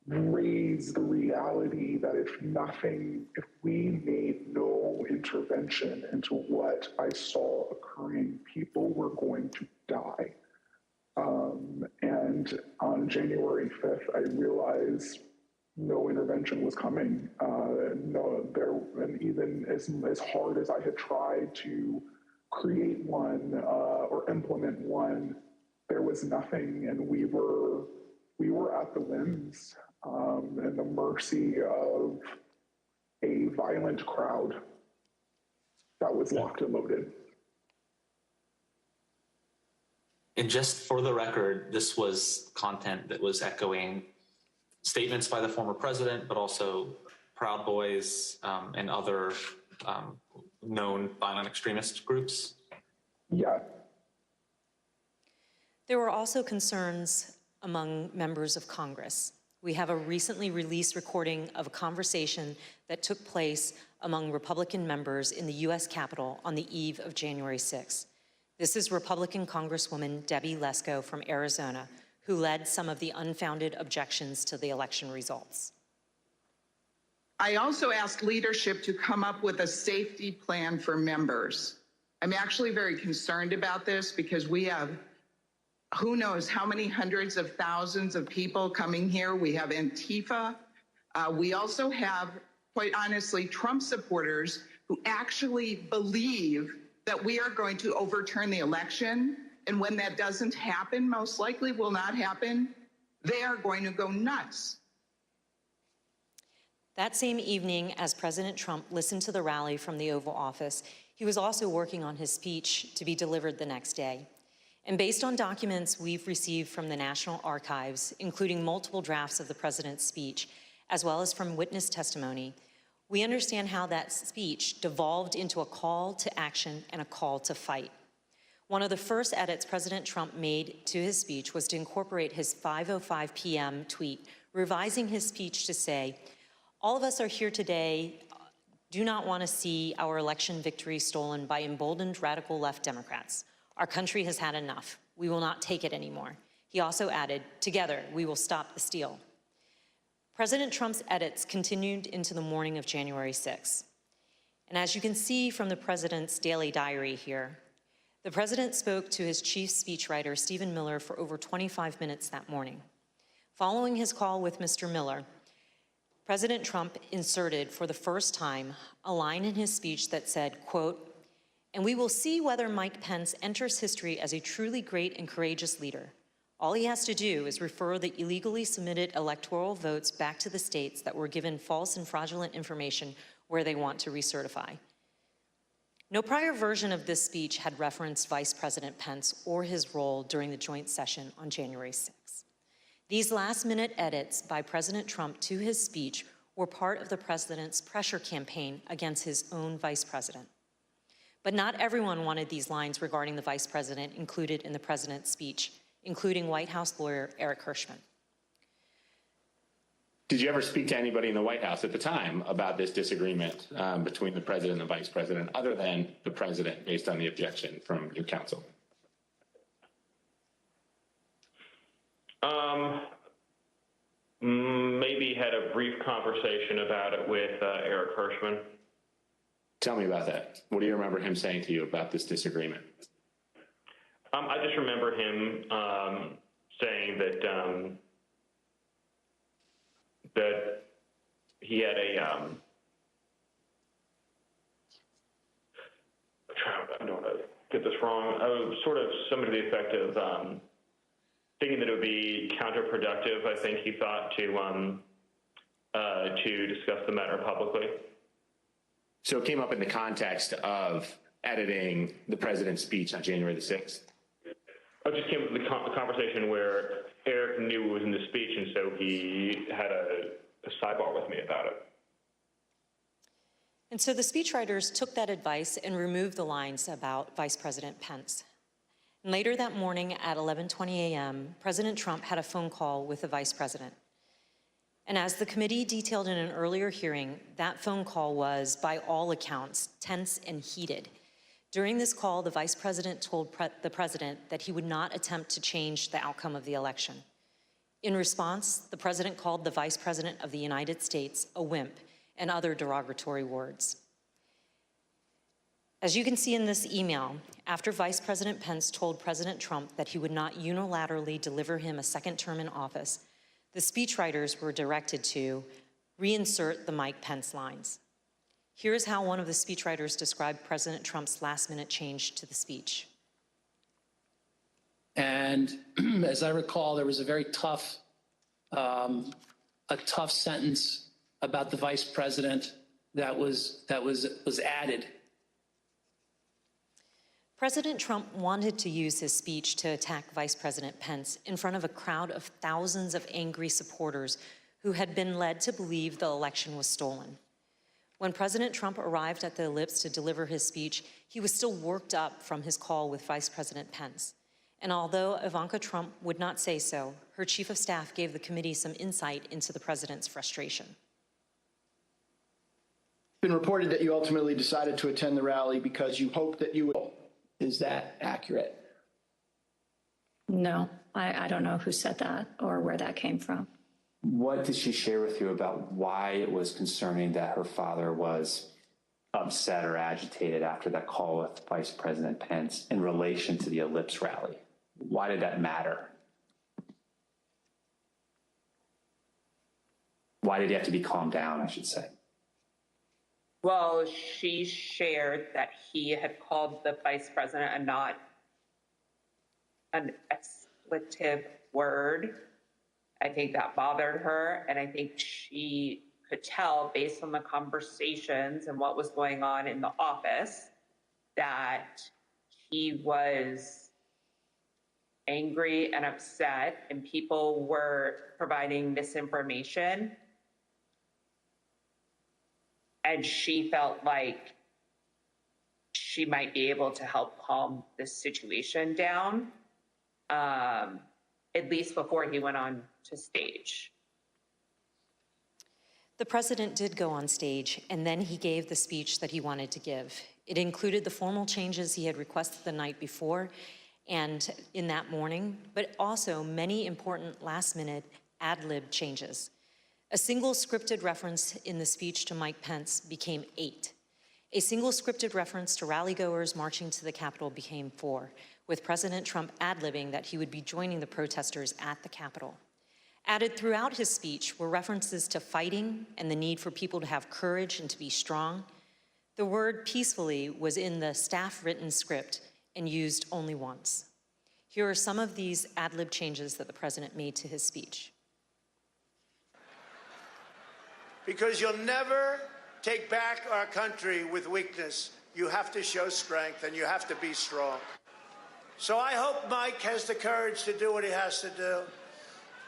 Speaker 17: raise the reality that if we made no intervention into what I saw occurring, people were going to die. And on January 5th, I realized no intervention was coming. And even as hard as I had tried to create one or implement one, there was nothing, and we were at the whims and the mercy of a violent crowd that was locked and loaded.
Speaker 16: And just for the record, this was content that was echoing
Speaker 25: statements by the former president, but also Proud Boys and other known violent extremist groups?
Speaker 17: Yeah.
Speaker 24: There were also concerns among members of Congress. We have a recently released recording of a conversation that took place among Republican members in the U.S. Capitol on the eve of January 6th. This is Republican Congresswoman Debbie Lesko from Arizona, who led some of the unfounded objections to the election results.
Speaker 2: I also asked leadership to come up with a safety plan for members. I'm actually very concerned about this because we have who knows how many hundreds of thousands of people coming here. We have Antifa. We also have, quite honestly, Trump supporters who actually believe that we are going to overturn the election. And when that doesn't happen, most likely will not happen, they are going to go nuts.
Speaker 24: That same evening, as President Trump listened to the rally from the Oval Office, he was also working on his speech to be delivered the next day. And based on documents we've received from the National Archives, including multiple drafts of the president's speech, as well as from witness testimony, we understand how that speech devolved into a call to action and a call to fight. One of the first edits President Trump made to his speech was to incorporate his 5:05 p.m. tweet, revising his speech to say, "All of us are here today, do not want to see our election victory stolen by emboldened radical left Democrats. Our country has had enough. We will not take it anymore." He also added, "Together, we will stop the steal." President Trump's edits continued into the morning of January 6th. And as you can see from the president's daily diary here, the president spoke to his chief speechwriter, Stephen Miller, for over 25 minutes that morning. Following his call with Mr. Miller, President Trump inserted for the first time a line in his speech that said, quote, "And we will see whether Mike Pence enters history as a truly great and courageous leader. All he has to do is refer the illegally submitted electoral votes back to the states that were given false and fraudulent information where they want to recertify." No prior version of this speech had referenced Vice President Pence or his role during the joint session on January 6th. These last-minute edits by President Trump to his speech were part of the president's pressure campaign against his own vice president. But not everyone wanted these lines regarding the vice president included in the president's speech, including White House lawyer Eric Hirschman.
Speaker 22: Did you ever speak to anybody in the White House at the time about this disagreement between the president and the vice president, other than the president, based on the objection from your counsel?
Speaker 3: Maybe had a brief conversation about it with Eric Hirschman.
Speaker 22: Tell me about that. What do you remember him saying to you about this disagreement?
Speaker 3: I just remember him saying that that he had a I don't want to get this wrong. Sort of something to the effect of thinking that it would be counterproductive. I think he thought to discuss the matter publicly.
Speaker 22: So it came up in the context of editing the president's speech on January the 6th?
Speaker 3: It just came up with the conversation where Eric knew it was in the speech, and so he had a sidebar with me about it.
Speaker 24: And so the speechwriters took that advice and removed the lines about Vice President Pence. And later that morning at 11:20 a.m., President Trump had a phone call with the vice president. And as the committee detailed in an earlier hearing, that phone call was, by all accounts, tense and heated. During this call, the vice president told the president that he would not attempt to change the outcome of the election. In response, the president called the vice president of the United States a wimp and other derogatory words. As you can see in this email, after Vice President Pence told President Trump that he would not unilaterally deliver him a second term in office, the speechwriters were directed to reinsert the Mike Pence lines. Here is how one of the speechwriters described President Trump's last-minute change to the speech.
Speaker 5: And as I recall, there was a very tough sentence about the vice president that was added.
Speaker 24: President Trump wanted to use his speech to attack Vice President Pence in front of a crowd of thousands of angry supporters who had been led to believe the election was stolen. When President Trump arrived at the Ellipse to deliver his speech, he was still worked up from his call with Vice President Pence. And although Ivanka Trump would not say so, her chief of staff gave the committee some insight into the president's frustration.
Speaker 5: It's been reported that you ultimately decided to attend the rally because you hoped that you would. Is that accurate?
Speaker 4: No, I don't know who said that or where that came from.
Speaker 25: What did she share with you about why it was concerning that her father was upset or agitated after that call with Vice President Pence in relation to the Ellipse rally? Why did that matter? Why did he have to be calmed down, I should say?
Speaker 6: Well, she shared that he had called the vice president a not an expletive word. I think that bothered her, and I think she could tell based on the conversations and what was going on in the office that he was angry and upset, and people were providing misinformation. And she felt like she might be able to help calm this situation down, at least before he went on to stage.
Speaker 24: The president did go on stage, and then he gave the speech that he wanted to give. It included the formal changes he had requested the night before and in that morning, but also many important last-minute ad-lib changes. A single scripted reference in the speech to Mike Pence became 8. A single scripted reference to rally-goers marching to the Capitol became 4, with President Trump ad-libbing that he would be joining the protesters at the Capitol. Added throughout his speech were references to fighting and the need for people to have courage and to be strong. The word peacefully was in the staff-written script and used only once. Here are some of these ad-lib changes that the president made to his speech.
Speaker 1: Because you'll never take back our country with weakness. You have to show strength, and you have to be strong. So I hope Mike has the courage to do what he has to do.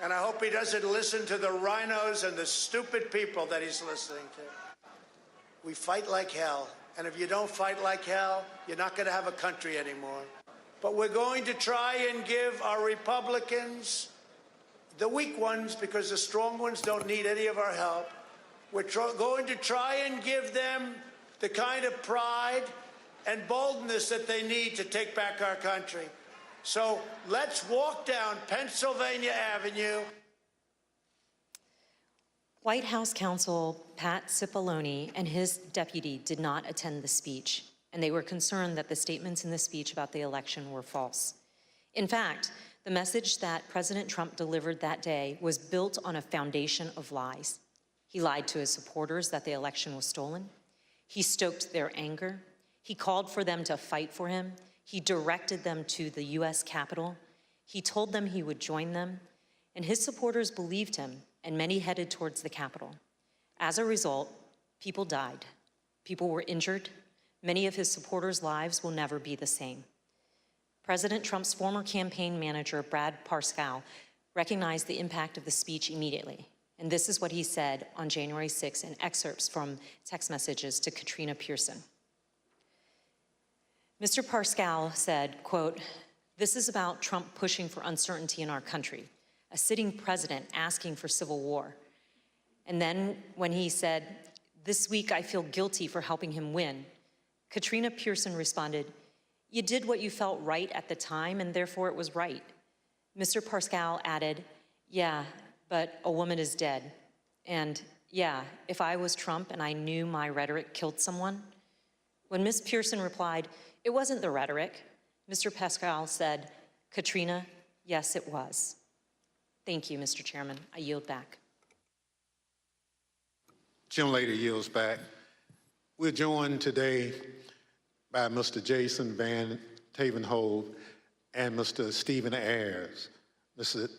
Speaker 1: And I hope he doesn't listen to the rhinos and the stupid people that he's listening to. We fight like hell. And if you don't fight like hell, you're not going to have a country anymore. But we're going to try and give our Republicans, the weak ones, because the strong ones don't need any of our help, we're going to try and give them the kind of pride and boldness that they need to take back our country. So let's walk down Pennsylvania Avenue.
Speaker 24: White House counsel Pat Cipollone and his deputy did not attend the speech, and they were concerned that the statements in the speech about the election were false. In fact, the message that President Trump delivered that day was built on a foundation of lies. He lied to his supporters that the election was stolen. He stoked their anger. He called for them to fight for him. He directed them to the U.S. Capitol. He told them he would join them, and his supporters believed him, and many headed towards the Capitol. As a result, people died. People were injured. Many of his supporters' lives will never be the same. President Trump's former campaign manager, Brad Parscale, recognized the impact of the speech immediately. And this is what he said on January 6 in excerpts from text messages to Katrina Pearson. Mr. Parscale said, quote, "This is about Trump pushing for uncertainty in our country, a sitting president asking for civil war." And then when he said, "This week I feel guilty for helping him win," Katrina Pearson responded, "You did what you felt right at the time, and therefore it was right." Mr. Parscale added, "Yeah, but a woman is dead. And yeah, if I was Trump and I knew my rhetoric killed someone." When Ms. Pearson replied, "It wasn't the rhetoric," Mr. Parscale said, "Katrina, yes, it was." Thank you, Mr. Chairman. I yield back.
Speaker 18: Gentlelady yields back. We're joined today by Mr. Jason Van Tavenhove and Mr. Stephen Ayers. Mr.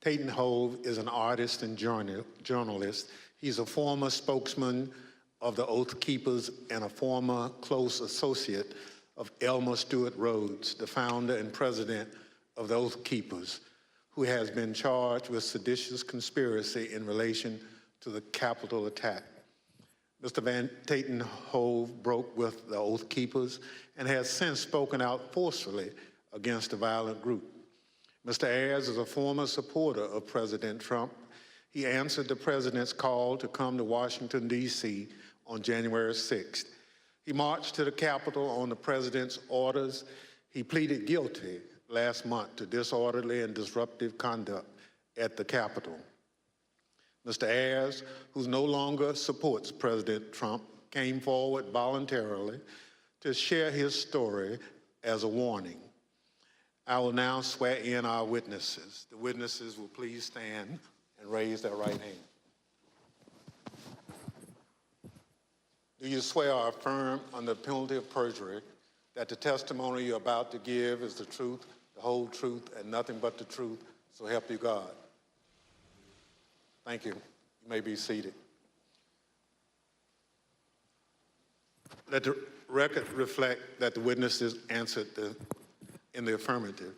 Speaker 18: Tavenhove is an artist and journalist. He's a former spokesman of the Oath Keepers and a former close associate of Elmer Stewart Rhodes, the founder and president of the Oath Keepers, who has been charged with seditious conspiracy in relation to the Capitol attack. Mr. Van Tatenhove broke with the Oath Keepers and has since spoken out forcefully against the violent group. Mr. Ayers is a former supporter of President Trump. He answered the president's call to come to Washington, D.C. on January 6th. He marched to the Capitol on the president's orders. He pleaded guilty last month to disorderly and disruptive conduct at the Capitol. Mr. Ayers, who no longer supports President Trump, came forward voluntarily to share his story as a warning. I will now swear in our witnesses. The witnesses will please stand and raise their right hand. Do you swear or affirm under penalty of perjury that the testimony you're about to give is the truth, the whole truth, and nothing but the truth, so help you God? Thank you. You may be seated. Let the record reflect that the witnesses answered in the affirmative.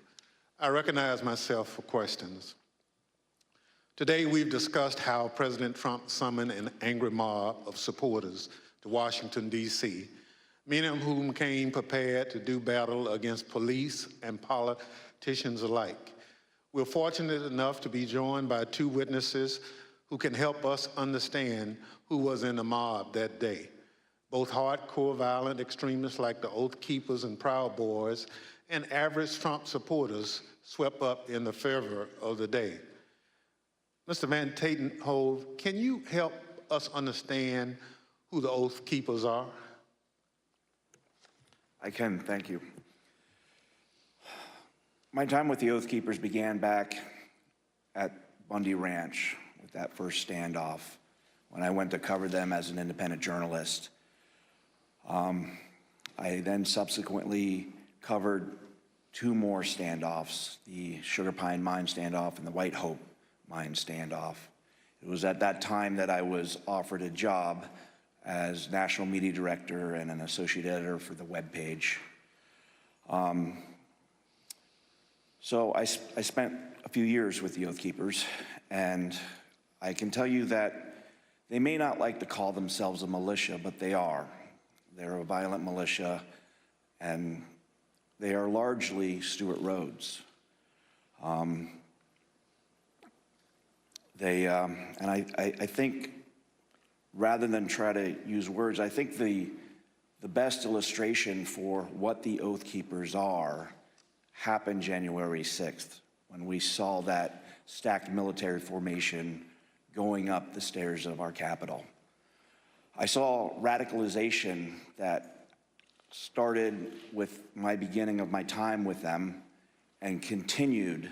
Speaker 18: I recognize myself for questions. Today, we've discussed how President Trump summoned an angry mob of supporters to Washington, D.C., many of whom came prepared to do battle against police and politicians alike. We're fortunate enough to be joined by two witnesses who can help us understand who was in the mob that day. Both hardcore violent extremists like the Oath Keepers and Proud Boys and average Trump supporters swept up in the fervor of the day. Mr. Van Tatenhove, can you help us understand who the Oath Keepers are?
Speaker 8: I can, thank you. My time with the Oath Keepers began back at Bundy Ranch with that first standoff when I went to cover them as an independent journalist. I then subsequently covered two more standoffs, the Sugar Pine Mine standoff and the White Hope Mine standoff. It was at that time that I was offered a job as national media director and an associate editor for the webpage. So I spent a few years with the Oath Keepers, and I can tell you that they may not like to call themselves a militia, but they are. They're a violent militia, and they are largely Stewart Rhodes. And I think, rather than try to use words, I think the best illustration for what the Oath Keepers are happened January 6th, when we saw that stacked military formation going up the stairs of our Capitol. I saw radicalization that started with my beginning of my time with them and continued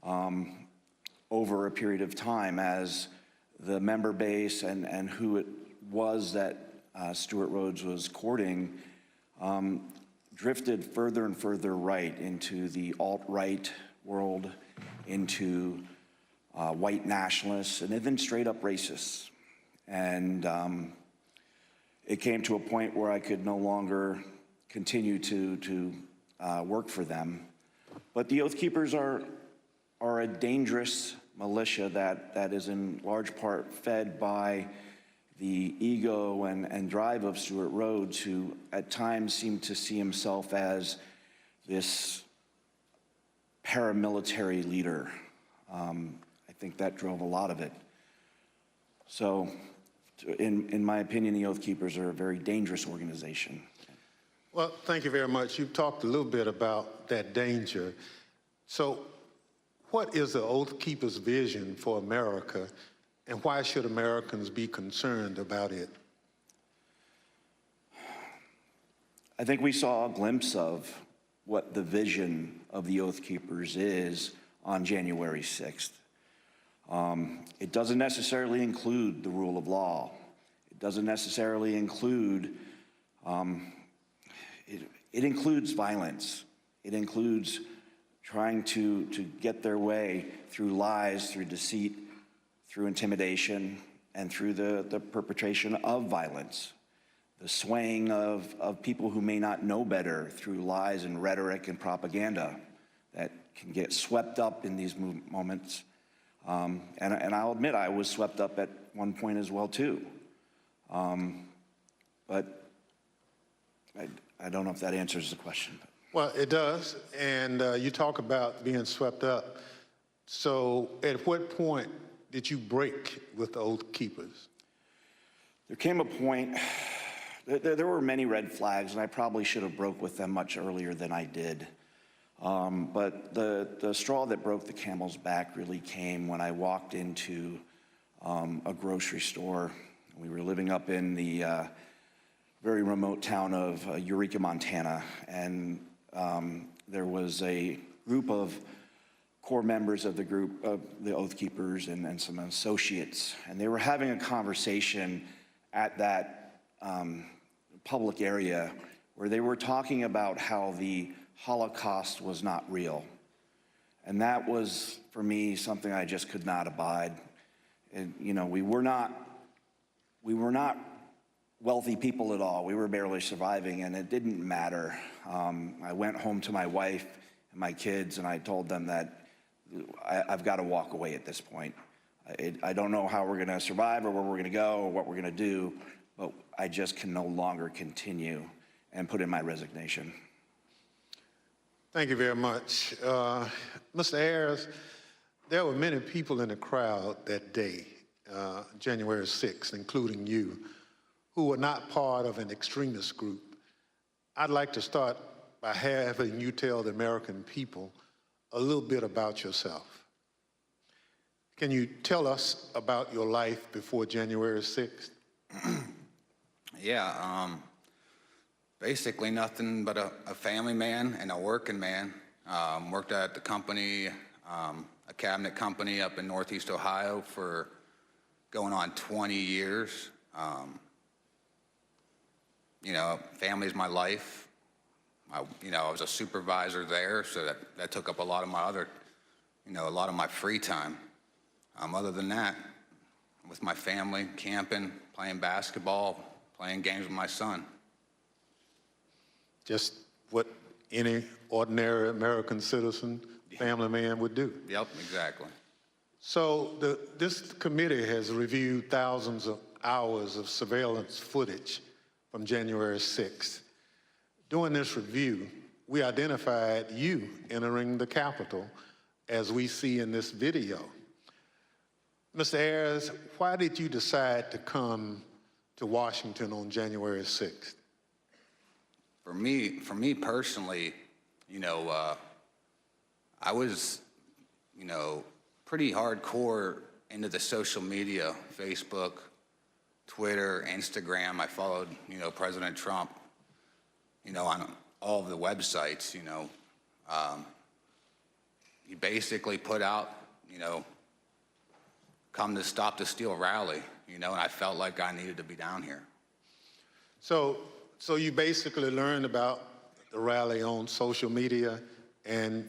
Speaker 8: over a period of time as the member base and who it was that Stewart Rhodes was courting drifted further and further right into the alt-right world, into white nationalists, and even straight up racists. And it came to a point where I could no longer continue to work for them. But the Oath Keepers are a dangerous militia that is in large part fed by the ego and drive of Stewart Rhodes, who at times seemed to see himself as this paramilitary leader. I think that drove a lot of it. So, in my opinion, the Oath Keepers are a very dangerous organization.
Speaker 18: Well, thank you very much. You've talked a little bit about that danger. So, what is the Oath Keepers' vision for America, and why should Americans be concerned about it?
Speaker 8: I think we saw a glimpse of what the vision of the Oath Keepers is on January 6th. It doesn't necessarily include the rule of law. It doesn't necessarily include, it includes violence. It includes trying to get their way through lies, through deceit, through intimidation, and through the perpetration of violence. The swaying of people who may not know better through lies and rhetoric and propaganda that can get swept up in these moments. And I'll admit I was swept up at one point as well too. But I don't know if that answers the question.
Speaker 18: Well, it does, and you talk about being swept up. So at what point did you break with the Oath Keepers?
Speaker 8: There came a point, there were many red flags, and I probably should have broke with them much earlier than I did. But the straw that broke the camel's back really came when I walked into a grocery store. We were living up in the very remote town of Eureka, Montana, and there was a group of core members of the group of the Oath Keepers and some associates, and they were having a conversation at that public area where they were talking about how the Holocaust was not real. And that was, for me, something I just could not abide. And, you know, we were not wealthy people at all. We were barely surviving, and it didn't matter. I went home to my wife and my kids, and I told them that I've got to walk away at this point. I don't know how we're going to survive or where we're going to go or what we're going to do, but I just can no longer continue, and put in my resignation.
Speaker 18: Thank you very much. Mr. Ayers, there were many people in the crowd that day, January 6th, including you, who were not part of an extremist group. I'd like to start by having you tell the American people a little bit about yourself. Can you tell us about your life before January 6th?
Speaker 10: Yeah, basically nothing but a family man and a working man. Worked at the company, a cabinet company up in Northeast Ohio for going on 20 years. You know, family's my life. I was a supervisor there, so that took up a lot of my other, a lot of my free time. Other than that, with my family, camping, playing basketball, playing games with my son.
Speaker 18: Just what any ordinary American citizen, family man would do.
Speaker 10: Yep, exactly.
Speaker 18: So this committee has reviewed thousands of hours of surveillance footage from January 6th. During this review, we identified you entering the Capitol as we see in this video. Mr. Ayers, why did you decide to come to Washington on January 6th?
Speaker 10: For me personally, I was, pretty hardcore into the social media, Facebook, Twitter, Instagram. I followed, President Trump, on all of the websites, he basically put out, come to Stop the Steal rally, and I felt like I needed to be down here.
Speaker 18: So you basically learned about the rally on social media and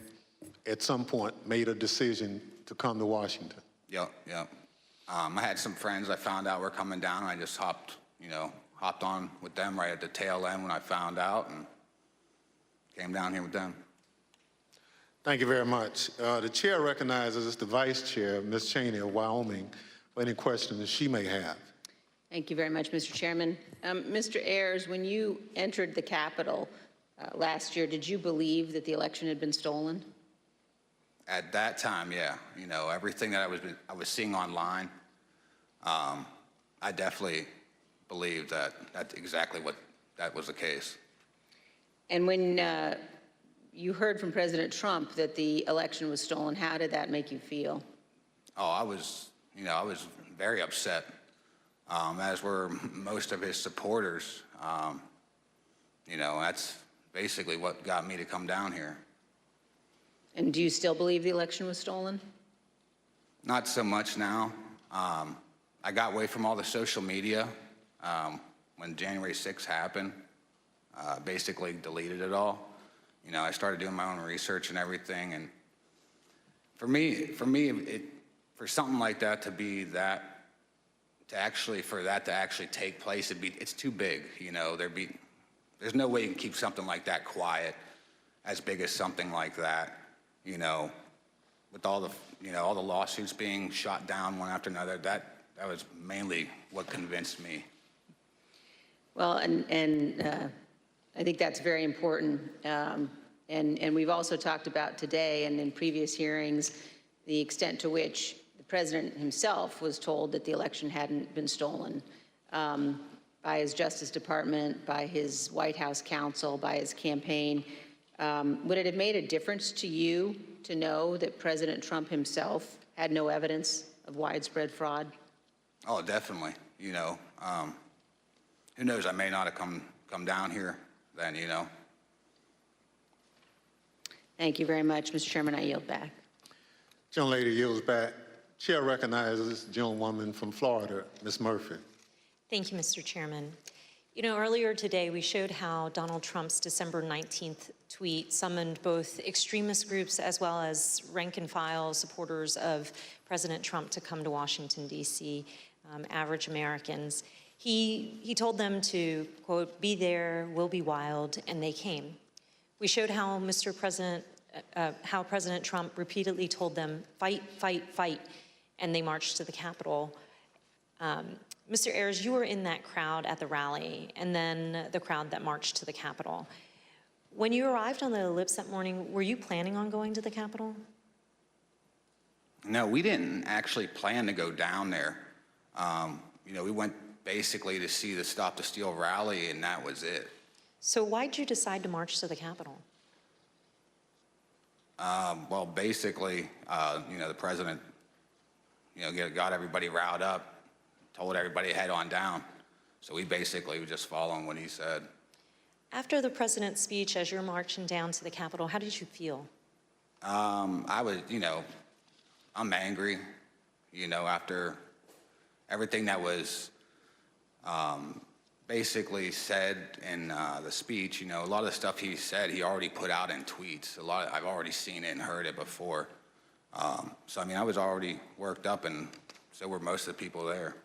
Speaker 18: at some point made a decision to come to Washington.
Speaker 10: Yep. I had some friends I found out were coming down, and I just hopped on with them right at the tail end when I found out and came down here with them.
Speaker 18: Thank you very much. The chair recognizes the vice chair, Ms. Cheney of Wyoming, for any questions she may have.
Speaker 19: Thank you very much, Mr. Chairman. Mr. Ayers, when you entered the Capitol last year, did you believe that the election had been stolen?
Speaker 10: At that time, yeah. Everything that I was seeing online, I definitely believed that that's exactly what that was the case.
Speaker 19: And when you heard from President Trump that the election was stolen, how did that make you feel?
Speaker 10: Oh, I was very upset, as were most of his supporters. That's basically what got me to come down here.
Speaker 19: And do you still believe the election was stolen?
Speaker 10: Not so much now. I got away from all the social media when January 6th happened. Basically deleted it all. I started doing my own research and everything. And for me, for something like that to be that, for that to actually take place, it's too big. There's no way you can keep something like that quiet, as big as something like that. with all the lawsuits being shot down one after another, that was mainly what convinced me.
Speaker 19: Well, and I think that's very important. And we've also talked about today and in previous hearings the extent to which the president himself was told that the election hadn't been stolen by his Justice Department, by his White House counsel, by his campaign. Would it have made a difference to you to know that President Trump himself had no evidence of widespread fraud?
Speaker 10: Oh, definitely. Who knows? I may not have come down here then,
Speaker 19: Thank you very much, Mr. Chairman. I yield back.
Speaker 18: Gentlelady yields back. Chair recognizes the gentlewoman from Florida, Ms. Murphy.
Speaker 24: Thank you, Mr. Chairman. Earlier today, we showed how Donald Trump's December 19th tweet summoned both extremist groups as well as rank-and-file supporters of President Trump to come to Washington, D.C., average Americans. He told them to, quote, "Be there, we'll be wild," and they came. We showed how how President Trump repeatedly told them, "Fight, fight, fight," and they marched to the Capitol. Mr. Ayers, you were in that crowd at the rally, and then the crowd that marched to the Capitol. When you arrived on the ellipse that morning, were you planning on going to the Capitol?
Speaker 10: No, we didn't actually plan to go down there. We went basically to see the Stop the Steal rally, and that was it.
Speaker 24: So why'd you decide to march to the Capitol?
Speaker 10: Well, basically, the president, got everybody riled up, told everybody to head on down. So we basically were just following what he said.
Speaker 24: After the president's speech, as you're marching down to the Capitol, how did you feel?
Speaker 10: I was, I'm angry, after everything that was basically said in the speech. A lot of the stuff he said, he already put out in tweets. I've already seen it and heard it before. So, I was already worked up, and so were most of the people there.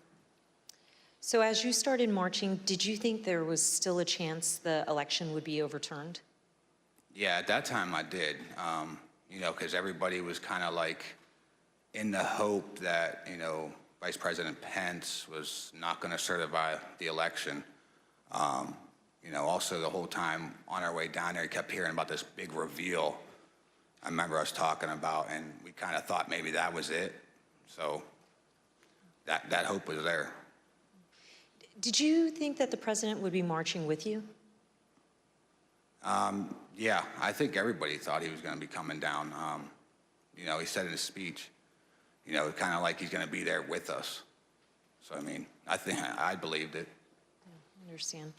Speaker 24: So as you started marching, did you think there was still a chance the election would be overturned?
Speaker 10: Yeah, at that time I did, because everybody was kind of like in the hope that, Vice President Pence was not going to certify the election. Also the whole time on our way down there, we kept hearing about this big reveal I remember us talking about, and we kind of thought maybe that was it. So that hope was there.
Speaker 24: Did you think that the president would be marching with you?
Speaker 10: Yeah, I think everybody thought he was going to be coming down. He said in his speech, kind of like he's going to be there with us. So, I think I believed it.
Speaker 24: I understand.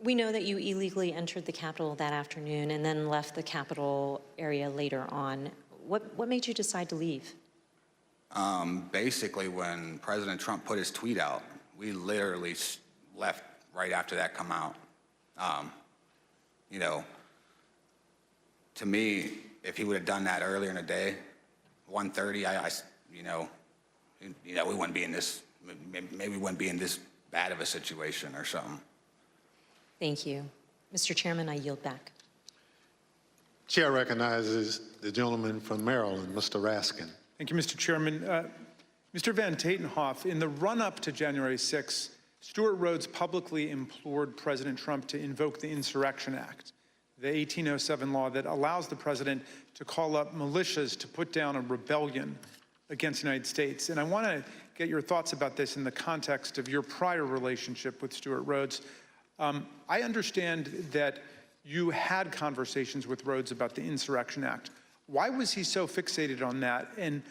Speaker 24: We know that you illegally entered the Capitol that afternoon and then left the Capitol area later on. What made you decide to leave?
Speaker 10: Basically, when President Trump put his tweet out, we literally left right after that come out. To me, if he would have done that earlier in the day, 1:30, we wouldn't be in this, maybe we wouldn't be in this bad of a situation or something.
Speaker 24: Thank you. Mr. Chairman, I yield back.
Speaker 18: Chair recognizes the gentleman from Maryland, Mr. Raskin.
Speaker 11: Thank you, Mr. Chairman. Mr. Van Tatenhoff, in the run-up to January 6, Stuart Rhodes publicly implored President Trump to invoke the Insurrection Act, the 1807 law that allows the president to call up militias to put down a rebellion against the United States. And I want to get your thoughts about this in the context of your prior relationship with Stuart Rhodes. I understand that you had conversations with Rhodes about the Insurrection Act. Why was he so fixated on that, and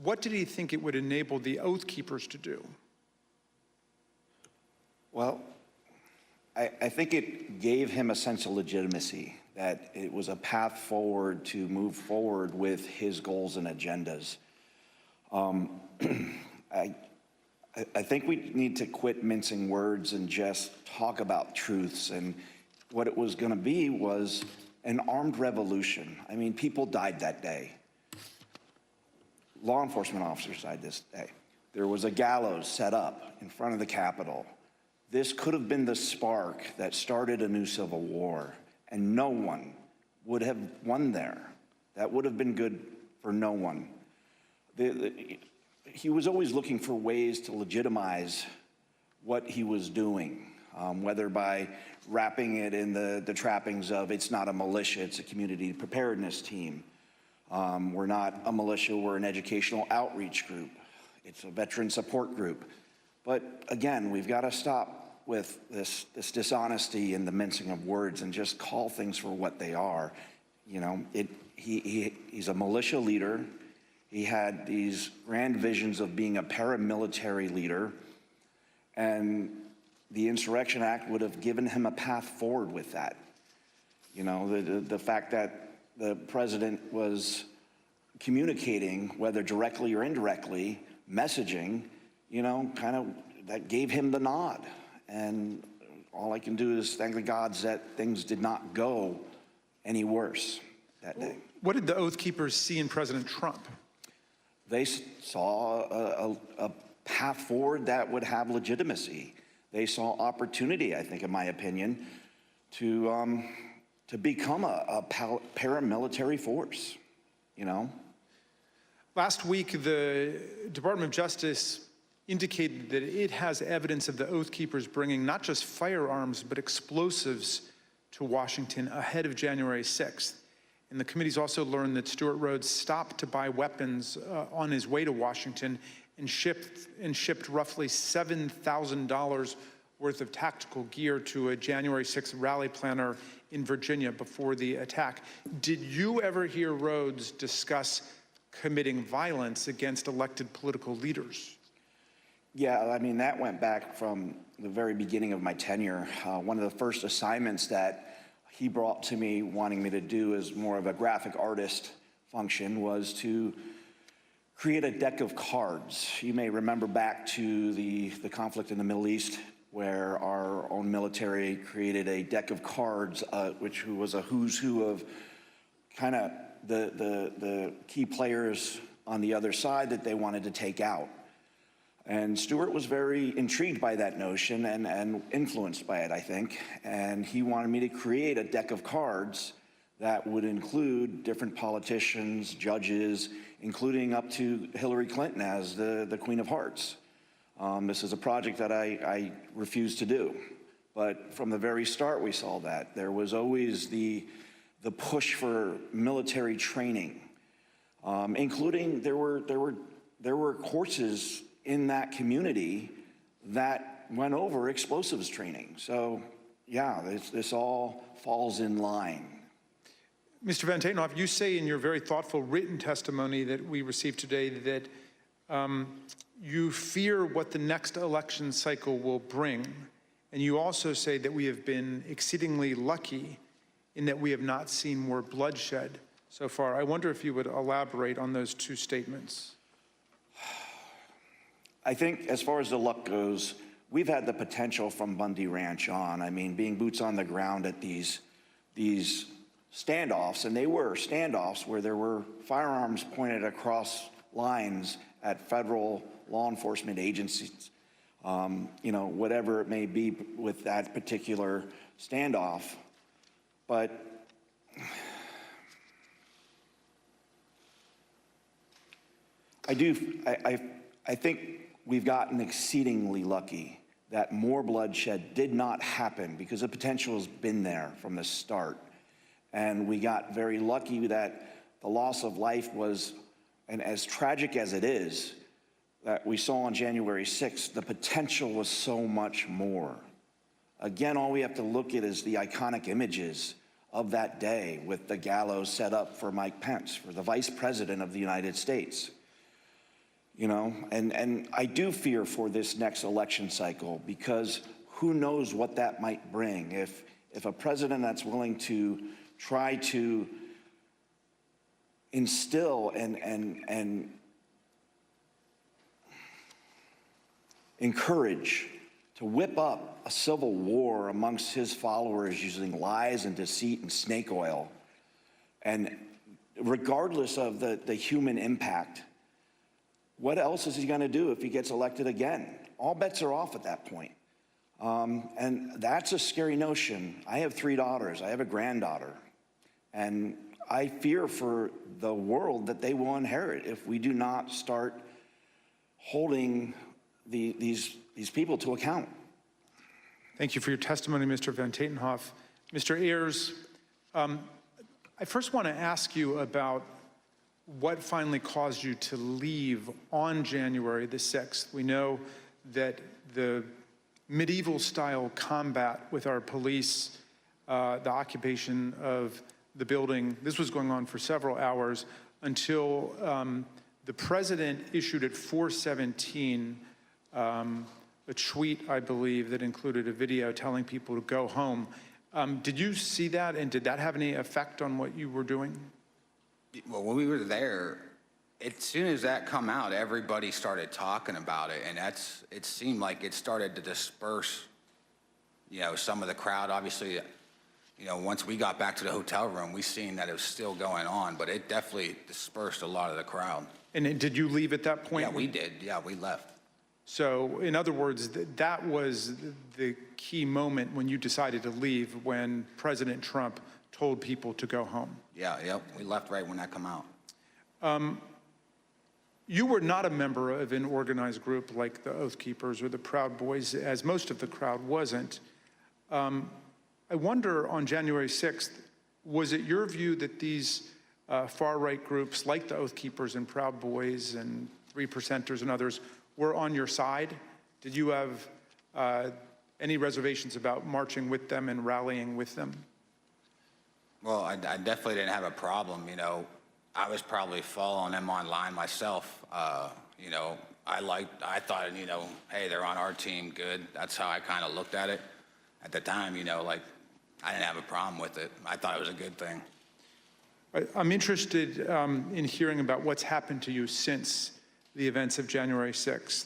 Speaker 11: what did he think it would enable the Oath Keepers to do?
Speaker 8: Well, I think it gave him a sense of legitimacy, that it was a path forward to move forward with his goals and agendas. I think we need to quit mincing words and just talk about truths. And what it was going to be was an armed revolution. People died that day. Law enforcement officers died this day. There was a gallows set up in front of the Capitol. This could have been the spark that started a new civil war, and no one would have won there. That would have been good for no one. He was always looking for ways to legitimize what he was doing, whether by wrapping it in the trappings of it's not a militia, it's a community preparedness team. We're not a militia, we're an educational outreach group. It's a veteran support group. But again, we've got to stop with this dishonesty and the mincing of words and just call things for what they are. You know, he's a militia leader. He had these grand visions of being a paramilitary leader, and the Insurrection Act would have given him a path forward with that. You know, the fact that the president was communicating, whether directly or indirectly, messaging, you know, kind of that gave him the nod. And all I can do is thank the gods that things did not go any worse that day.
Speaker 11: What did the Oath Keepers see in President Trump?
Speaker 8: They saw a path forward that would have legitimacy. They saw opportunity, I think, in my opinion, to become a paramilitary force, you know?
Speaker 11: Last week, the Department of Justice indicated that it has evidence of the Oath Keepers bringing not just firearms, but explosives to Washington ahead of January 6th. And the committee's also learned that Stewart Rhodes stopped to buy weapons on his way to Washington and shipped roughly $7,000 worth of tactical gear to a January 6th rally planner in Virginia before the attack. Did you ever hear Rhodes discuss committing violence against elected political leaders?
Speaker 8: Yeah, I mean, that went back from the very beginning of my tenure. One of the first assignments that he brought to me wanting me to do as more of a graphic artist function was to create a deck of cards. You may remember back to the conflict in the Middle East where our own military created a deck of cards, which was a who's who of kind of the key players on the other side that they wanted to take out. And Stewart was very intrigued by that notion and influenced by it, I think. And he wanted me to create a deck of cards that would include different politicians, judges, including up to Hillary Clinton as the Queen of Hearts. This is a project that I refused to do. But from the very start, we saw that. There was always the push for military training, including there were courses in that community that went over explosives training. So yeah, this all falls in line.
Speaker 11: Mr. Van Tatenhoff, you say in your very thoughtful written testimony that we received today that you fear what the next election cycle will bring. And you also say that we have been exceedingly lucky in that we have not seen more bloodshed so far. I wonder if you would elaborate on those two statements.
Speaker 8: I think as far as the luck goes, we've had the potential from Bundy Ranch on. I mean, being boots on the ground at these standoffs, and they were standoffs where there were firearms pointed across lines at federal law enforcement agencies, you know, whatever it may be with that particular standoff. But I think we've gotten exceedingly lucky that more bloodshed did not happen because the potential has been there from the start. And we got very lucky that the loss of life was, and as tragic as it is, that we saw on January 6th, the potential was so much more. Again, all we have to look at is the iconic images of that day with the gallows set up for Mike Pence, for the Vice President of the United States. You know, and I do fear for this next election cycle because who knows what that might bring. If a president that's willing to try to instill and encourage to whip up a civil war amongst his followers using lies and deceit and snake oil, and regardless of the human impact, what else is he going to do if he gets elected again? All bets are off at that point. And that's a scary notion. I have 3 daughters. I have a granddaughter. And I fear for the world that they will inherit if we do not start holding these people to account.
Speaker 11: Thank you for your testimony, Mr. Van Tatenhoff. Mr. Ayers, I first want to ask you about what finally caused you to leave on January the 6th. We know that the medieval-style combat with our police, the occupation of the building, this was going on for several hours until the president issued at 4:17 a tweet, I believe, that included a video telling people to go home. Did you see that, and did that have any effect on what you were doing?
Speaker 10: Well, when we were there, as soon as that come out, everybody started talking about it, and it seemed like it started to disperse, some of the crowd. Obviously, once we got back to the hotel room, we seen that it was still going on, but it definitely dispersed a lot of the crowd.
Speaker 11: And did you leave at that point?
Speaker 10: Yeah, we did. Yeah, we left.
Speaker 11: So, in other words, that was the key moment when you decided to leave, when President Trump told people to go home.
Speaker 10: Yeah, yep. We left right when that come out.
Speaker 11: You were not a member of an organized group like the Oath Keepers or the Proud Boys, as most of the crowd wasn't. I wonder, on January 6th, was it your view that these far-right groups like the Oath Keepers and Proud Boys and 3%ers and others were on your side? Did you have any reservations about marching with them and rallying with them?
Speaker 10: Well, I definitely didn't have a problem. I was probably following them online myself. I thought, hey, they're on our team, good. That's how I kind of looked at it at the time. I didn't have a problem with it. I thought it was a good thing.
Speaker 11: I'm interested in hearing about what's happened to you since the events of January 6th.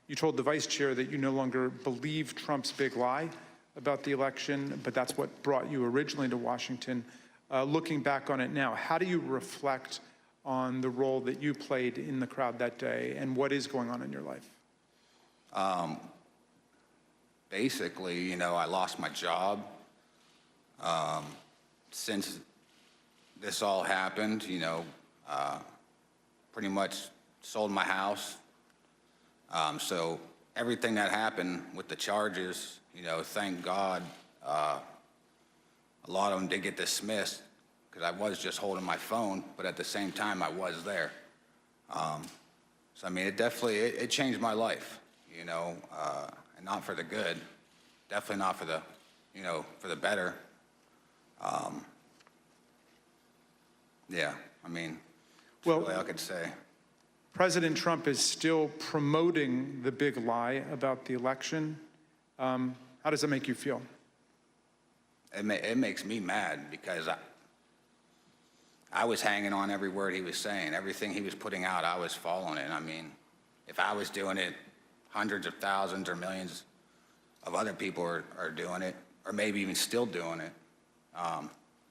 Speaker 11: You told the vice chair that you no longer believe Trump's big lie about the election, but that's what brought you originally to Washington. Looking back on it now, how do you reflect on the role that you played in the crowd that day, and what is going on in your life?
Speaker 10: Basically, I lost my job. Since this all happened, pretty much sold my house. So everything that happened with the charges, thank God, a lot of them did get dismissed because I was just holding my phone, but at the same time I was there. So I mean, it definitely, it changed my life, and not for the good, definitely not for the, for the better. Yeah, I mean, that's
Speaker 11: well,
Speaker 10: really all I could say.
Speaker 11: President Trump is still promoting the big lie about the election. How does that make you feel?
Speaker 10: It makes me mad because I was hanging on every word he was saying. Everything he was putting out, I was following it. I mean, if I was doing it, hundreds of thousands or millions of other people are doing it, or maybe even still doing it.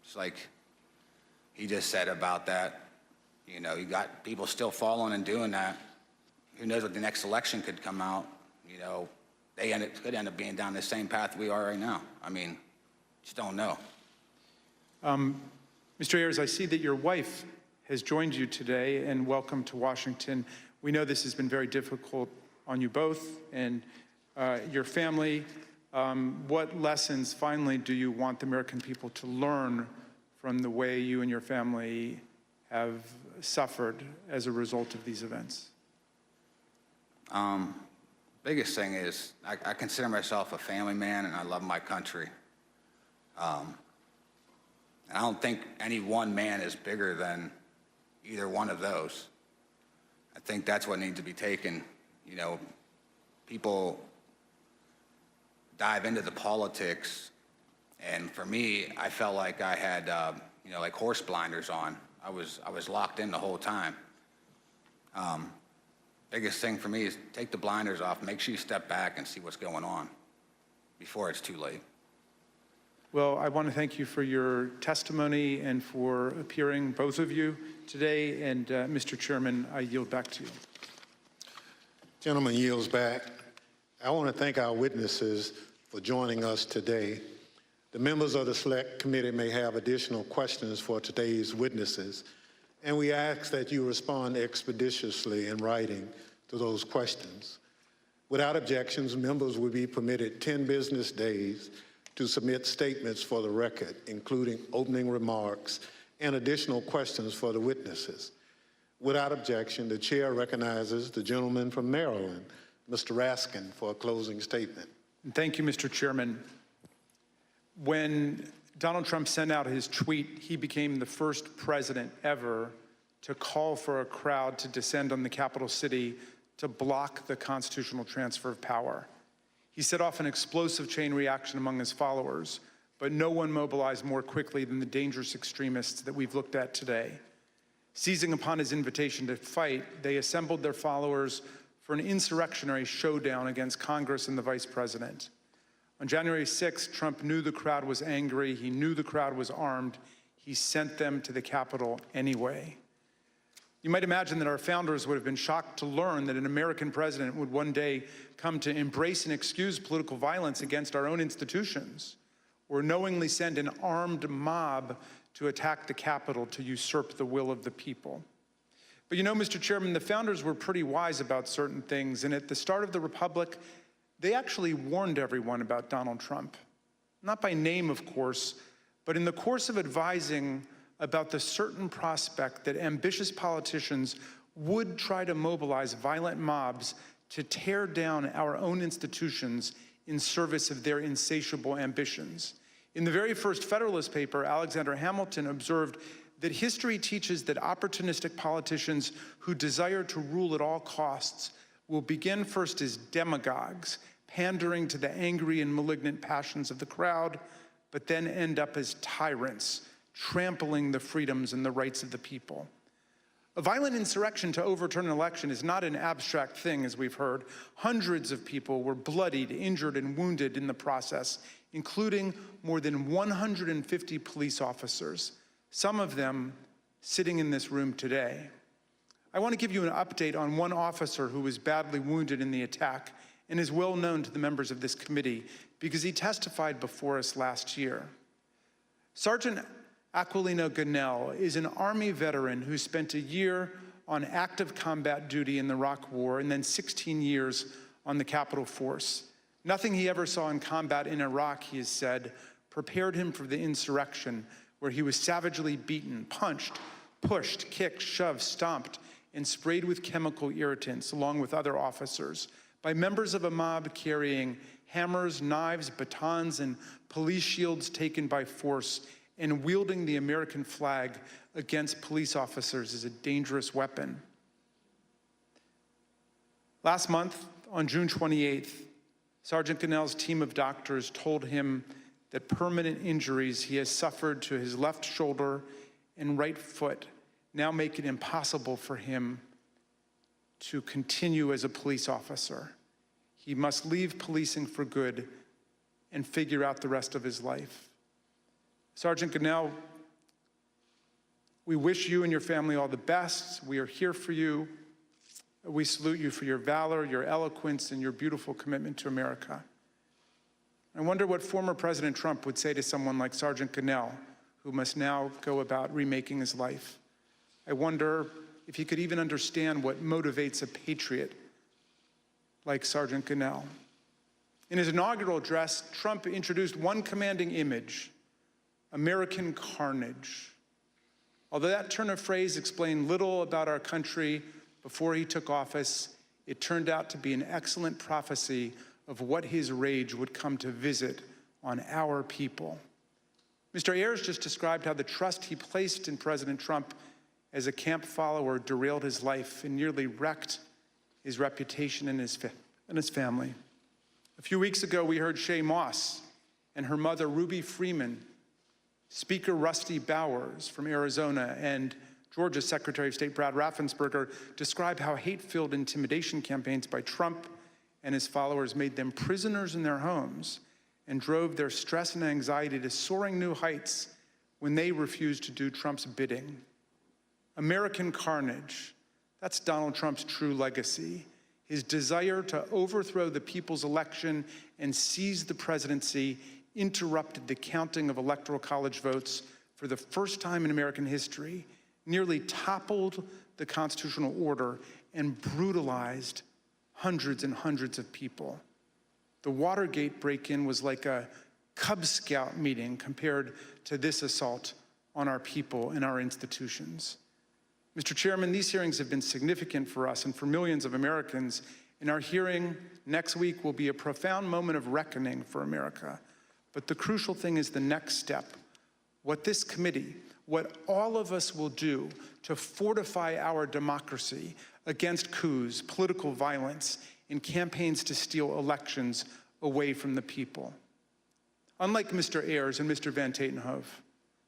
Speaker 10: It's like he just said about that. You got people still following and doing that. Who knows what the next election could come out? They could end up being down the same path we are right now. I mean, just don't know.
Speaker 11: Mr. Ayers, I see that your wife has joined you today, and welcome to Washington. We know this has been very difficult on you both and your family. What lessons, finally, do you want the American people to learn from the way you and your family have suffered as a result of these events?
Speaker 10: Biggest thing is I consider myself a family man, and I love my country. And I don't think any one man is bigger than either one of those. I think that's what needs to be taken. People dive into the politics, and for me, I felt like I had, like horse blinders on. I was locked in the whole time. Biggest thing for me is take the blinders off, make sure you step back and see what's going on before it's too late.
Speaker 11: Well, I want to thank you for your testimony and for appearing, both of you, today. And Mr. Chairman, I yield back to you.
Speaker 18: Gentleman yields back. I want to thank our witnesses for joining us today. The members of the Select Committee may have additional questions for today's witnesses. and we ask that you respond expeditiously in writing to those questions. Without objections, members will be permitted 10 business days to submit statements for the record, including opening remarks and additional questions for the witnesses. Without objection, the chair recognizes the gentleman from Maryland, Mr. Raskin, for a closing statement.
Speaker 11: Thank you, Mr. Chairman. When Donald Trump sent out his tweet, he became the first president ever to call for a crowd to descend on the capital city to block the constitutional transfer of power. He set off an explosive chain reaction among his followers, but no one mobilized more quickly than the dangerous extremists that we've looked at today. Seizing upon his invitation to fight, they assembled their followers for an insurrectionary showdown against Congress and the vice president. On January 6th, Trump knew the crowd was angry. He knew the crowd was armed. He sent them to the Capitol anyway. You might imagine that our founders would have been shocked to learn that an American president would one day come to embrace and excuse political violence against our own institutions, or knowingly send an armed mob to attack the Capitol to usurp the will of the people. But you know, Mr. Chairman, the founders were pretty wise about certain things, and at the start of the Republic, they actually warned everyone about Donald Trump. Not by name, of course, but in the course of advising about the certain prospect that ambitious politicians would try to mobilize violent mobs to tear down our own institutions in service of their insatiable ambitions. In the very first Federalist paper, Alexander Hamilton observed that history teaches that opportunistic politicians who desire to rule at all costs will begin first as demagogues, pandering to the angry and malignant passions of the crowd, but then end up as tyrants, trampling the freedoms and the rights of the people. A violent insurrection to overturn an election is not an abstract thing, as we've heard. Hundreds of people were bloodied, injured, and wounded in the process, including more than 150 police officers, some of them sitting in this room today. I want to give you an update on one officer who was badly wounded in the attack and is well known to the members of this committee because he testified before us last year. Sergeant Aquilino Gunnell is an Army veteran who spent a year on active combat duty in the Iraq War and then 16 years on the Capitol Force. Nothing he ever saw in combat in Iraq, he has said, prepared him for the insurrection, where he was savagely beaten, punched, pushed, kicked, shoved, stomped, and sprayed with chemical irritants, along with other officers, by members of a mob carrying hammers, knives, batons, and police shields taken by force, and wielding the American flag against police officers as a dangerous weapon. Last month, on June 28th, Sergeant Gunnell's team of doctors told him that permanent injuries he has suffered to his left shoulder and right foot now make it impossible for him to continue as a police officer. He must leave policing for good and figure out the rest of his life. Sergeant Gunnell, we wish you and your family all the best. We are here for you. We salute you for your valor, your eloquence, and your beautiful commitment to America. I wonder what former President Trump would say to someone like Sergeant Gunnell, who must now go about remaking his life. I wonder if he could even understand what motivates a patriot like Sergeant Gunnell. In his inaugural address, Trump introduced one commanding image: American carnage. Although that turn of phrase explained little about our country before he took office, it turned out to be an excellent prophecy of what his rage would come to visit on our people. Mr. Ayers just described how the trust he placed in President Trump as a camp follower derailed his life and nearly wrecked his reputation and his family. A few weeks ago, we heard Shay Moss and her mother, Ruby Freeman, Speaker Rusty Bowers from Arizona, and Georgia's Secretary of State Brad Raffensperger describe how hate-filled intimidation campaigns by Trump and his followers made them prisoners in their homes and drove their stress and anxiety to soaring new heights when they refused to do Trump's bidding. American carnage, that's Donald Trump's true legacy. His desire to overthrow the people's election and seize the presidency interrupted the counting of Electoral College votes for the first time in American history nearly toppled the constitutional order and brutalized hundreds and hundreds of people. The Watergate break-in was like a Cub Scout meeting compared to this assault on our people and our institutions. Mr. Chairman, these hearings have been significant for us and for millions of Americans, and our hearing next week will be a profound moment of reckoning for America. But the crucial thing is the next step. What this committee, what all of us will do to fortify our democracy against coups, political violence, and campaigns to steal elections away from the people. Unlike Mr. Ayers and Mr. Van Tatenhove,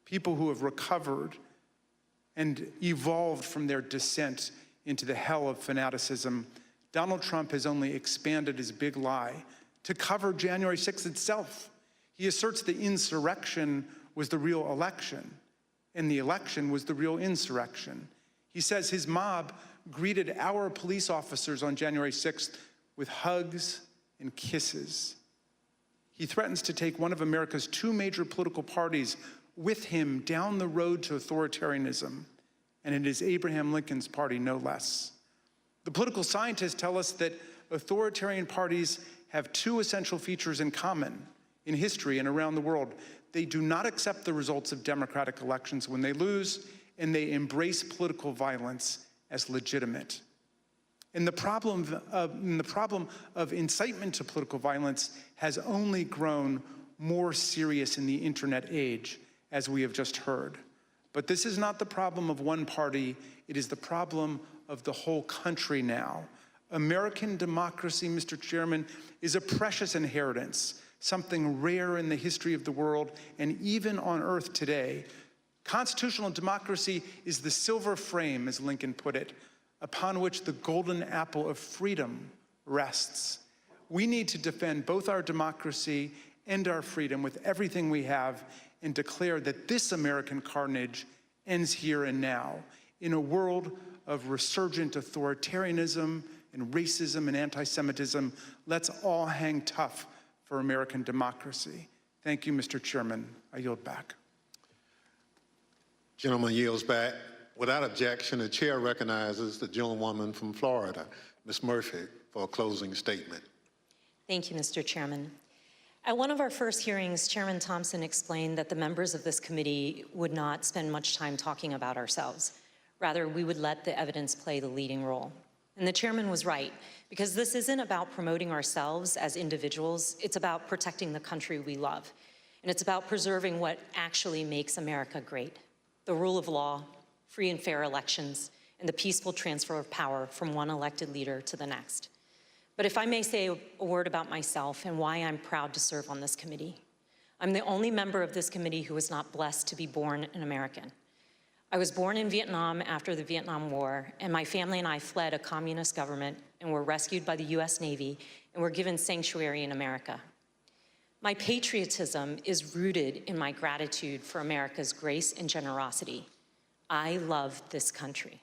Speaker 11: people who have recovered and evolved from their descent into the hell of fanaticism, Donald Trump has only expanded his big lie to cover January 6th itself. He asserts the insurrection was the real election, and the election was the real insurrection. He says his mob greeted our police officers on January 6th with hugs and kisses. He threatens to take one of America's two major political parties with him down the road to authoritarianism, and it is Abraham Lincoln's party, no less. The political scientists tell us that authoritarian parties have two essential features in common in history and around the world. They do not accept the results of democratic elections when they lose, and they embrace political violence as legitimate. And the problem of incitement to political violence has only grown more serious in the internet age, as we have just heard. But this is not the problem of one party, it is the problem of the whole country now. American democracy, Mr. Chairman, is a precious inheritance, something rare in the history of the world and even on earth today. Constitutional democracy is the silver frame, as Lincoln put it, upon which the golden apple of freedom rests. We need to defend both our democracy and our freedom with everything we have and declare that this American carnage ends here and now. In a world of resurgent authoritarianism and racism and anti-Semitism, let's all hang tough for American democracy. Thank you, Mr. Chairman. I yield back.
Speaker 18: Gentleman yields back. Without objection, the chair recognizes the gentlewoman from Florida, Ms. Murphy, for a closing statement.
Speaker 24: Thank you, Mr. Chairman. At one of our first hearings, Chairman Thompson explained that the members of this committee would not spend much time talking about ourselves. Rather, we would let the evidence play the leading role. And the chairman was right, because this isn't about promoting ourselves as individuals, it's about protecting the country we love. And it's about preserving what actually makes America great: the rule of law, free and fair elections, and the peaceful transfer of power from one elected leader to the next. But if I may say a word about myself and why I'm proud to serve on this committee. I'm the only member of this committee who was not blessed to be born an American. I was born in Vietnam after the Vietnam War, and my family and I fled a communist government and were rescued by the US Navy and were given sanctuary in America. My patriotism is rooted in my gratitude for America's grace and generosity. I love this country.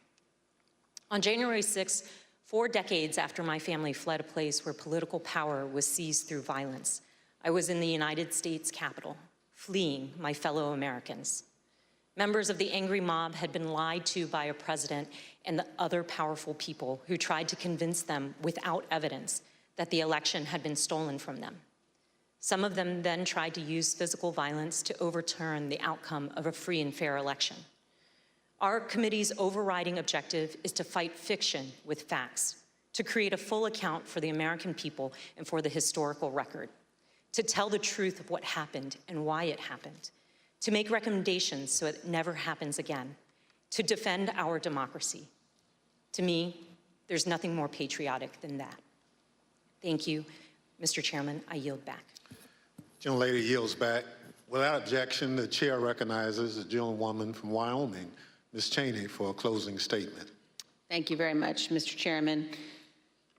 Speaker 24: On January 6th, 4 decades after my family fled a place where political power was seized through violence, I was in the United States Capitol, fleeing my fellow Americans. Members of the angry mob had been lied to by a president and the other powerful people who tried to convince them without evidence that the election had been stolen from them. Some of them then tried to use physical violence to overturn the outcome of a free and fair election. Our committee's overriding objective is to fight fiction with facts, to create a full account for the American people and for the historical record, to tell the truth of what happened and why it happened, to make recommendations so it never happens again, to defend our democracy. To me, there's nothing more patriotic than that. Thank you, Mr. Chairman. I yield back.
Speaker 18: Gentlelady yields back. Without objection, the chair recognizes the gentlewoman from Wyoming, Ms. Cheney, for a closing statement.
Speaker 19: Thank you very much, Mr. Chairman.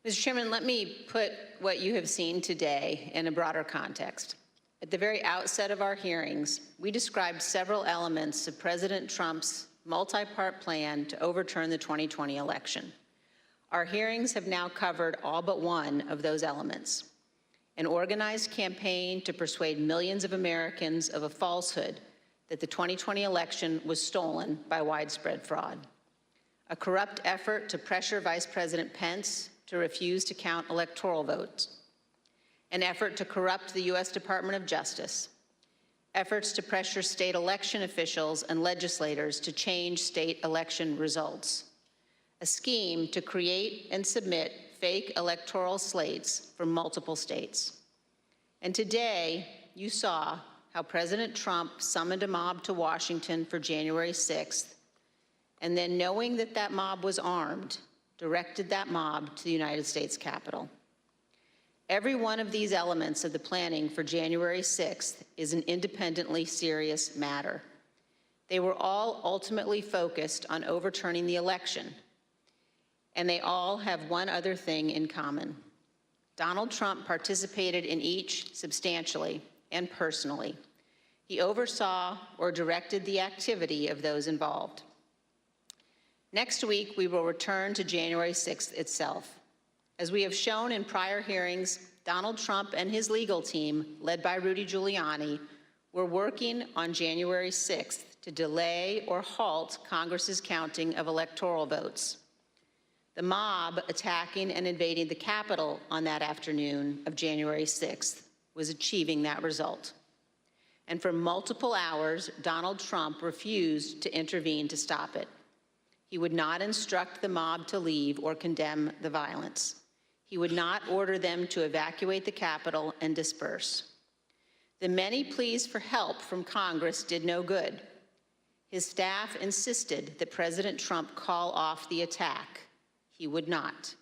Speaker 19: Mr. Chairman, let me put what you have seen today in a broader context. At the very outset of our hearings, we described several elements of President Trump's multi-part plan to overturn the 2020 election. Our hearings have now covered all but one of those elements: an organized campaign to persuade millions of Americans of a falsehood that the 2020 election was stolen by widespread fraud. A corrupt effort to pressure Vice President Pence to refuse to count electoral votes. An effort to corrupt the U.S. Department of Justice. Efforts to pressure state election officials and legislators to change state election results. A scheme to create and submit fake electoral slates from multiple states. And today, you saw how President Trump summoned a mob to Washington for January 6th, and then knowing that that mob was armed, directed that mob to the United States Capitol. Every one of these elements of the planning for January 6th is an independently serious matter. They were all ultimately focused on overturning the election, and they all have one other thing in common. Donald Trump participated in each substantially and personally. He oversaw or directed the activity of those involved. Next week, we will return to January 6th itself. As we have shown in prior hearings, Donald Trump and his legal team, led by Rudy Giuliani, were working on January 6th to delay or halt Congress's counting of electoral votes. The mob attacking and invading the Capitol on that afternoon of January 6th was achieving that result. And for multiple hours, Donald Trump refused to intervene to stop it. He would not instruct the mob to leave or condemn the violence. He would not order them to evacuate the Capitol and disperse. The many pleas for help from Congress did no good. His staff insisted that President Trump call off the attack. He would not.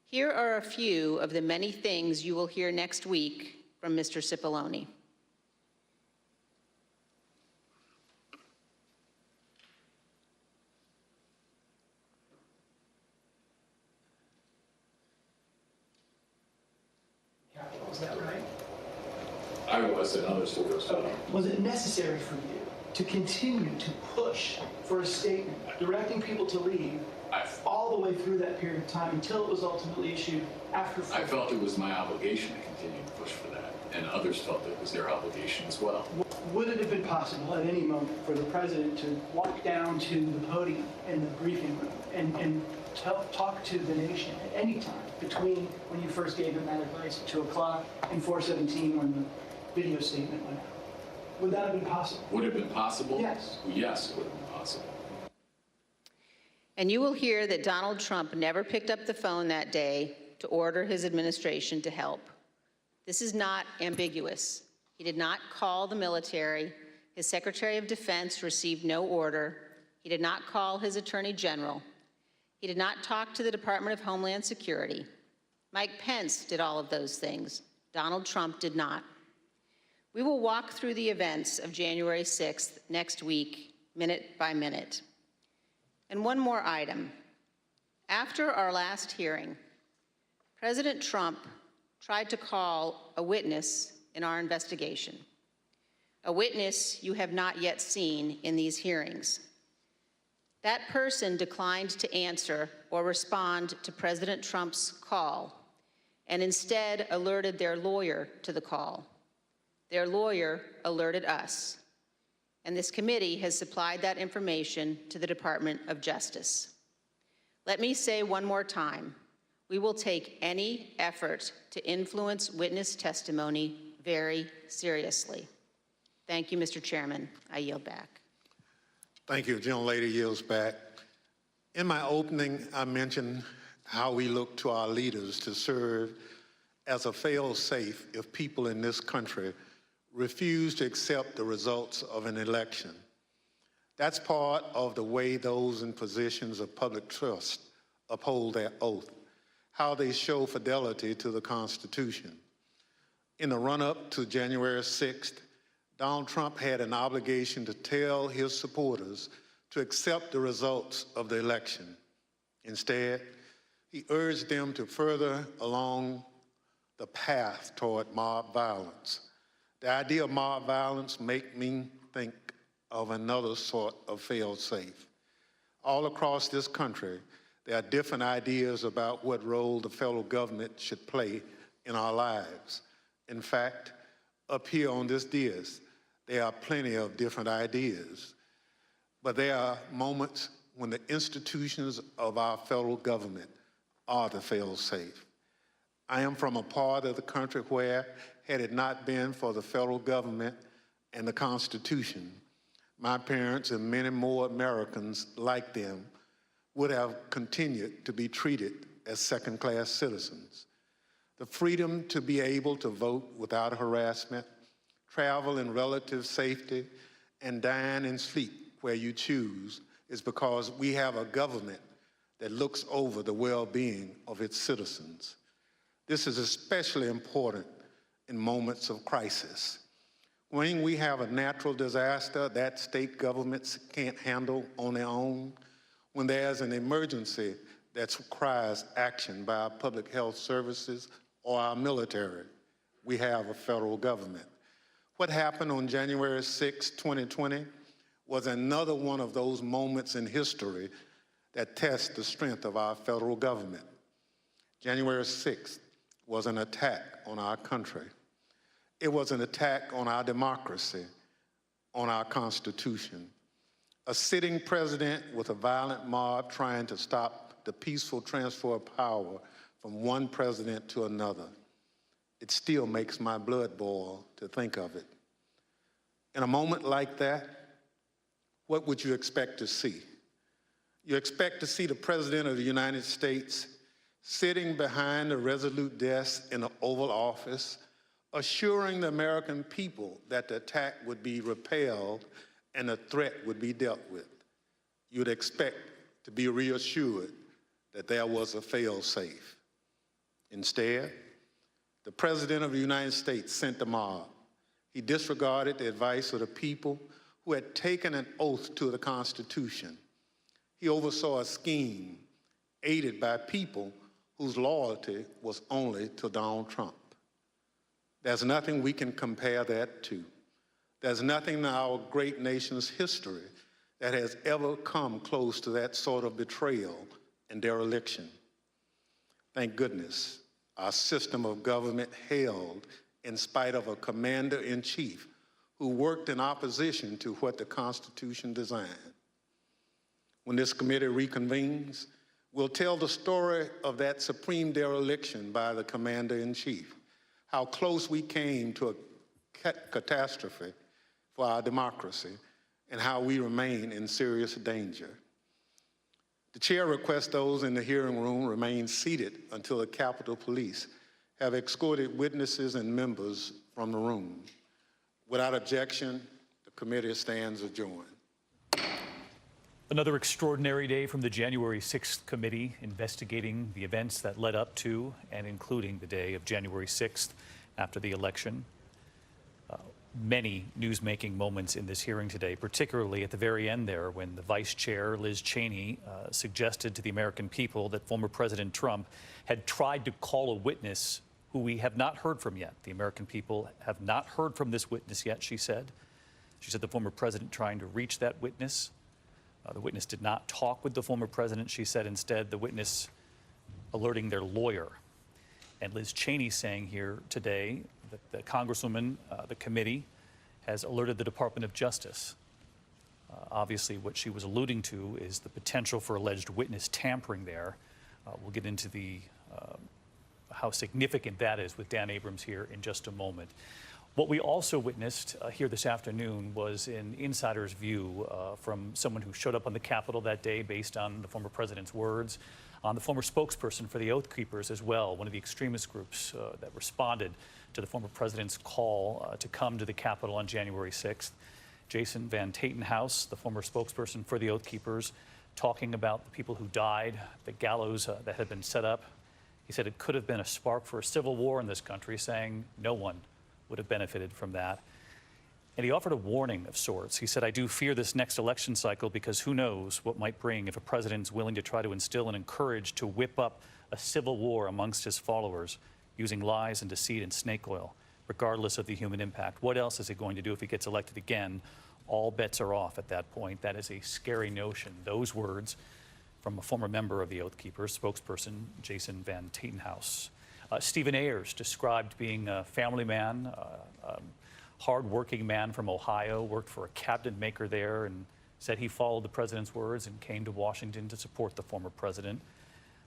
Speaker 19: Here are a few of the many things you will hear next week from Mr. Cipollone.
Speaker 5: Is that right?
Speaker 7: I was, and others were.
Speaker 5: Okay. Was it necessary for you to continue to push for a statement directing people to leave all the way through that period of time until it was ultimately issued after?
Speaker 7: I felt it was my obligation to continue to push for that, and others felt it was their obligation as well.
Speaker 5: Would it have been possible at any moment for the president to walk down to the podium in the briefing room and talk to the nation at any time between when you first gave him that advice at 2 o'clock and 4:17 when the video statement went out? Would that have been possible?
Speaker 7: Would it have been possible?
Speaker 5: Yes.
Speaker 7: Yes, it would have been possible.
Speaker 19: And you will hear that Donald Trump never picked up the phone that day to order his administration to help. This is not ambiguous. He did not call the military. His Secretary of Defense received no order. He did not call his Attorney General. He did not talk to the Department of Homeland Security. Mike Pence did all of those things. Donald Trump did not. We will walk through the events of January 6th next week, minute by minute. And one more item. After our last hearing, President Trump tried to call a witness in our investigation, a witness you have not yet seen in these hearings. That person declined to answer or respond to President Trump's call and instead alerted their lawyer to the call. Their lawyer alerted us, and this committee has supplied that information to the Department of Justice. Let me say one more time, we will take any effort to influence witness testimony very seriously. Thank you, Mr. Chairman. I yield back.
Speaker 18: Thank you. Gentlelady yields back. In my opening, I mentioned how we look to our leaders to serve as a fail-safe if people in this country refuse to accept the results of an election. That's part of the way those in positions of public trust uphold their oath, how they show fidelity to the Constitution. In the run-up to January 6th, Donald Trump had an obligation to tell his supporters to accept the results of the election. Instead, he urged them to further along the path toward mob violence. The idea of mob violence makes me think of another sort of fail-safe. All across this country, there are different ideas about what role the federal government should play in our lives. In fact, up here on this dais, There are plenty of different ideas, but there are moments when the institutions of our federal government are the fail-safe. I am from a part of the country where, had it not been for the federal government and the Constitution, my parents and many more Americans like them would have continued to be treated as second-class citizens. The freedom to be able to vote without harassment, travel in relative safety, and dine and sleep where you choose is because we have a government that looks over the well-being of its citizens. This is especially important in moments of crisis. When we have a natural disaster that state governments can't handle on their own, when there's an emergency that requires action by our public health services or our military, we have a federal government. What happened on January 6, 2020 was another one of those moments in history that test the strength of our federal government. January 6th was an attack on our country. It was an attack on our democracy, on our Constitution. A sitting president with a violent mob trying to stop the peaceful transfer of power from one president to another. It still makes my blood boil to think of it. In a moment like that, what would you expect to see? You expect to see the President of the United States sitting behind a resolute desk in the Oval Office, assuring the American people that the attack would be repelled and the threat would be dealt with. You'd expect to be reassured that there was a fail-safe. Instead, the President of the United States sent the mob. He disregarded the advice of the people who had taken an oath to the Constitution. He oversaw a scheme aided by people whose loyalty was only to Donald Trump. There's nothing we can compare that to. There's nothing in our great nation's history that has ever come close to that sort of betrayal and dereliction. Thank goodness, our system of government held in spite of a commander-in-chief who worked in opposition to what the Constitution designed. When this committee reconvenes, we'll tell the story of that supreme dereliction by the commander-in-chief, how close we came to a catastrophe for our democracy, and how we remain in serious danger. The chair requests those in the hearing room remain seated until the Capitol Police have escorted witnesses and members from the room. Without objection, the committee stands adjourned.
Speaker 12: Another extraordinary day from the January 6th committee investigating the events that led up to and including the day of January 6th after the election. Many news-making moments in this hearing today, particularly at the very end there when the Vice Chair, Liz Cheney, suggested to the American people that former President Trump had tried to call a witness who we have not heard from yet. The American people have not heard from this witness yet, she said. She said the former president trying to reach that witness. The witness did not talk with the former president. She said instead the witness alerting their lawyer. And Liz Cheney saying here today that the Congresswoman, the committee, has alerted the Department of Justice. Obviously, what she was alluding to is the potential for alleged witness tampering there. We'll get into the how significant that is with Dan Abrams here in just a moment. What we also witnessed here this afternoon was an insider's view from someone who showed up on the Capitol that day based on the former president's words, on the former spokesperson for the Oath Keepers as well, one of the extremist groups that responded to the former president's call to come to the Capitol on January 6th. Jason Van Tatenhouse, the former spokesperson for the Oath Keepers, talking about the people who died, the gallows that had been set up. He said it could have been a spark for a civil war in this country, saying no one would have benefited from that. And he offered a warning of sorts. He said, I do fear this next election cycle because who knows what might bring if a president's willing to try to instill and encourage to whip up a civil war amongst his followers using lies and deceit and snake oil, regardless of the human impact. What else is he going to do if he gets elected again? All bets are off at that point. That is a scary notion. Those words from a former member of the Oath Keepers, spokesperson Jason Van Tatenhouse. Stephen Ayers described being a family man, hard-working man from Ohio, worked for a cabinet maker there, and said he followed the president's words and came to Washington to support the former president.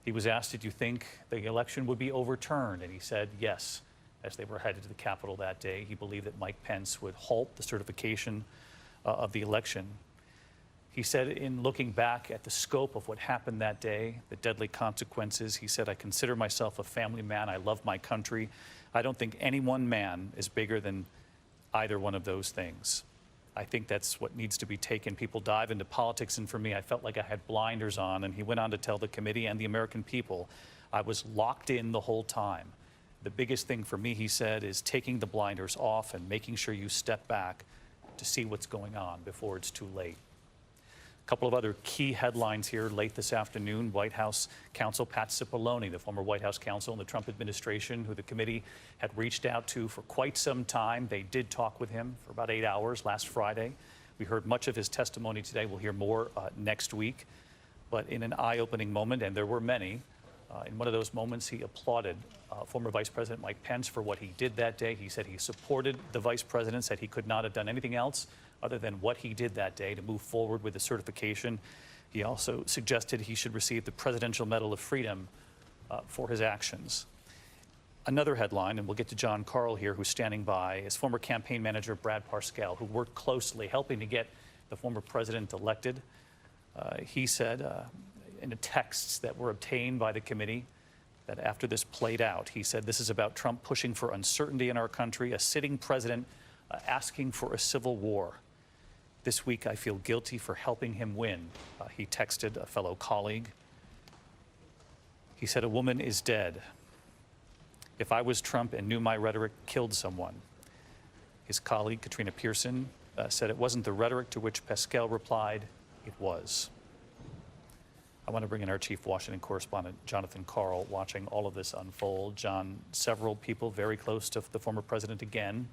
Speaker 12: He was asked, did you think the election would be overturned? And he said yes. As they were headed to the Capitol that day, he believed that Mike Pence would halt the certification of the election. He said, in looking back at the scope of what happened that day, the deadly consequences, he said, I consider myself a family man. I love my country. I don't think any one man is bigger than either one of those things. I think that's what needs to be taken. People dive into politics, and for me, I felt like I had blinders on. And he went on to tell the committee and the American people, I was locked in the whole time. The biggest thing for me, he said, is taking the blinders off and making sure you step back to see what's going on before it's too late. A couple of other key headlines here late this afternoon. White House counsel Pat Cipollone, the former White House counsel in the Trump administration, who the committee had reached out to for quite some time. They did talk with him for about 8 hours last Friday. We heard much of his testimony today. We'll hear more next week. But in an eye-opening moment, and there were many, in one of those moments, he applauded former Vice President Mike Pence for what he did that day. He said he supported the vice president, said he could not have done anything else other than what he did that day to move forward with the certification. He also suggested he should receive the Presidential Medal of Freedom for his actions. Another headline, and we'll get to John Carl here, who's standing by, is former campaign manager Brad Parscale, who worked closely helping to get the former president elected. He said in the texts that were obtained by the committee that after this played out, he said, this is about Trump pushing for uncertainty in our country, a sitting president asking for a civil war. This week, I feel guilty for helping him win, he texted a fellow colleague. He said, a woman is dead. If I was Trump and knew my rhetoric killed someone. His colleague, Katrina Pearson, said it wasn't the rhetoric, to which Parscale replied, it was. I want to bring in our chief Washington correspondent, Jonathan Karl, watching all of this unfold. John, several people very close to the former president again,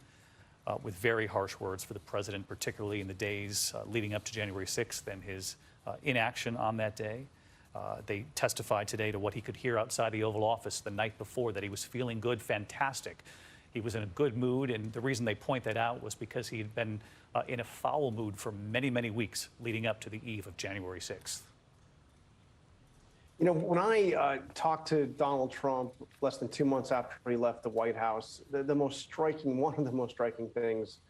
Speaker 12: with very harsh words for the president, particularly in the days leading up to January 6th and his inaction on that day. They testified today to what he could hear outside the Oval Office the night before, that he was feeling good, fantastic. He was in a good mood, and the reason they point that out was because he had been in a foul mood for many, many weeks leading up to the eve of January 6th.
Speaker 9: You know, when I talked to Donald Trump less than 2 months after he left the White House, one of the most striking things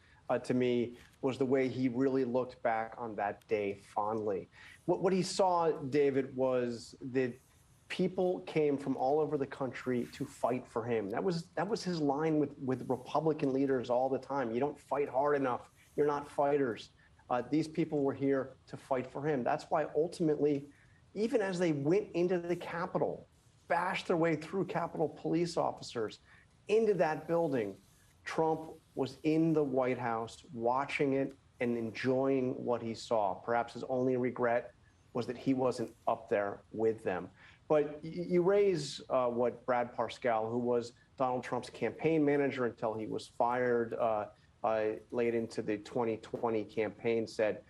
Speaker 9: to me was the way he really looked back on that day fondly. What he saw, David, was that people came from all over the country to fight for him. That was his line with Republican leaders all the time. You don't fight hard enough. You're not fighters. These people were here to fight for him. That's why ultimately, even as they went into the Capitol, bashed their way through Capitol police officers into that building, Trump was in the White House watching it and enjoying what he saw. Perhaps his only regret was that he wasn't up there with them. But you raise what Brad Parscale, who was Donald Trump's campaign manager until he was fired late into the 2020 campaign, said,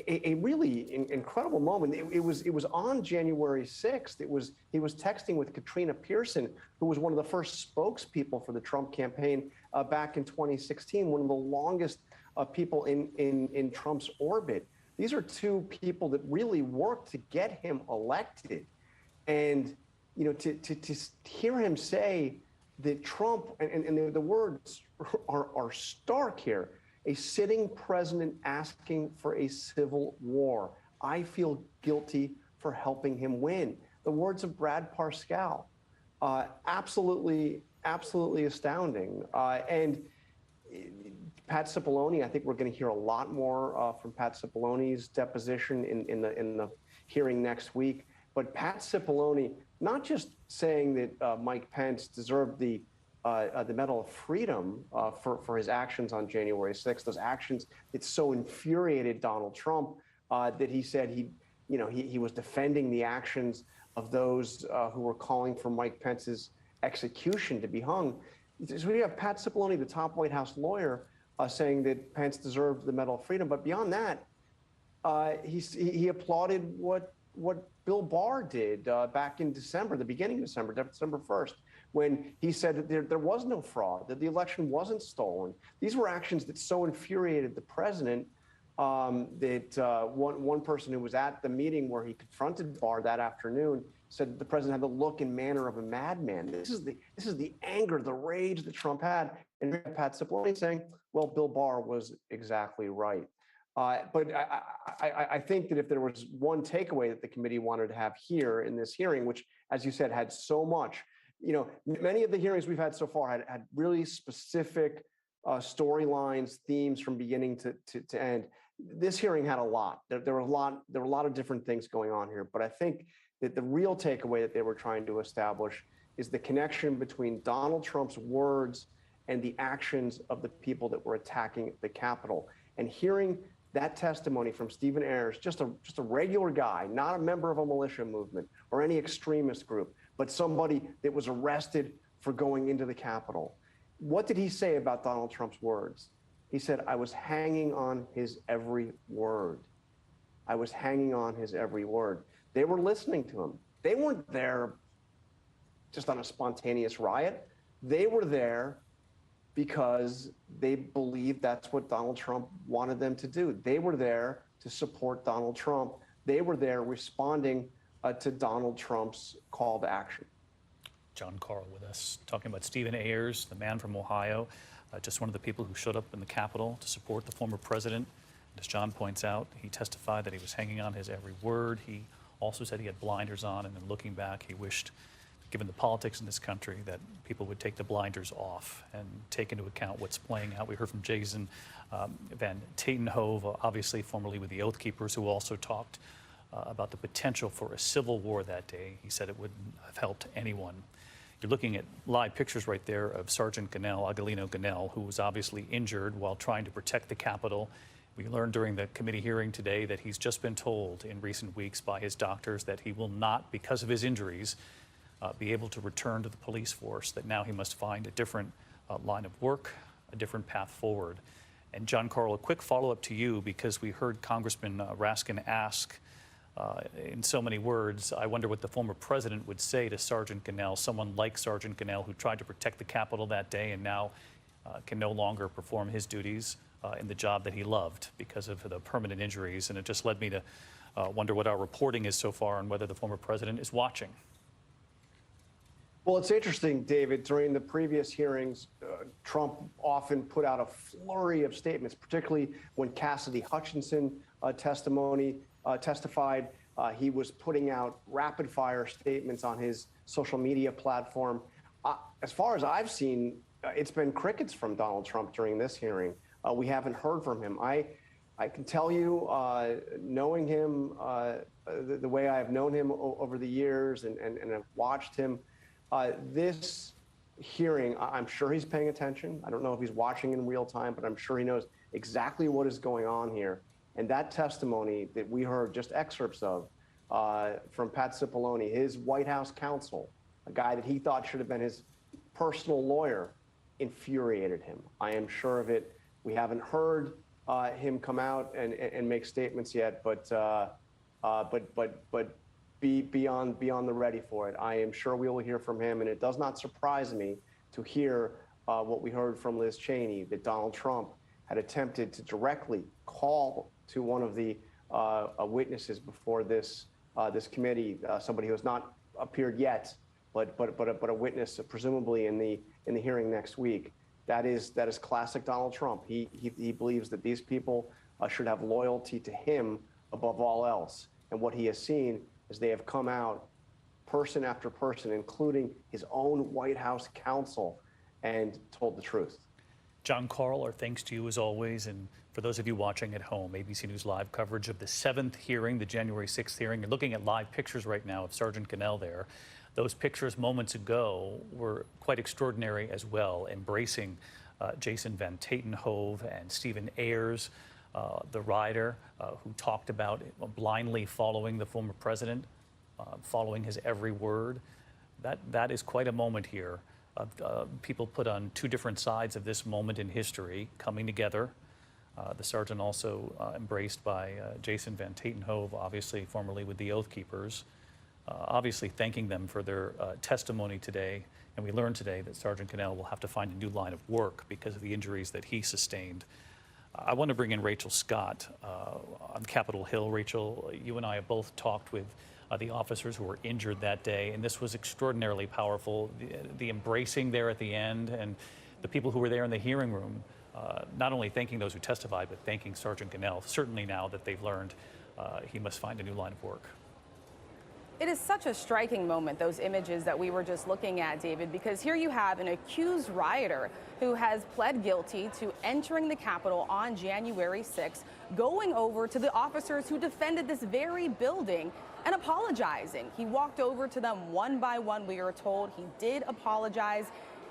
Speaker 9: a really incredible moment. It was on January 6th. He was texting with Katrina Pearson, who was one of the first spokespeople for the Trump campaign back in 2016, one of the longest people in Trump's orbit. These are two people that really worked to get him elected. And, you know, to hear him say that Trump, and the words are stark here, a sitting president asking for a civil war. I feel guilty for helping him win. The words of Brad Parscale, absolutely astounding. And Pat Cipollone, I think we're going to hear a lot more from Pat Cipollone's deposition in the hearing next week. But Pat Cipollone, not just saying that Mike Pence deserved the Medal of Freedom for his actions on January 6th, those actions that so infuriated Donald Trump that he said he was defending the actions of those who were calling for Mike Pence's execution to be hung. So we have Pat Cipollone, the top White House lawyer, saying that Pence deserved the Medal of Freedom. But beyond that, he applauded what what Bill Barr did back in December, the beginning of December, December 1st, when he said that there was no fraud, that the election wasn't stolen. These were actions that so infuriated the president that one person who was at the meeting where he confronted Barr that afternoon said the president had the look and manner of a madman. This is the anger, the rage that Trump had. And Pat Cipollone saying, well, Bill Barr was exactly right. But I think that if there was one takeaway that the committee wanted to have here in this hearing, which, as you said, had so much, many of the hearings we've had so far had really specific storylines, themes from beginning to end. This hearing had a lot. There were a lot of different things going on here. But I think that the real takeaway that they were trying to establish is the connection between Donald Trump's words and the actions of the people that were attacking the Capitol. And hearing that testimony from Stephen Ayers, just a regular guy, not a member of a militia movement or any extremist group, but somebody that was arrested for going into the Capitol. What did he say about Donald Trump's words? He said, I was hanging on his every word. I was hanging on his every word. They were listening to him. They weren't there just on a spontaneous riot. They were there because they believed that's what Donald Trump wanted them to do. They were there to support Donald Trump. They were there responding to Donald Trump's call to action.
Speaker 12: John Carl with us, talking about Stephen Ayers, the man from Ohio, just one of the people who showed up in the Capitol to support the former president. As John points out, he testified that he was hanging on his every word. He also said he had blinders on, and then looking back, he wished, given the politics in this country, that people would take the blinders off and take into account what's playing out. We heard from Jason Van Tatenhove, obviously formerly with the Oath Keepers, who also talked about the potential for a civil war that day. He said it wouldn't have helped anyone. You're looking at live pictures right there of Sergeant Agolino Ganell, who was obviously injured while trying to protect the Capitol. We learned during the committee hearing today that he's just been told in recent weeks by his doctors that he will not, because of his injuries, be able to return to the police force, that now he must find a different line of work, a different path forward. And John Carl, a quick follow-up to you, because we heard Congressman Raskin ask in so many words, I wonder what the former president would say to Sergeant Ganell, someone like Sergeant Ganell who tried to protect the Capitol that day and now can no longer perform his duties in the job that he loved because of the permanent injuries. And it just led me to wonder what our reporting is so far and whether the former president is watching.
Speaker 9: Well, it's interesting, David. During the previous hearings, Trump often put out a flurry of statements, particularly when Cassidy Hutchinson testified. He was putting out rapid-fire statements on his social media platform. As far as I've seen, it's been crickets from Donald Trump during this hearing. We haven't heard from him. I can tell you, knowing him the way I've known him over the years and have watched him, this hearing, I'm sure he's paying attention. I don't know if he's watching in real time, but I'm sure he knows exactly what is going on here. And that testimony that we heard just excerpts of from Pat Cipollone, his White House counsel, a guy that he thought should have been his personal lawyer, infuriated him. I am sure of it. We haven't heard him come out and make statements yet, but be on the ready for it. I am sure we will hear from him, and it does not surprise me to hear what we heard from Liz Cheney, that Donald Trump had attempted to directly call to one of the witnesses before this committee, somebody who has not appeared yet, but a witness presumably in the hearing next week. That is classic Donald Trump. He believes that these people should have loyalty to him above all else. And what he has seen is they have come out, person after person, including his own White House counsel, and told the truth.
Speaker 12: John Carl, our thanks to you as always. And for those of you watching at home, ABC News Live coverage of the 7th hearing, the January 6th hearing. You're looking at live pictures right now of Sergeant Ganell there. Those pictures moments ago were quite extraordinary as well, embracing Jason Van Tatenhove and Stephen Ayers, the rider who talked about blindly following the former president, following his every word. That is quite a moment here. People put on two different sides of this moment in history, coming together The sergeant also embraced by Jason Van Tatenhove, obviously formerly with the Oath Keepers, obviously thanking them for their testimony today. And we learned today that Sergeant Cannell will have to find a new line of work because of the injuries that he sustained. I want to bring in Rachel Scott on Capitol Hill. Rachel, you and I have both talked with the officers who were injured that day, and this was extraordinarily powerful. The embracing there at the end, and the people who were there in the hearing room, not only thanking those who testified, but thanking Sergeant Cannell, certainly now that they've learned he must find a new line of work.
Speaker 13: It is such a striking moment, those images that we were just looking at, David, because here you have an accused rioter who has pled guilty to entering the Capitol on January 6th, going over to the officers who defended this very building and apologizing. He walked over to them one by one, we are told. He did apologize.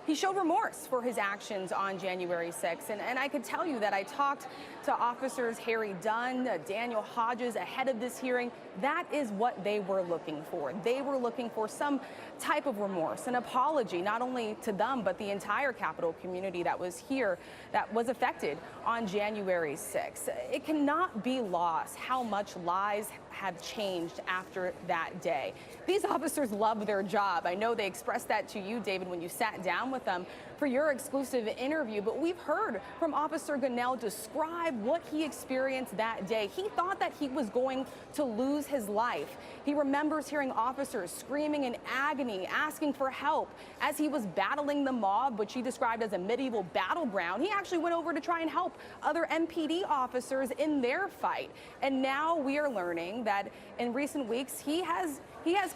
Speaker 13: He showed remorse for his actions on January 6th. And I could tell you that I talked to officers Harry Dunn, Daniel Hodges ahead of this hearing. That is what they were looking for. They were looking for some type of remorse, an apology, not only to them, but the entire Capitol community that was here, that was affected on January 6th. It cannot be lost how much lives have changed after that day. These officers love their job. I know they expressed that to you, David, when you sat down with them for your exclusive interview, but we've heard from Officer Cannell describe what he experienced that day. He thought that he was going to lose his life. He remembers hearing officers screaming in agony, asking for help as he was battling the mob, which he described as a medieval battleground. He actually went over to try and help other MPD officers in their fight. And now we are learning that in recent weeks, he has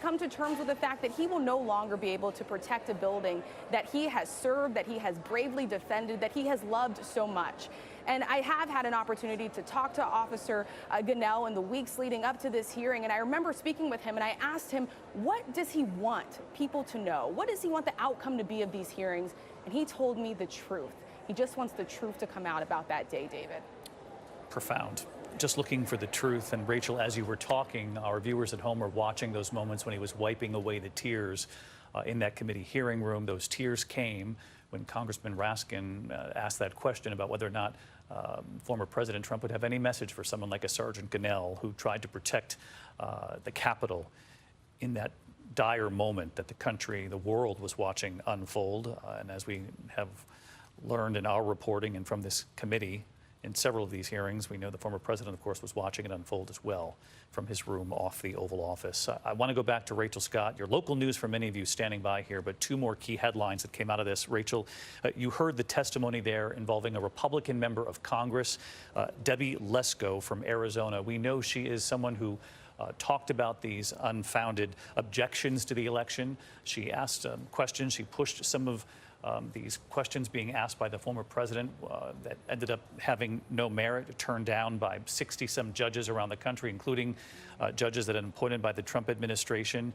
Speaker 13: come to terms with the fact that he will no longer be able to protect a building that he has served, that he has bravely defended, that he has loved so much. And I have had an opportunity to talk to Officer Cannell in the weeks leading up to this hearing. And I remember speaking with him and I asked him, what does he want people to know? What does he want the outcome to be of these hearings? And he told me the truth. He just wants the truth to come out about that day, David.
Speaker 12: Profound. Just looking for the truth. And Rachel, as you were talking, our viewers at home were watching those moments when he was wiping away the tears in that committee hearing room. Those tears came when Congressman Raskin asked that question about whether or not former President Trump would have any message for someone like a Sergeant Cannell who tried to protect the Capitol in that dire moment that the country, the world was watching unfold. And as we have learned in our reporting and from this committee, in several of these hearings, we know the former president, of course, was watching it unfold as well from his room off the Oval Office. I want to go back to Rachel Scott, your local news for many of you standing by here, but two more key headlines that came out of this. Rachel, you heard the testimony there involving a Republican member of Congress, Debbie Lesko from Arizona. We know she is someone who talked about these unfounded objections to the election. She asked questions. She pushed some of these questions being asked by the former president that ended up having no merit, turned down by 60-some judges around the country, including judges that had been appointed by the Trump administration.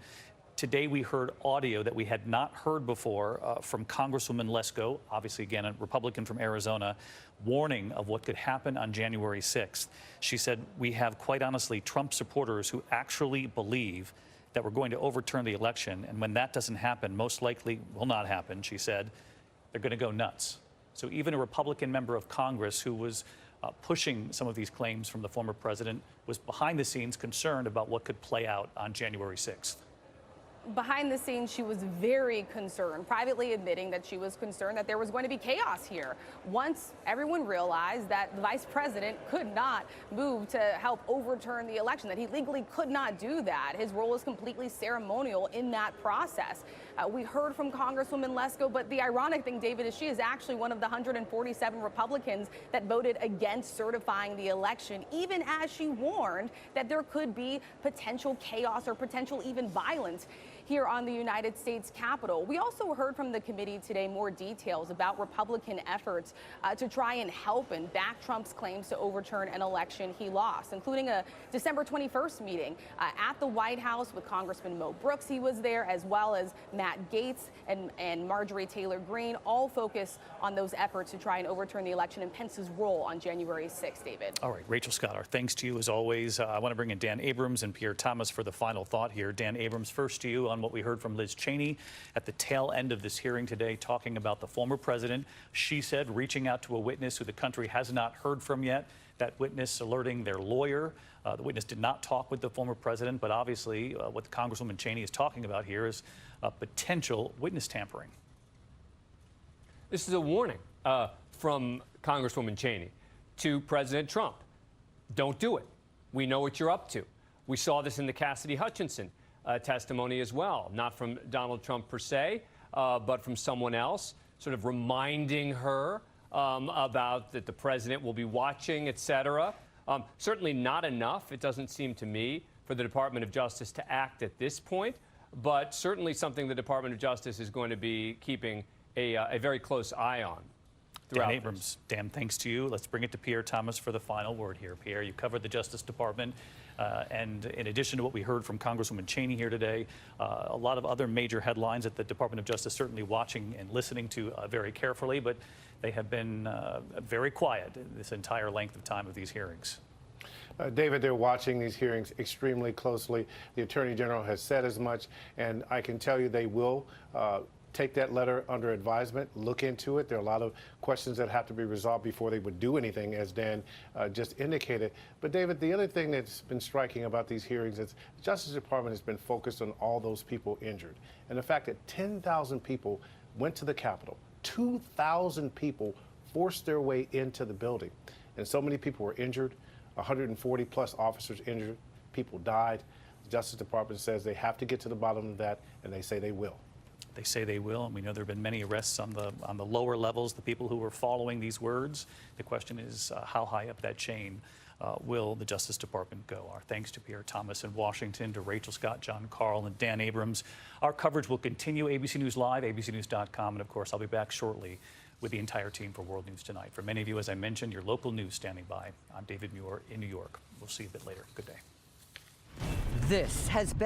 Speaker 12: Today we heard audio that we had not heard before from Congresswoman Lesko, obviously again a Republican from Arizona, warning of what could happen on January 6th. She said, we have, quite honestly, Trump supporters who actually believe that we're going to overturn the election. And when that doesn't happen, most likely will not happen, she said, they're going to go nuts. So even a Republican member of Congress who was pushing some of these claims from the former president was behind the scenes concerned about what could play out on January 6th.
Speaker 13: Behind the scenes, she was very concerned, privately admitting that she was concerned that there was going to be chaos here once everyone realized that the vice president could not move to help overturn the election, that he legally could not do that. His role is completely ceremonial in that process. We heard from Congresswoman Lesko, but the ironic thing, David, is she is actually one of the 147 Republicans that voted against certifying the election, even as she warned that there could be potential chaos or potential even violence here on the United States Capitol. We also heard from the committee today more details about Republican efforts to try and help and back Trump's claims to overturn an election he lost, including a December 21st meeting at the White House with Congressman Mo Brooks. He was there, as well as Matt Gaetz and Marjorie Taylor Greene, all focused on those efforts to try and overturn the election and Pence's role on January 6th, David.
Speaker 12: All right, Rachel Scott, our thanks to you as always. I want to bring in Dan Abrams and Pierre Thomas for the final thought here. Dan Abrams, first to you on on what we heard from Liz Cheney at the tail end of this hearing today, talking about the former president, she said, reaching out to a witness who the country has not heard from yet. That witness alerting their lawyer. The witness did not talk with the former president, but obviously what Congresswoman Cheney is talking about here is potential witness tampering.
Speaker 14: This is a warning from Congresswoman Cheney to President Trump. Don't do it. We know what you're up to. We saw this in the Cassidy Hutchinson testimony as well, not from Donald Trump per se, but from someone else, sort of reminding her about that the president will be watching, et cetera. Certainly not enough, it doesn't seem to me, for the Department of Justice to act at this point, but certainly something the Department of Justice is going to be keeping a very close eye on.
Speaker 12: Dan Abrams, Dan, thanks to you. Let's bring it to Pierre Thomas for the final word here. Pierre, you covered the Justice Department, and in addition to what we heard from Congresswoman Cheney here today, a lot of other major headlines that the Department of Justice certainly watching and listening to very carefully, but they have been very quiet this entire length of time of these hearings.
Speaker 18: David, they're watching these hearings extremely closely. The Attorney General has said as much, and I can tell you they will take that letter under advisement, look into it. There are a lot of questions that have to be resolved before they would do anything, as Dan just indicated. But David, the other thing that's been striking about these hearings is the Justice Department has been focused on all those people injured. And the fact that 10,000 people went to the Capitol, 2,000 people forced their way into the building. And so many people were injured, 140 plus officers injured, people died. The Justice Department says they have to get to the bottom of that, and they say they will.
Speaker 12: They say they will, and we know there have been many arrests on the lower levels, the people who were following these words. The question is how high up that chain will the Justice Department go? Our thanks to Pierre Thomas in Washington, to Rachel Scott, John Carl, and Dan Abrams. Our coverage will continue. ABC News Live, abcnews.com, and of course, I'll be back shortly with the entire team for World News Tonight. For many of you, as I mentioned, your local news standing by. I'm David Muir in New York. We'll see you a bit later. Good day.
Speaker 15: This has been